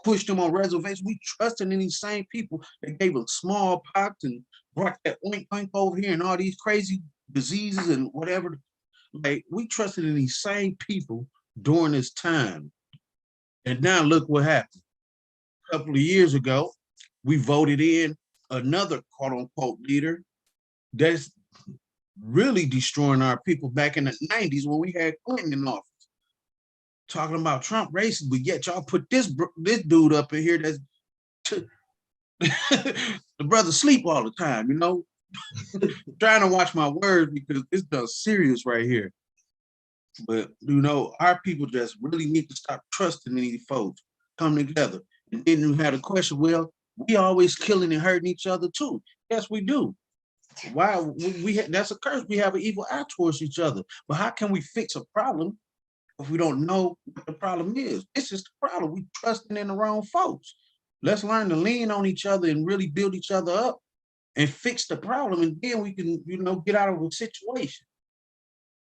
pushed them on reservations. We trusted in these same people that gave us smallpox and brought that oink oink over here and all these crazy diseases and whatever. Like, we trusted in these same people during this time. And now look what happened. A couple of years ago, we voted in another quote unquote leader that's really destroying our people back in the 90s when we had Clinton in office. Talking about Trump racist, but yet y'all put this dude up in here that's the brother sleep all the time, you know. Trying to watch my words because it's done serious right here. But you know, our people just really need to stop trusting in these folks, come together. And then you had a question, well, we always killing and hurting each other too. Yes, we do. Why that's a curse. We have an evil eye towards each other. But how can we fix a problem if we don't know what the problem is? This is the problem. We trusting in the wrong folks. Let's learn to lean on each other and really build each other up and fix the problem, and then we can, you know, get out of a situation.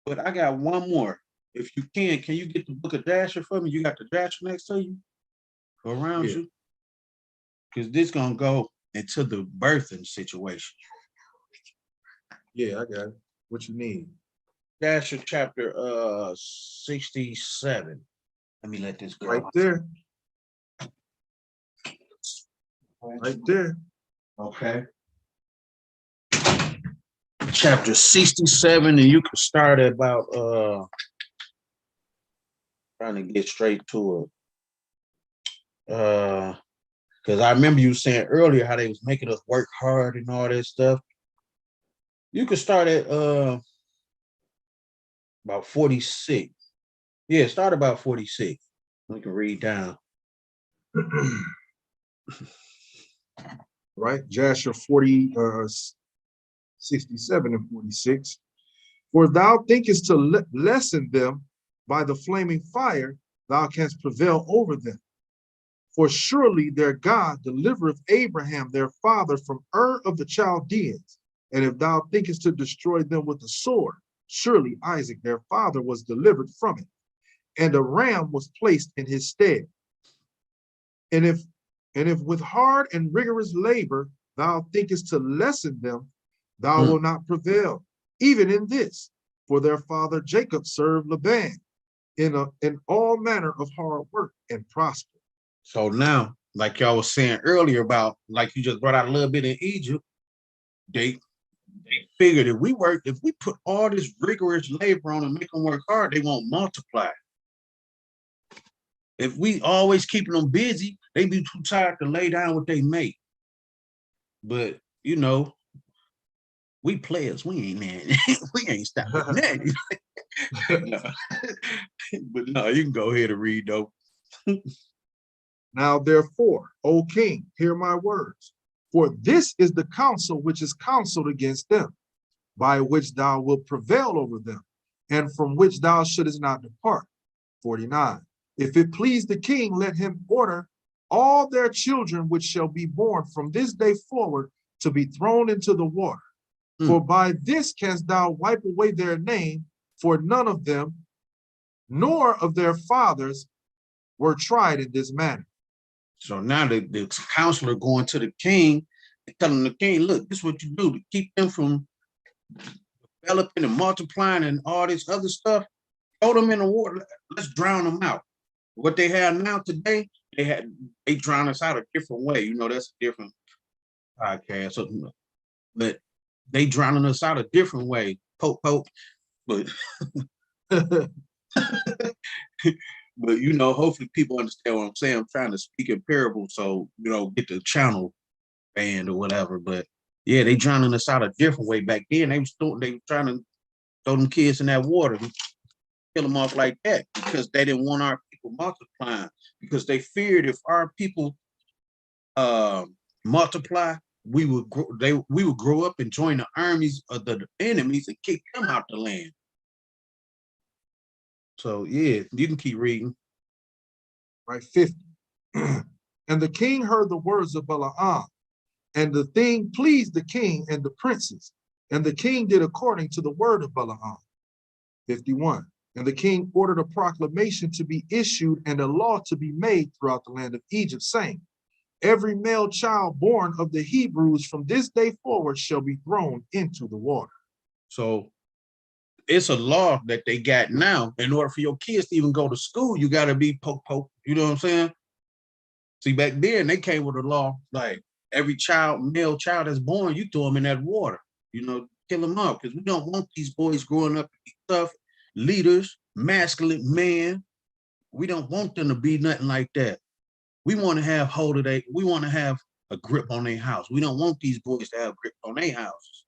But I got one more. If you can you get the book of Jasher for me? You got the Jasher next to you? Around you? Because this gonna go into the birthing situation. Yeah, I got it. What you need? Jasher chapter 67. Let me let this go. Right there. Right there. Okay. Chapter 67, and you can start at about trying to get straight to it. Because I remember you saying earlier how they was making us work hard and all that stuff. You could start at about 46. Yeah, start about 46. We can read down. Right, Jasher 67 and 46. For thou thinkest to lessen them by the flaming fire, thou canst prevail over them. For surely their God delivereth Abraham their father from Ur of the Chaldeans. And if thou thinkest to destroy them with the sword, surely Isaac their father was delivered from it, and a ram was placed in his stead. And if with hard and rigorous labor thou thinkest to lessen them, thou wilt not prevail, even in this. For their father Jacob served Laban in all manner of hard work and prospered. So now, like y'all was saying earlier about, like you just brought out a little bit in Egypt, they figured if we put all this rigorous labor on and make them work hard, they won't multiply. If we always keeping them busy, they be too tired to lay down what they make. But you know, we players, we ain't man. We ain't stopping that. But no, you can go ahead and read though. Now therefore, O king, hear my words. For this is the counsel which is counseled against them, by which thou wilt prevail over them, and from which thou shouldest not depart. 49. If it please the king, let him order all their children which shall be born from this day forward to be thrown into the water. For by this canst thou wipe away their name, for none of them, nor of their fathers, were tried in this manner. So now the counselor going to the king and telling the king, look, this is what you do to keep them from developing and multiplying and all this other stuff. Throw them in the water. Let's drown them out. What they have now today, they drown us out a different way. You know, that's a different podcast. But they drowning us out a different way. Pope. But but you know, hopefully people understand what I'm saying. I'm trying to speak in parables, so you know, get the channel banned or whatever. But yeah, they drowning us out a different way. Back then, they were trying to throw them kids in that water, kill them off like that, because they didn't want our people multiplying. Because they feared if our people multiply, we would grow up and join the armies of the enemies and kick them out the land. So yeah, you can keep reading. Right, 50. And the king heard the words of Balaam, and the thing pleased the king and the princes. And the king did according to the word of Balaam. 51. And the king ordered a proclamation to be issued and a law to be made throughout the land of Egypt, saying, every male child born of the Hebrews from this day forward shall be thrown into the water. So it's a law that they got now. In order for your kids to even go to school, you got to be poke. You know what I'm saying? See, back then they came with a law like every male child that's born, you throw them in that water. You know, kill them off, because we don't want these boys growing up to be tough leaders, masculine men. We don't want them to be nothing like that. We want to have we want to have a grip on their house. We don't want these boys to have grip on their houses.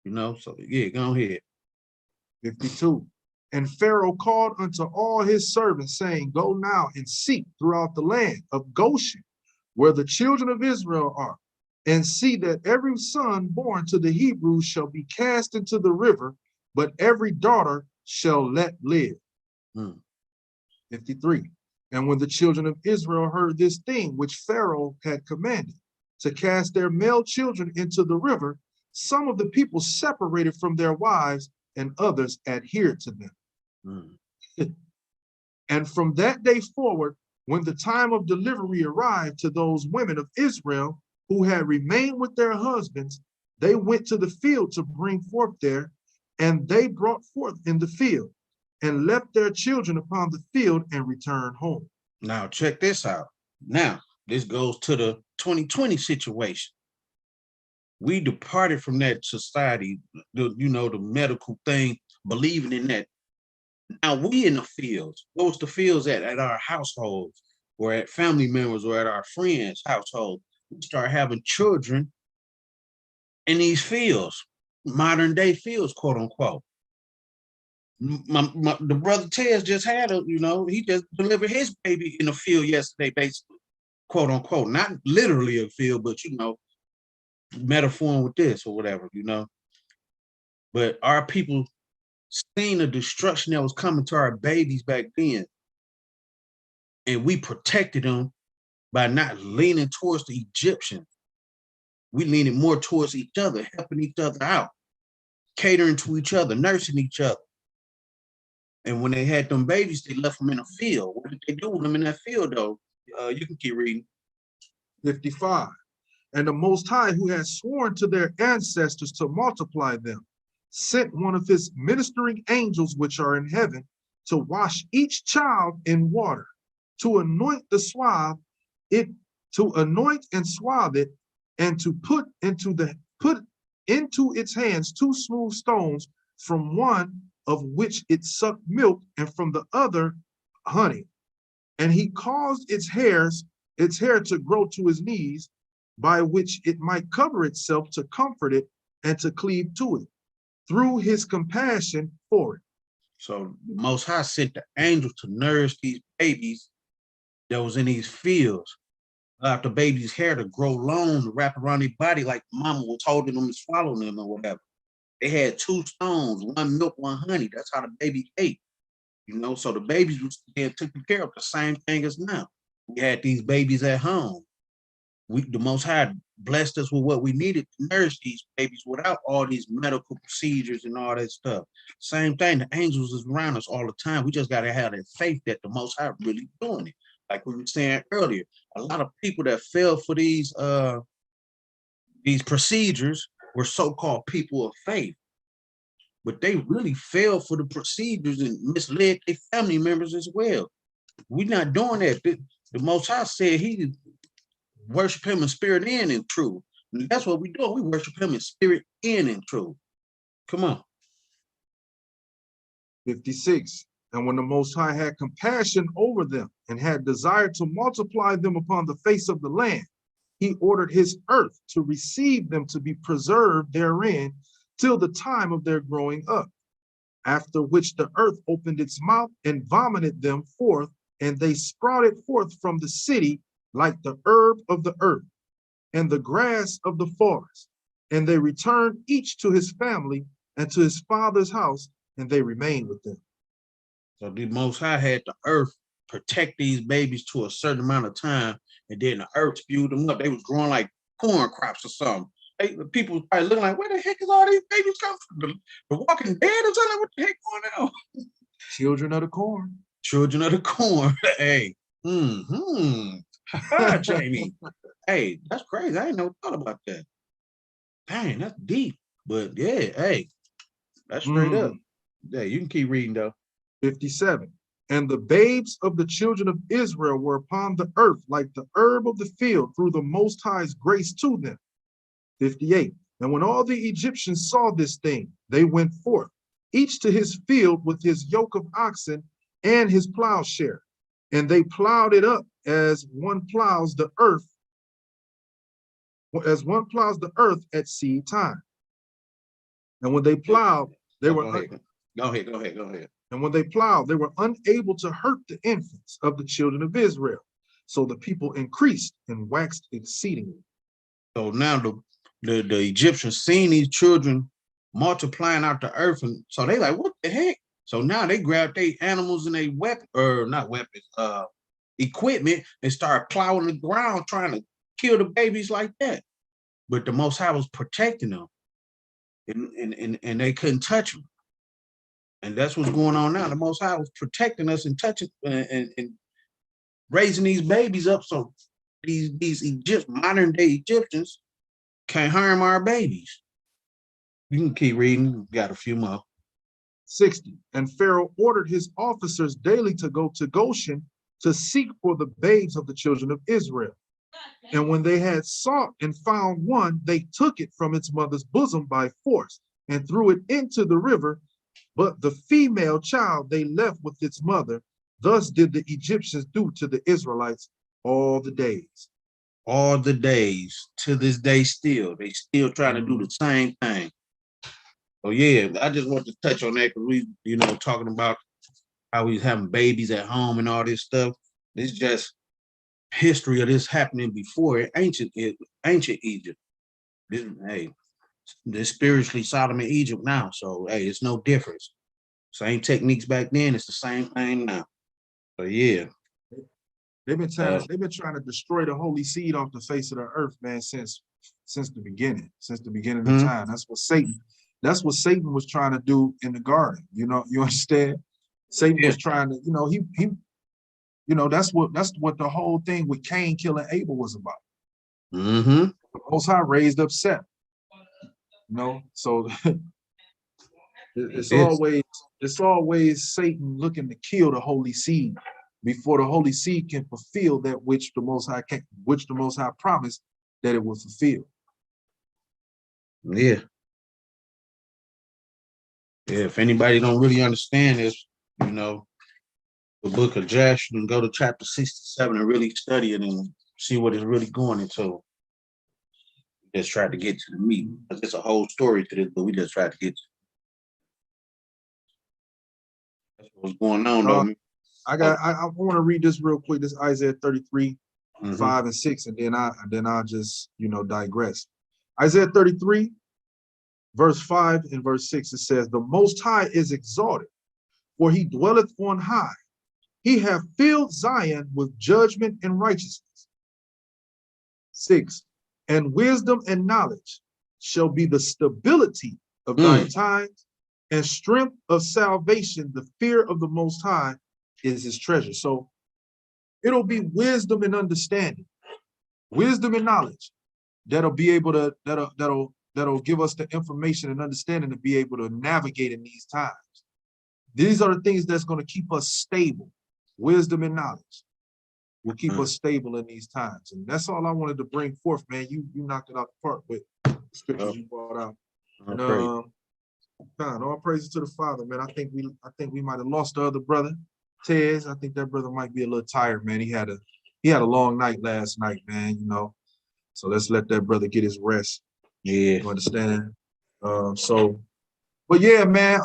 You know, so yeah, go ahead. 52. And Pharaoh called unto all his servants, saying, go now and seek throughout the land of Goshen, where the children of Israel are, and see that every son born to the Hebrews shall be cast into the river, but every daughter shall let live. 53. And when the children of Israel heard this thing which Pharaoh had commanded, to cast their male children into the river, some of the people separated from their wives, and others adhered to them. And from that day forward, when the time of delivery arrived to those women of Israel who had remained with their husbands, they went to the field to bring forth there, and they brought forth in the field, and left their children upon the field and returned home. Now check this out. Now this goes to the 2020 situation. We departed from that society, the medical thing, believing in that. Now we in the fields. What was the fields at our households, or at family members, or at our friends' household? We start having children in these fields, modern day fields, quote unquote. The brother Tez just had he just delivered his baby in the field yesterday, basically, quote unquote, not literally a field, but metaphor with this or whatever, But our people seen the destruction that was coming to our babies back then, and we protected them by not leaning towards the Egyptians. We leaning more towards each other, helping each other out, catering to each other, nursing each other. And when they had them babies, they left them in a field. What did they do with them in that field, though? You can keep reading. 55. And the Most High, who had sworn to their ancestors to multiply them, sent one of his ministering angels which are in heaven to wash each child in water, to anoint and swab it, and to put into its hands 2 smooth stones, from one of which it sucked milk, and from the other honey. And he caused its hair to grow to his knees, by which it might cover itself, to comfort it and to cleave to it, through his compassion for it. So the Most High sent the angels to nourish these babies that was in these fields, allowed the baby's hair to grow long, to wrap around their body like mama was holding them and swallowing them or whatever. They had 2 stones, 1 milk, 1 honey. That's how the baby ate. So the babies was being taken care of, the same thing as now. We had these babies at home. The Most High blessed us with what we needed to nourish these babies without all these medical procedures and all that stuff. Same thing, the angels is around us all the time. We just got to have that faith that the Most High really doing it. Like we were saying earlier, a lot of people that fell for these procedures were so-called people of faith, but they really fell for the procedures and misled their family members as well. We're not doing that. The Most High said he worship him in spirit and in truth. And that's what we do. We worship him in spirit and in truth. Come on. 56. And when the Most High had compassion over them and had desired to multiply them upon the face of the land, he ordered his earth to receive them, to be preserved therein till the time of their growing up. After which the earth opened its mouth and vomited them forth, and they sprouted forth from the city like the herb of the earth and the grass of the forest. And they returned each to his family and to his father's house, and they remained with them. So the Most High had the earth protect these babies to a certain amount of time, and then the earth spewed them up. They was growing like corn crops or something. people are looking like, where the heck is all these babies come from? The Walking Dead or something? What the heck going on? Children of the corn. Children of the corn. Hey. Jamie. Hey, that's crazy. I ain't never thought about that. Dang, that's deep. But yeah, hey, that's straight up. Yeah, you can keep reading though. 57. And the babes of the children of Israel were upon the earth like the herb of the field through the Most High's grace to them. 58. And when all the Egyptians saw this thing, they went forth, each to his field with his yoke of oxen and his plowshare. And they plowed it up as one plows the earth, at seed time. And when they plowed, they were Go ahead. And when they plowed, they were unable to hurt the infants of the children of Israel. So the people increased and waxed exceedingly. So now the Egyptians seen these children multiplying out the earth, and so they like, what the heck? So now they grab their animals and they equipment and start plowing the ground, trying to kill the babies like that. But the Most High was protecting them, and they couldn't touch them. And that's what's going on now. The Most High was protecting us and touching and raising these babies up so these modern day Egyptians can't harm our babies. You can keep reading. We got a few more. 60. And Pharaoh ordered his officers daily to go to Goshen to seek for the babes of the children of Israel. And when they had sought and found one, they took it from its mother's bosom by force and threw it into the river. But the female child they left with its mother. Thus did the Egyptians do to the Israelites all the days. All the days, to this day still. They still trying to do the same thing. So yeah, I just want to touch on that because we, talking about how we having babies at home and all this stuff. It's just history of this happening before ancient Egypt. They're spiritually Sodom and Egypt now. So hey, it's no difference. Same techniques back then, it's the same thing now. So yeah. They've been trying to destroy the holy seed off the face of the earth, man, since the beginning of time. That's what Satan was trying to do in the garden. You understand? Satan was trying to, that's what the whole thing with Cain killing Abel was about. The Most High raised up Seth. So it's always Satan looking to kill the holy seed before the holy seed can fulfill that which the Most High promised that it will fulfill. Yeah. Yeah, if anybody don't really understand this, the book of Joshua, you can go to chapter 67 and really study it and see what it's really going into. We just tried to get to the meat. It's a whole story to this, but we just tried to get to it. That's what's going on, though. I want to read this real quick. This is Isaiah 33, 5 and 6, and then I'll just digress. Isaiah 33, verse 5 and verse 6, it says, "The Most High is exalted, for he dwelleth on high. He hath filled Zion with judgment and righteousness." 6, "And wisdom and knowledge shall be the stability of thy times, and strength of salvation. The fear of the Most High is his treasure." So it'll be wisdom and understanding, wisdom and knowledge that'll give us the information and understanding to be able to navigate in these times. These are the things that's going to keep us stable. Wisdom and knowledge will keep us stable in these times. And that's all I wanted to bring forth, man. You knocked it out the park with the scriptures you brought out. And all praises to the Father, man. I think we might have lost the other brother, Tez. I think that brother might be a little tired, man. He had a long night last night, man, So let's let that brother get his rest. Yeah. You understand? But yeah, man,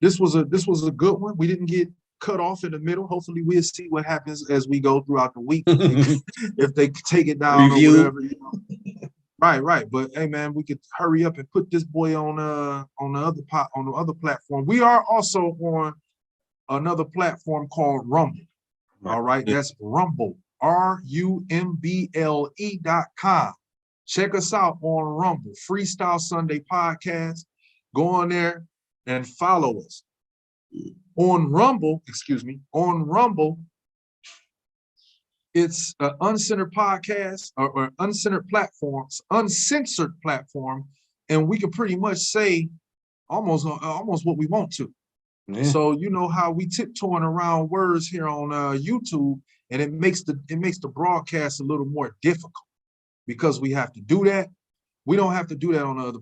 this was a good one. We didn't get cut off in the middle. Hopefully we'll see what happens as we go throughout the week. If they take it down or whatever, Right. But hey, man, we could hurry up and put this boy on the other platform. We are also on another platform called Rumble. All right, that's Rumble, RUMBLE.com. Check us out on Rumble, Freestyle Sunday Podcast. Go on there and follow us. On Rumble, it's an uncensored podcast or uncensored platforms, uncensored platform, and we can pretty much say almost what we want to. Yeah. So you know how we tiptoeing around words here on YouTube, and it makes the broadcast a little more difficult because we have to do that. We don't have to do that on other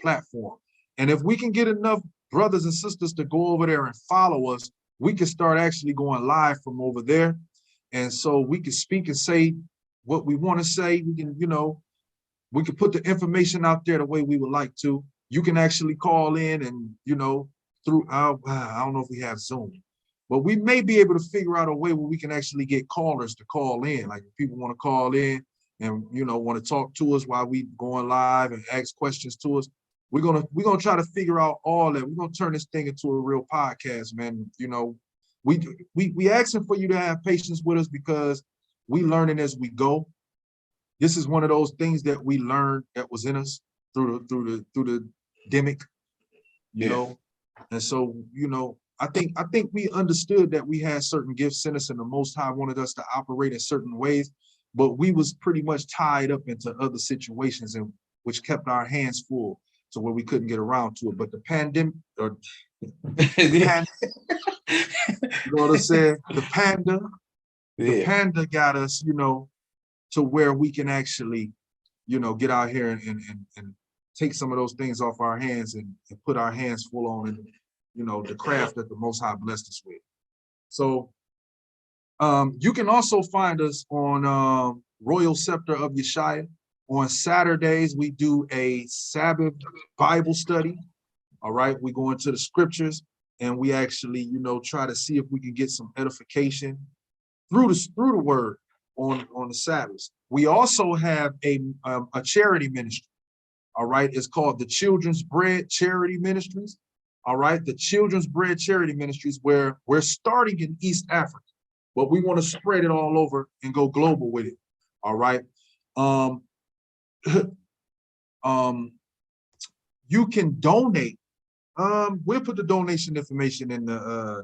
platform. And if we can get enough brothers and sisters to go over there and follow us, we can start actually going live from over there. And so we can speak and say what we want to say. We can, we can put the information out there the way we would like to. You can actually call in and, through our, I don't know if we have Zoom, but we may be able to figure out a way where we can actually get callers to call in. Like if people want to call in and, want to talk to us while we going live and ask questions to us, we're gonna try to figure out all that. We're gonna turn this thing into a real podcast, man. We asking for you to have patience with us because we learning as we go. This is one of those things that we learned that was in us through the demic, you know. And so, I think we understood that we had certain gifts in us and the Most High wanted us to operate in certain ways, but we was pretty much tied up into other situations and which kept our hands full to where we couldn't get around to it. But the pandemic, you know what I'm saying? The panda got us, to where we can actually, get out here and take some of those things off our hands and put our hands full on, the craft that the Most High blessed us with. So you can also find us on Royal Scepter of Yeshaya. On Saturdays, we do a Sabbath Bible study. All right, we go into the scriptures and we actually, try to see if we can get some edification through the word on the Sabbaths. We also have a charity ministry. All right, it's called the Children's Bread Charity Ministries. All right, the Children's Bread Charity Ministries, where we're starting in East Africa, but we want to spread it all over and go global with it. All right. You can donate. We'll put the donation information in the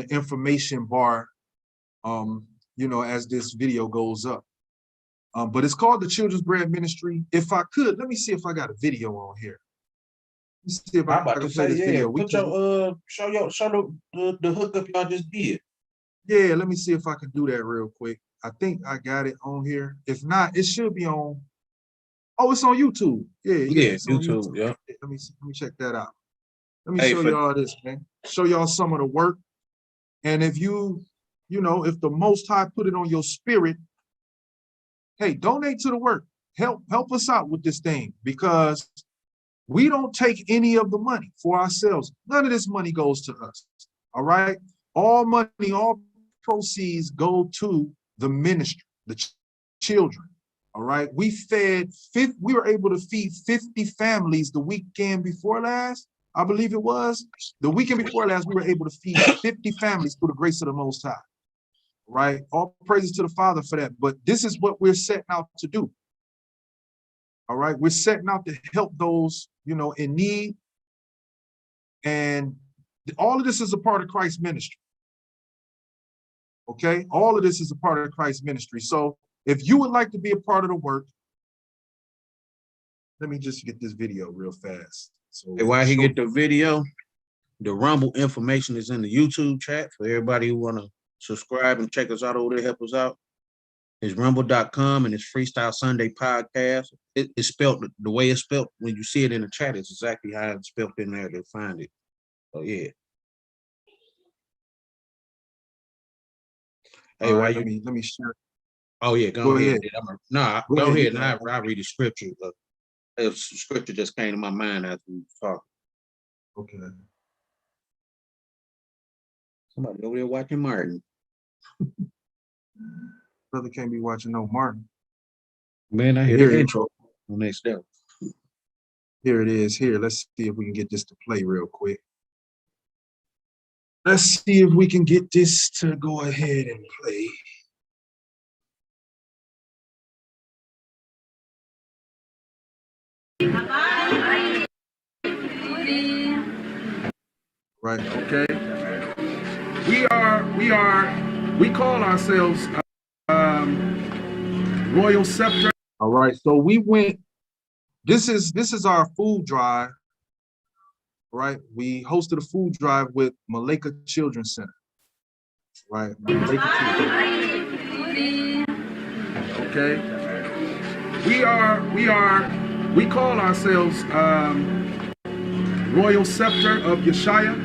information bar, as this video goes up. But it's called the Children's Bread Ministry. If I could, let me see if I got a video on here. Let me see if I can play this video. Put your show the hookup y'all just did. Yeah, let me see if I can do that real quick. I think I got it on here. If not, it should be on. Oh, it's on YouTube. Yeah, it's on YouTube. Yeah. Let me check that out. Let me show y'all this, man. Show y'all some of the work. And if if the Most High put it on your spirit, hey, donate to the work. Help us out with this thing because we don't take any of the money for ourselves. None of this money goes to us. All right. All money, all proceeds go to the ministry, the children. All right. We were able to feed 50 families the weekend before last. I believe it was. The weekend before last, we were able to feed 50 families through the grace of the Most High. Right. All praises to the Father for that. But this is what we're setting out to do. All right. We're setting out to help those, in need. And all of this is a part of Christ's ministry. Okay. All of this is a part of Christ's ministry. So if you would like to be a part of the work, let me just get this video real fast. So while he get the video, the Rumble information is in the YouTube chat for everybody who want to subscribe and check us out over there, help us out. It's rumble.com and it's Freestyle Sunday Podcast. It's spelled the way it's spelled when you see it in the chat. It's exactly how it's spelled in there to find it. So yeah. Hey, why let me share. Oh yeah, go ahead. Go ahead. Now I read the scripture. The scripture just came to my mind as we were talking. Okay. Somebody over there watching Martin. Brother can't be watching no Martin. Man, I hear the intro on next step. Here it is. Here, let's see if we can get this to play real quick. Let's see if we can get this to go ahead and play. Right, okay. We call ourselves Royal Scepter. All right, so we went, this is our food drive, right? We hosted a food drive with Maleka Children's Center, right? Okay. We call ourselves Royal Scepter of Yeshaya.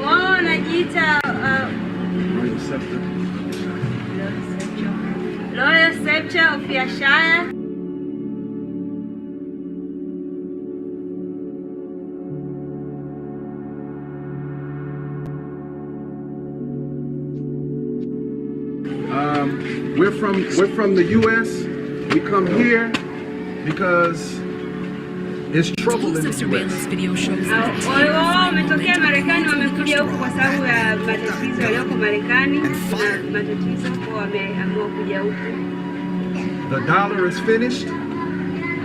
Wao wanajiita Royal Scepter. Royal Scepter of Yeshaya. We're from the U.S. We come here because it's trouble in the U.S. Wao wametokea Marekani, wamekuja huku kwa sababu ya matatizo yaliyoko Marekani na matatizo, kwa wameamua kuja huku. The dollar is finished.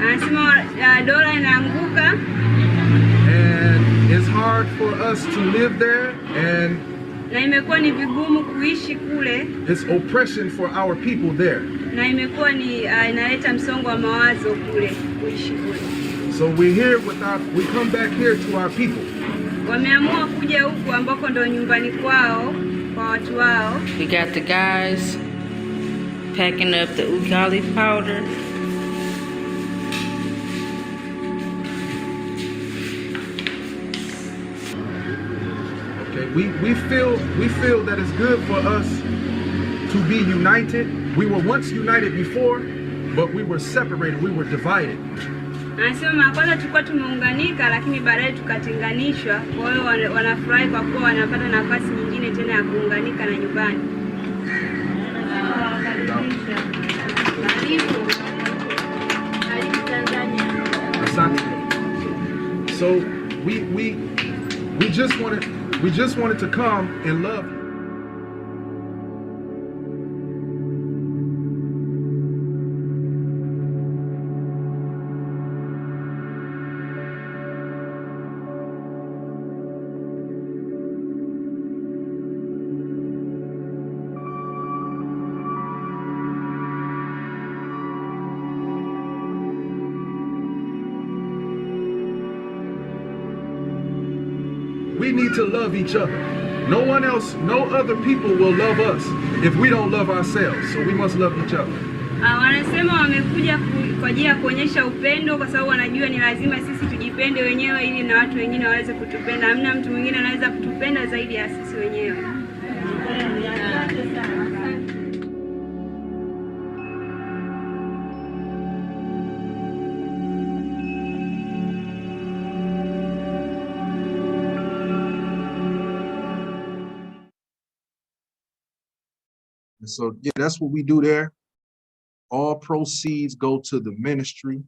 Anasema dola inaanguka. And it's hard for us to live there, and na imekuwa ni vigumu kuishi kule. It's oppression for our people there. Na imekuwa ni inaleta msongo wa mawazo kule kuishi kule. So we come back here to our people. Wameamua kuja huku ambako ndo nyumbani kwao kwa watu wao. We got the guys packing up the ugali powder. Okay, we feel that it's good for us to be united. We were once united before, but we were separated, we were divided. Anasema kwanza tulikuwa tumeunganika lakini baadaye tukatenganishwa. Kwa hiyo wanafurahi kwa kuwa wanapata nafasi nyingine tena ya kuunganika na nyumbani. So we just wanted to come and love. We need to love each other. No one else, no other people will love us if we don't love ourselves. So we must love each other. Wanasema wamekuja kwa ajili ya kuonyesha upendo kwa sababu wanajua ni lazima sisi tujipende wenyewe ili na watu wengine waweze kutupenda. Hamna mtu mwingine anaweza kutupenda zaidi ya sisi wenyewe. So yeah, that's what we do there. All proceeds go to the ministry.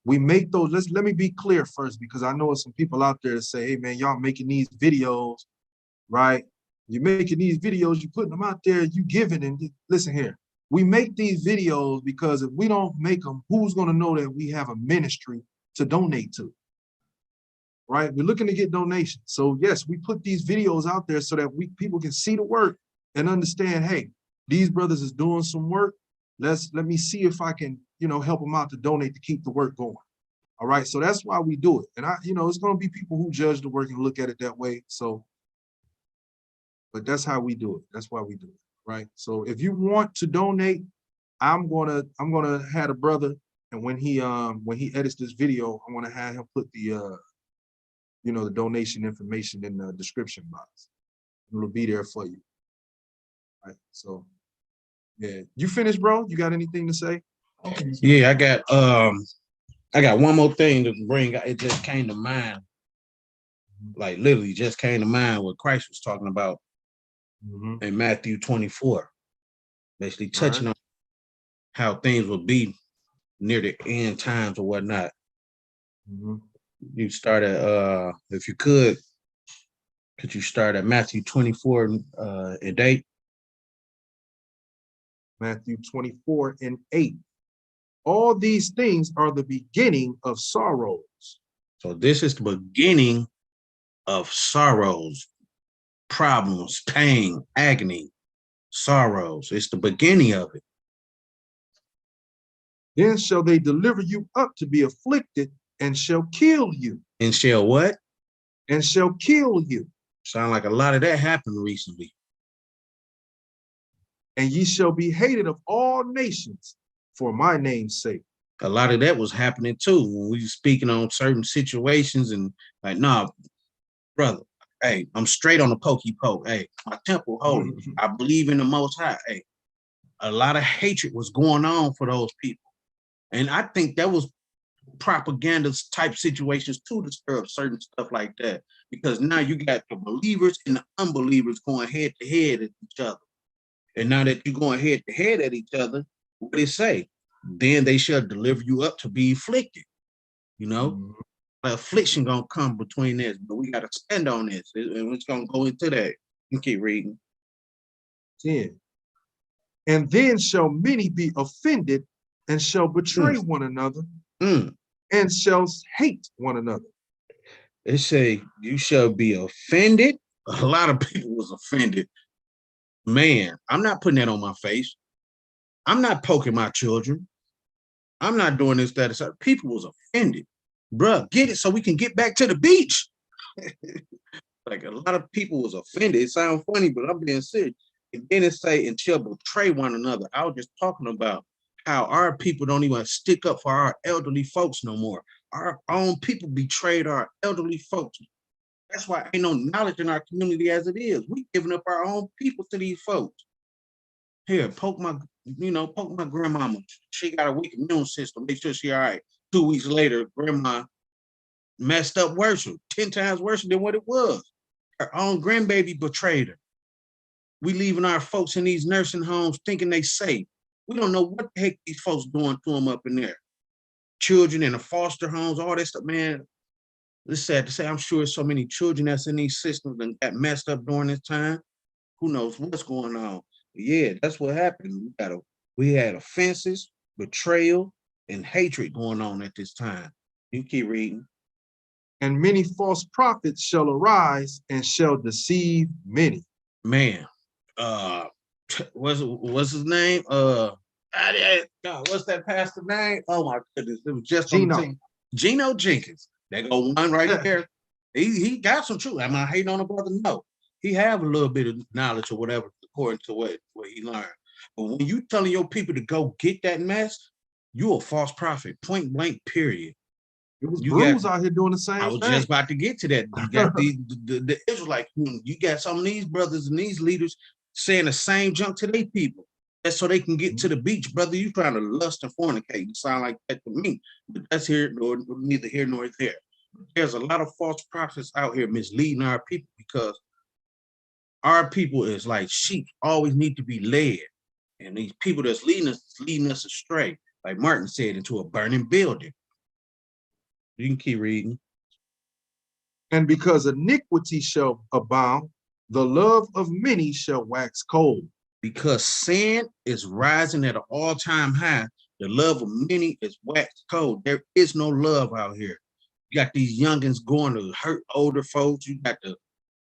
We make those, let me be clear first, because I know there's some people out there that say, hey man, y'all making these videos, right? You're making these videos, you're putting them out there, you giving, and listen here. We make these videos because if we don't make them, who's gonna know that we have a ministry to donate to? Right? We're looking to get donations. So yes, we put these videos out there so that people can see the work and understand, hey, these brothers is doing some work. Let me see if I can, help them out to donate to keep the work going. All right, so that's why we do it. And it's gonna be people who judge the work and look at it that way. So, but that's how we do it. That's why we do it, right? So if you want to donate, I'm gonna have a brother, and when he edits this video, I'm gonna have him put the the donation information in the description box. It'll be there for you. Right, so yeah, you finished, bro? You got anything to say? Yeah, I got one more thing to bring. It just came to mind, like literally just came to mind what Christ was talking about in Matthew 24, basically touching on how things will be near the end times or whatnot. You start at if you could you start at Matthew 24 and 8? Matthew 24 and 8. All these things are the beginning of sorrows. So this is the beginning of sorrows, problems, pain, agony, sorrows. It's the beginning of it. Then shall they deliver you up to be afflicted, and shall kill you. And shall what? And shall kill you. Sound like a lot of that happened recently. And ye shall be hated of all nations for my name's sake. A lot of that was happening too when we were speaking on certain situations and like, nah, brother, hey, I'm straight on the pokey poke. Hey, my temple holy. I believe in the Most High. Hey, a lot of hatred was going on for those people. And I think that was propaganda type situations too to stir up certain stuff like that. Because now you got the believers and the unbelievers going head to head at each other. And now that you're going head to head at each other, what did it say? Then they shall deliver you up to be afflicted. You know, affliction gonna come between this, but we gotta stand on this. And it's gonna go into that. You keep reading. 10. And then shall many be offended and shall betray one another and shall hate one another. It say you shall be offended. A lot of people was offended. Man, I'm not putting that on my face. I'm not poking my children. I'm not doing this, that, and people was offended. Bruh, get it so we can get back to the beach. Like a lot of people was offended. It sounds funny, but I'm being serious. And then it say, and shall betray one another. I was just talking about how our people don't even stick up for our elderly folks no more. Our own people betrayed our elderly folks. That's why ain't no knowledge in our community as it is. We giving up our own people to these folks. Here, poke my grandmama. She got a weak immune system. Make sure she all right. 2 weeks later, grandma messed up worse, 10 times worse than what it was. Her own grandbaby betrayed her. We leaving our folks in these nursing homes thinking they safe. We don't know what the heck these folks doing to them up in there. Children in the foster homes, all this stuff, man. It's sad to say, I'm sure so many children that's in these systems and got messed up during this time. Who knows what's going on? But yeah, that's what happened. We had offenses, betrayal, and hatred going on at this time. You keep reading. And many false prophets shall arise and shall deceive many. Man, what's his name? What's that pastor name? Oh my goodness, it was just Geno Jenkins. They go one right there. He got some truth. Am I hating on a brother? No. He have a little bit of knowledge or whatever according to what he learned. But when you telling your people to go get that mess, you a false prophet, point blank, period. It was Bruce out here doing the same thing. I was just about to get to that. You got the Israelites, you got some of these brothers and these leaders saying the same junk to their people. That's so they can get to the beach, brother. You trying to lust and fornicate. You sound like that to me. But that's neither here nor there. There's a lot of false prophets out here misleading our people because our people is like sheep, always need to be led. And these people that's leading us astray, like Martin said, into a burning building. You can keep reading. And because iniquity shall abound, the love of many shall wax cold. Because sin is rising at an all-time high, the love of many is waxed cold. There is no love out here. You got these youngins going to hurt older folks. You got the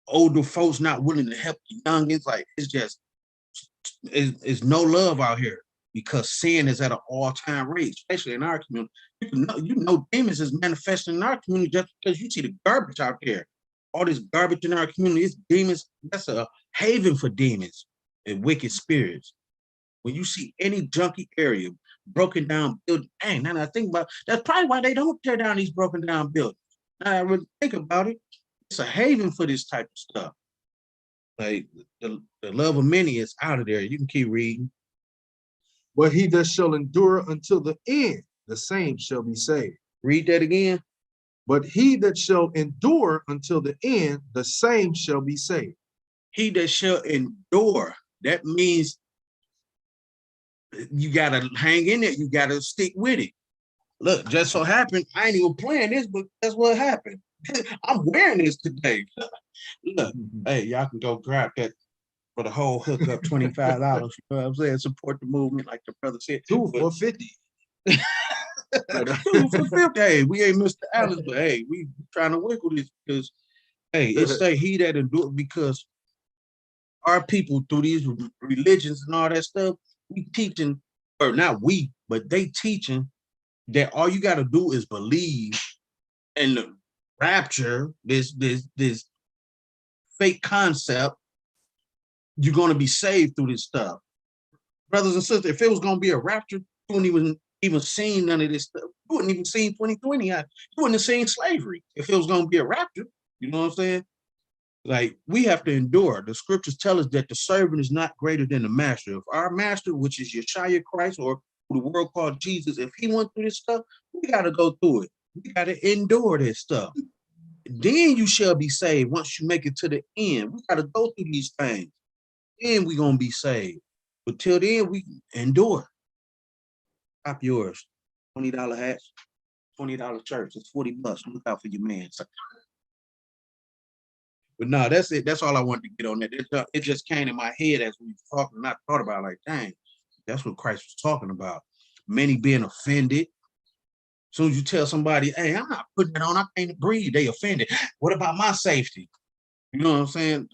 older folks not willing to help the youngins. Like it's no love out here because sin is at an all-time rate, especially in our community. You know demons is manifesting in our community just because you see the garbage out there. All this garbage in our community, it's demons. That's a haven for demons and wicked spirits. When you see any junky area, broken down building, dang, now I think about that's probably why they don't tear down these broken down buildings. Now I really think about it, it's a haven for this type of stuff. Like the love of many is out of there. You can keep reading. But he that shall endure until the end, the same shall be saved. Read that again. But he that shall endure until the end, the same shall be saved. He that shall endure, that means you gotta hang in there, you gotta stick with it. Look, just so happened, I ain't even playing this, but that's what happened. I'm wearing this today. Look, hey, y'all can go grab that for the whole hookup, $25. You know what I'm saying? Support the movement, like the brother said. 2 for $50. Hey, we ain't Mr. Alice, but hey, we trying to work with this because hey, it say he that endure because our people through these religions and all that stuff, we teaching, or not we, but they teaching that all you got to do is believe in the rapture, this fake concept. You're going to be saved through this stuff, brothers and sisters. If it was going to be a rapture, you wouldn't even seen none of this stuff. You wouldn't even seen 2020. You wouldn't have seen slavery if it was going to be a rapture. You know what I'm saying? Like, we have to endure. The scriptures tell us that the servant is not greater than the master. If our master, which is Yeshua Christ, or the world called Jesus, if he went through this stuff, we got to go through it. We got to endure this stuff. Then you shall be saved once you make it to the end. We got to go through these things. Then we're going to be saved. But till then, we endure. Stop yours. $20 hats, $20 shirts. It's $40. Look out for your man. But no, that's it. That's all I wanted to get on that. It just came in my head as we were talking, and I thought about like, dang, that's what Christ was talking about. Many being offended. As soon as you tell somebody, hey, I'm not putting it on, I can't breathe, they offended. What about my safety? You know what I'm saying?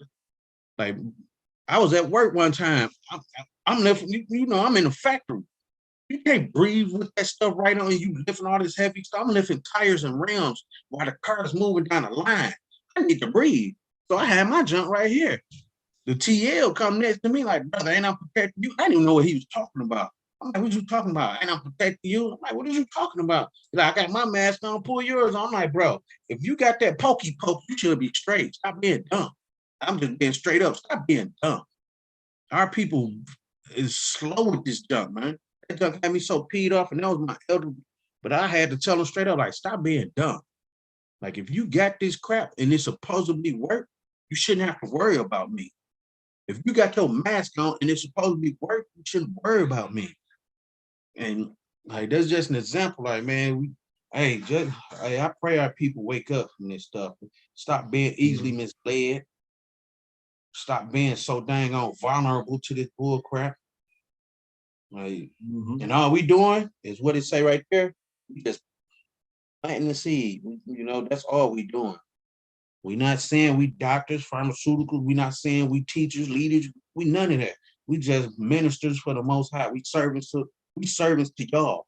Like, I was at work one time. I'm lifting, you know, I'm in a factory. You can't breathe with that stuff right on you, lifting all this heavy stuff. I'm lifting tires and rims while the car is moving down the line. I need to breathe. So I had my junk right here. The TL come next to me like, brother, ain't I protecting you? I didn't even know what he was talking about. I'm like, what you talking about? Ain't I protecting you? I'm like, what are you talking about? He's like, I got my mask on, pull yours on. I'm like, bro, if you got that pokey poke, you should be straight. Stop being dumb. I'm just being straight up. Stop being dumb. Our people is slow with this junk, man. That junk had me so peed off, and that was my elder. But I had to tell them straight up, like, stop being dumb. Like, if you got this crap and it supposedly work, you shouldn't have to worry about me. If you got your mask on and it's supposedly work, you shouldn't worry about me. And like, that's just an example. Like, man, I pray our people wake up from this stuff. Stop being easily misled. Stop being so dang on vulnerable to this bull crap. Like, and all we doing is what it say right there. We just planting the seed. You know, that's all we doing. We not saying we doctors, pharmaceuticals. We not saying we teachers, leaders. We none of that. We just ministers for the Most High. We servants to y'all.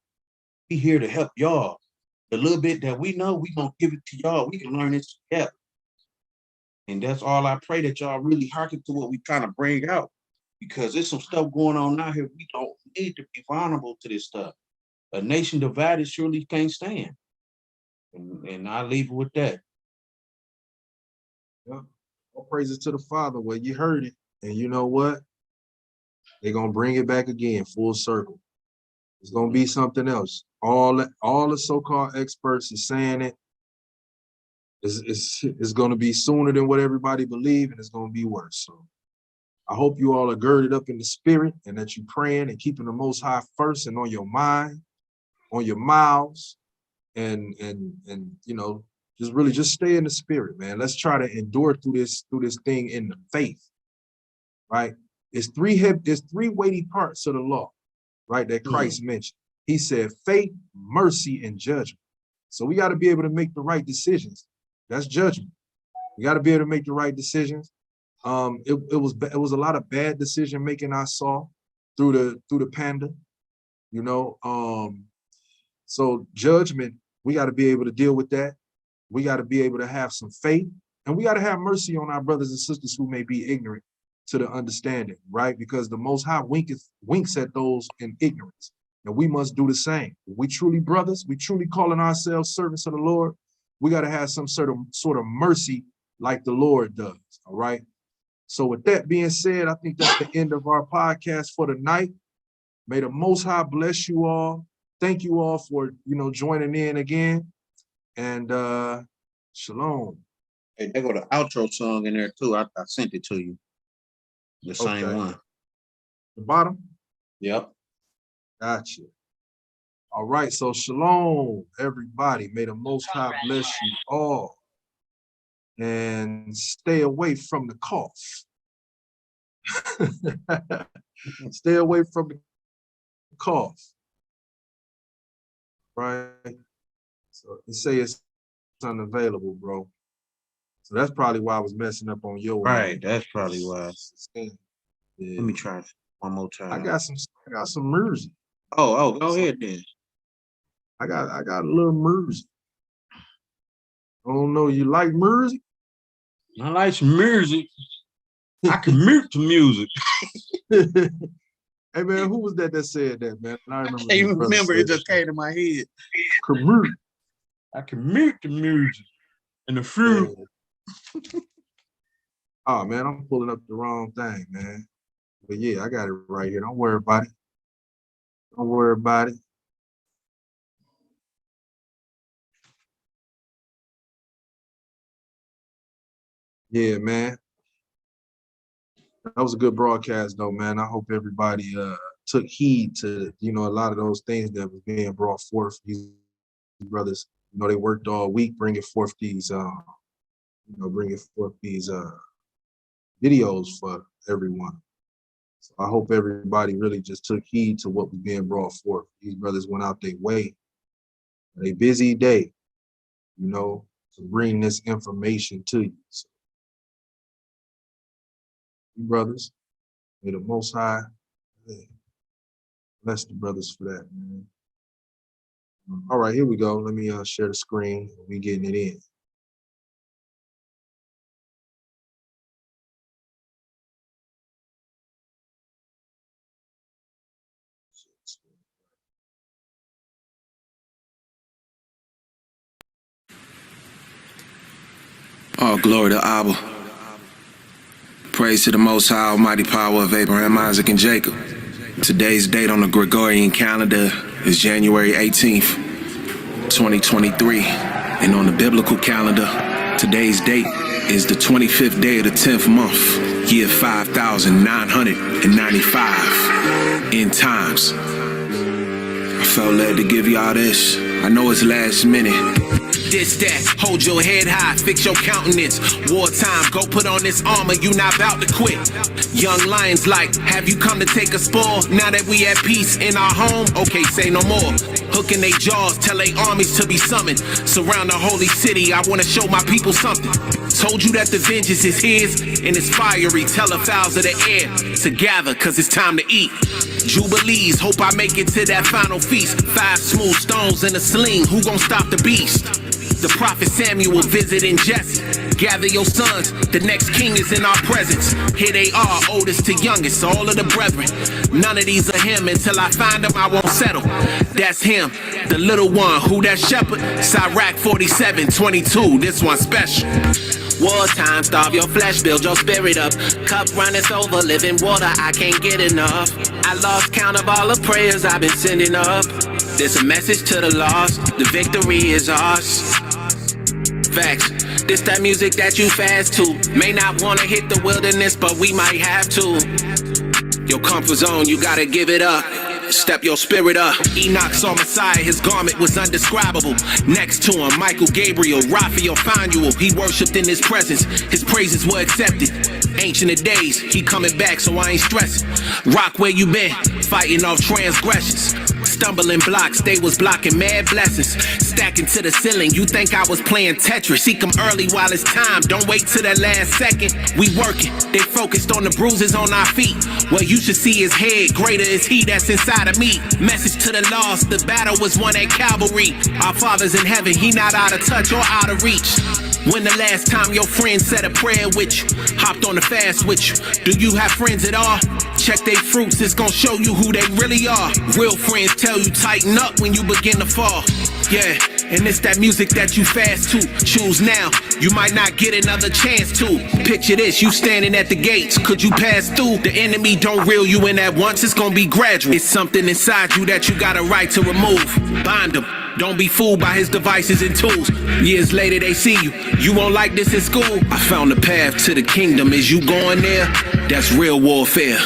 We here to help y'all. The little bit that we know, we gonna give it to y'all. We can learn this together. And that's all I pray, that y'all really hearken to what we trying to bring out. Because there's some stuff going on out here. We don't need to be vulnerable to this stuff. A nation divided surely can't stand. And I leave it with that. Yeah. All praises to the Father. Well, you heard it. And you know what? They're gonna bring it back again, full circle. It's gonna be something else. All the so-called experts are saying it. It's gonna be sooner than what everybody believe, and it's gonna be worse. So I hope you all are girded up in the spirit, and that you're praying and keeping the Most High first and on your mind, on your mouths, and you know, just stay in the spirit, man. Let's try to endure through this thing in the faith, right? There's three weighty parts of the law, right, that Christ mentioned. He said faith, mercy, and judgment. So we got to be able to make the right decisions. That's judgment. We got to be able to make the right decisions. It was a lot of bad decision making I saw through the panda, you know. So judgment, we got to be able to deal with that. We got to be able to have some faith, and we got to have mercy on our brothers and sisters who may be ignorant to the understanding, right? Because the Most High winks at those in ignorance, and we must do the same. If we truly brothers, we truly calling ourselves servants of the Lord, we got to have some sort of mercy like the Lord does, all right? So with that being said, I think that's the end of our podcast for tonight. May the Most High bless you all. Thank you all for, joining in again. And shalom. Hey, they got an outro song in there too. I sent it to you. The same one. The bottom? Yep. Gotcha. All right, so shalom, everybody. May the Most High bless you all. And stay away from the cough. Stay away from the cough. right? So it say it's unavailable, bro. So that's probably why I was messing up on your Right, that's probably why. Yeah. Let me try one more time. I got some music. Oh, go ahead then. I got a little music. I don't know, you like music? I like some music. I can mute the music. Hey man, who was that said that, man? I can't even remember, it just came to my head. I can mute the music and the fruit. Oh man, I'm pulling up the wrong thing, man. But yeah, I got it right here. Don't worry about it. Don't worry about it. Yeah, man. That was a good broadcast though, man. I hope everybody took heed to, a lot of those things that was being brought forth. These brothers, they worked all week bringing forth these videos for everyone. So I hope everybody really just took heed to what was being brought forth. These brothers went out their way, a busy day, to bring this information to you. So, you brothers, may the Most High bless the brothers for that, man. All right, here we go. Let me share the screen. We getting it in. All glory to Abba. Praise to the Most High Almighty power of Abraham, Isaac, and Jacob. Today's date on the Gregorian calendar is January 18th, 2023. And on the biblical calendar, today's date is the 25th day of the 10th month, year 5,995 in times. I felt led to give y'all this. I know it's last minute. This, that, hold your head high, fix your countenance. Wartime, go put on this armor, you not about to quit. Young lions like, have you come to take a spoil? Now that we at peace in our home, okay, say no more. Hooking they jaws, tell they armies to be summoned. Surround the holy city, I wanna show my people something. Told you that the vengeance is his, and it's fiery, tell the fowls of the air to gather, cause it's time to eat. Jubilees, hope I make it to that final feast. 5 smooth stones in a sling, who gon' stop the beast? The prophet Samuel visiting Jesse. Gather your sons, the next king is in our presence. Here they are, oldest to youngest, all of the brethren. None of these are him, until I find him I won't settle. That's him, the little one, who that shepherd? Sirach 47:22, this one's special. Wartime, starve your flesh, build your spirit up. Cup runneth over, living water, I can't get enough. I lost count of all the prayers I've been sending up. There's a message to the lost, the victory is ours. Facts, this that music that you fast to. May not wanna hit the wilderness, but we might have to. Your comfort zone, you gotta give it up. Step your spirit up. Enoch saw Messiah, his garment was undescribable. Next to him, Michael, Gabriel, Raphael, Phanuel. He worshipped in his presence, his praises were accepted. Ancient of days, he coming back, so I ain't stressing. Rock, where you been? Fighting off transgressions. Stumbling blocks, they was blocking mad blessings. Stacking to the ceiling, you think I was playing Tetris. Seek them early while it's time, don't wait till the last second. We working, they focused on the bruises on our feet. Well, you should see his head, greater is he that's inside of me. Message to the lost, the battle was won at Calvary. Our Father's in heaven, he not out of touch or out of reach. When the last time your friend said a prayer with you? Hopped on the fast with you? Do you have friends at all? Check they fruits, it's gonna show you who they really are. Real friends tell you tighten up when you begin to fall. Yeah, and it's that music that you fast to. Choose now, you might not get another chance to. Picture this, you standing at the gates. Could you pass through? The enemy don't reel you in at once, it's gonna be gradual. It's something inside you that you got a right to remove. Bind them. Don't be fooled by his devices and tools. Years later they see you. You won't like this in school. I found the path to the kingdom. Is you going there? That's real warfare.